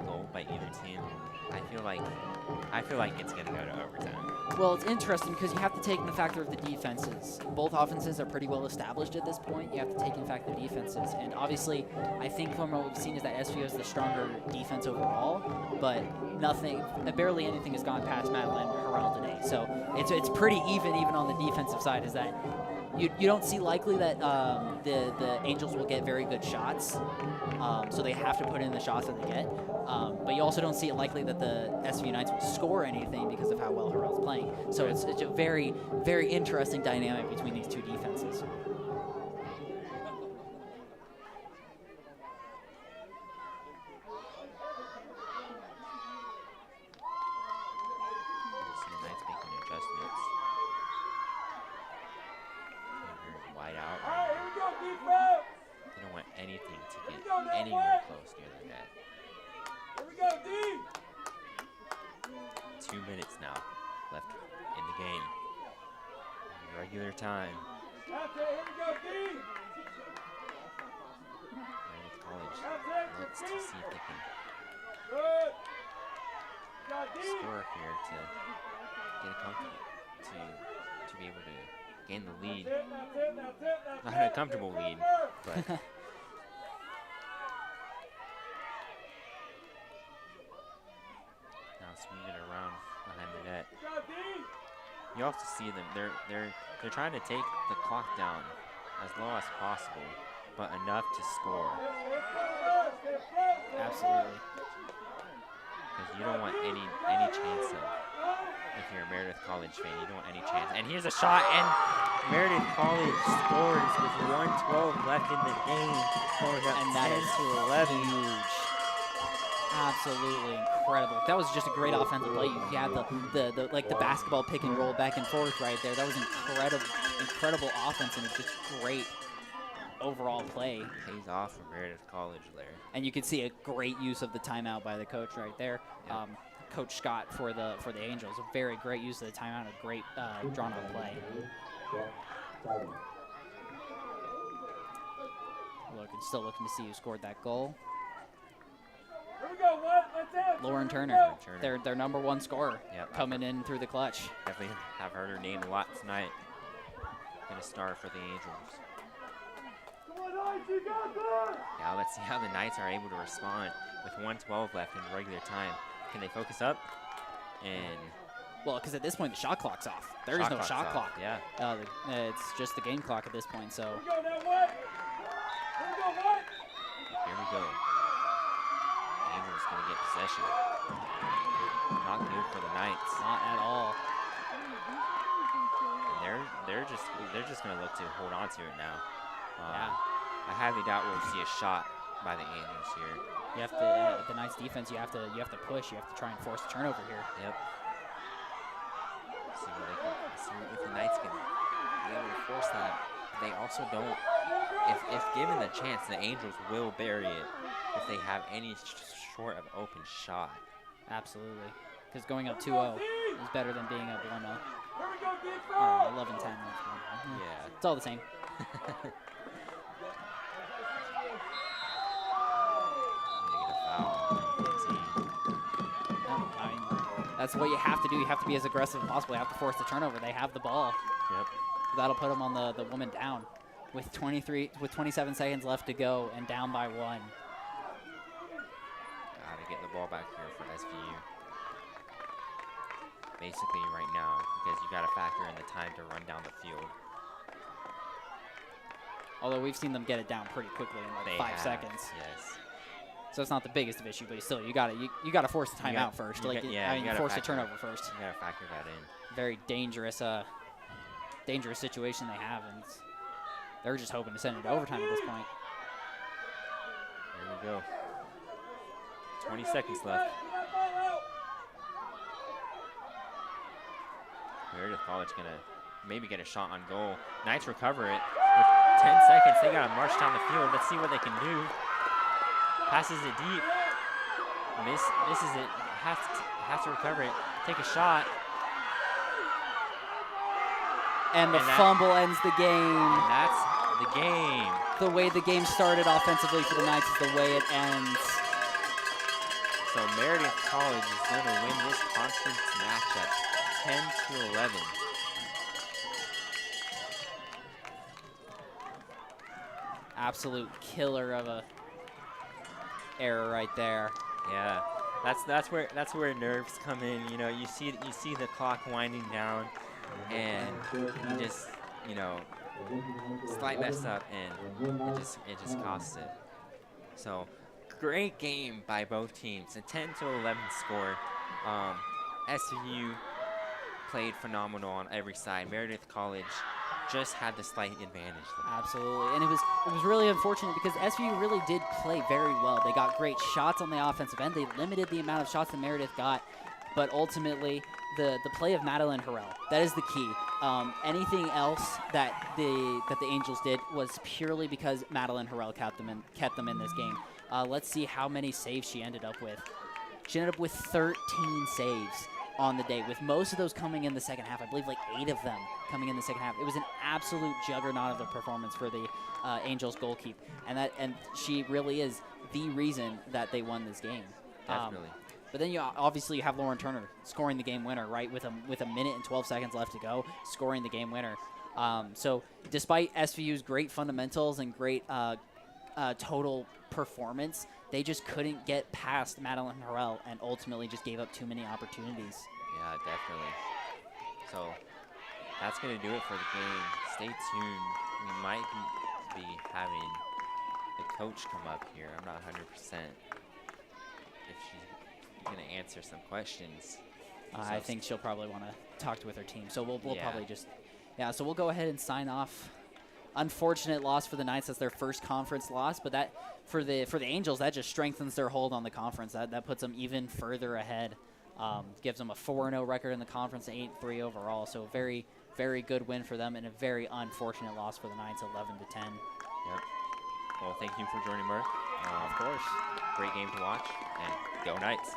goal by either team. I feel like it's gonna go to overtime. well, it's interesting because you have to take into factor of the defenses. Both offenses are pretty well established at this point. You have to take into factor the defenses, and obviously, I think from what we've seen is that SVU has the stronger defense overall, but barely anything has gone past Madeline Harrell today. So it's pretty even on the defensive side. Is that you don't see likely that the Angels will get very good shots, so they have to put in the shots that they get. But you also don't see it likely that the SVU Knights will score anything because of how well Harrell's playing. So it's a very, very interesting dynamic between these 2 defenses. See the Knights making adjustments. They're wide out. All right, here we go, defense. They don't want anything to get anywhere close near the net. Here we go, D. 2 minutes now left in the game. Regular time. That's it, here we go, D. Meredith College That's looks it, to D. see if they can Good. Got D. score here to get a comfortable to be able to gain the lead. That's Not a comfortable lead, but now swing it around behind the net. Got D. You also see them. They're trying to take the clock down as low as possible, but enough to score. Absolutely. Because you don't want any chance of, if you're a Meredith College fan, you don't want any chance. And here's a shot, and Meredith College scores with 1:12 left in the game, going up And that 10 is to 11. huge. Absolutely incredible. That was just a great offensive play. You had the basketball pick and roll back and forth right there. That was incredible offense, and it's just great overall play. Pays off for Meredith College there. And you can see a great use of the timeout by the coach right there. Yeah. Coach Scott for the Angels, a very great use of the timeout, a great drawn out play. Still looking to see who scored that goal. Here we go, what? That's it. Lauren Turner, Turner. their number 1 scorer, Yep. coming in through the clutch. Definitely have heard her name a lot tonight. Gonna star for the Angels. Come on, Knights, you got this. Now let's see how the Knights are able to respond with 1:12 left in regular time. Can they focus up? And Well, because at this point the shot clock's off. There is no clock's shot off, clock. Yeah. It's just the game clock at this point. So Here we go now, what? Here we go, what? Here we go. Angels going to get possession. Not good for the Knights. not at all. And they're just going to look to hold on to it now. Yeah. I highly doubt we'll see a shot by the Angels here. You have to the Knights defense. You have to push. You have to try and force a turnover here. Yep. See what they can. See if the Knights can be able to force that. They also don't. If given the chance, the Angels will bury it if they have any short of open shot. Absolutely. Because going up 2-0 is better than being up 1-0. Here we go, defense! Or 11-10. That's 1-0. Yeah. It's all the same. I mean, that's what you have to do. You have to be as aggressive as possible. You have to force the turnover. They have the ball. Yep. That'll put them on the woman down with 27 seconds left to go and down by 1. Gotta get the ball back here for SVU. Basically right now, because you gotta factor in the time to run down the field. Although we've seen them get it down pretty quickly in like They 5 have, seconds. Yes. So it's not the biggest of issue, but still, you gotta force the timeout first. you Like, got- yeah, I you mean, gotta force the factor- turnover first. You gotta factor that in. Very dangerous situation they have, and they're just hoping to send it to overtime at this point. There we go. 20 seconds left. Meredith College gonna maybe get a shot on goal. Knights recover it. With 10 seconds, they gotta march down the field. Let's see what they can do. Passes it deep. Misses it. Has to recover it. Take a shot. And the And that- fumble ends the game. And that's the game. The way the game started offensively for the Knights is the way it ends. So Meredith College is gonna win this conference matchup 10-11. Absolute killer of a error right there. Yeah, that's where nerves come in. You know, you see the clock winding down, and you just slight mess up, and it just costs it. So great game by both teams. A 10-11 score. SVU played phenomenal on every side. Meredith College just had the slight advantage. Absolutely, and it was really unfortunate because SVU really did play very well. They got great shots on the offensive end. They limited the amount of shots that Meredith got, but ultimately the play of Madeline Harrell, that is the key. Anything else that the Angels did was purely because Madeline Harrell kept them in this game. Let's see how many saves she ended up with. She ended up with 13 saves on the day, with most of those coming in the second half. I believe like 8 of them coming in the second half. It was an absolute juggernaut of a performance for the Angels goalkeeper, and she really is the reason that they won this game. Definitely. But then you have Lauren Turner scoring the game winner, right, with a minute and 12 seconds left to go, scoring the game winner. So despite SVU's great fundamentals and great total performance, they just couldn't get past Madeline Harrell and ultimately just gave up too many opportunities. Yeah, definitely. So that's going to do it for the game. Stay tuned. We might be having the coach come up here. I'm not 100% if she's going to answer some questions. I think she'll probably want to talk with her team. So we'll Yeah. probably just, so we'll go ahead and sign off. Unfortunate loss for the Knights. That's their first conference loss, but that for the Angels, that just strengthens their hold on the conference. That puts them even further ahead. Gives them a 4-0 record in the conference, 8-3 overall. So very, very good win for them, and a very unfortunate loss for the Knights, 11-10. Yep. Well, thank you for joining, Murph. Of course. Great game to watch, and go Knights.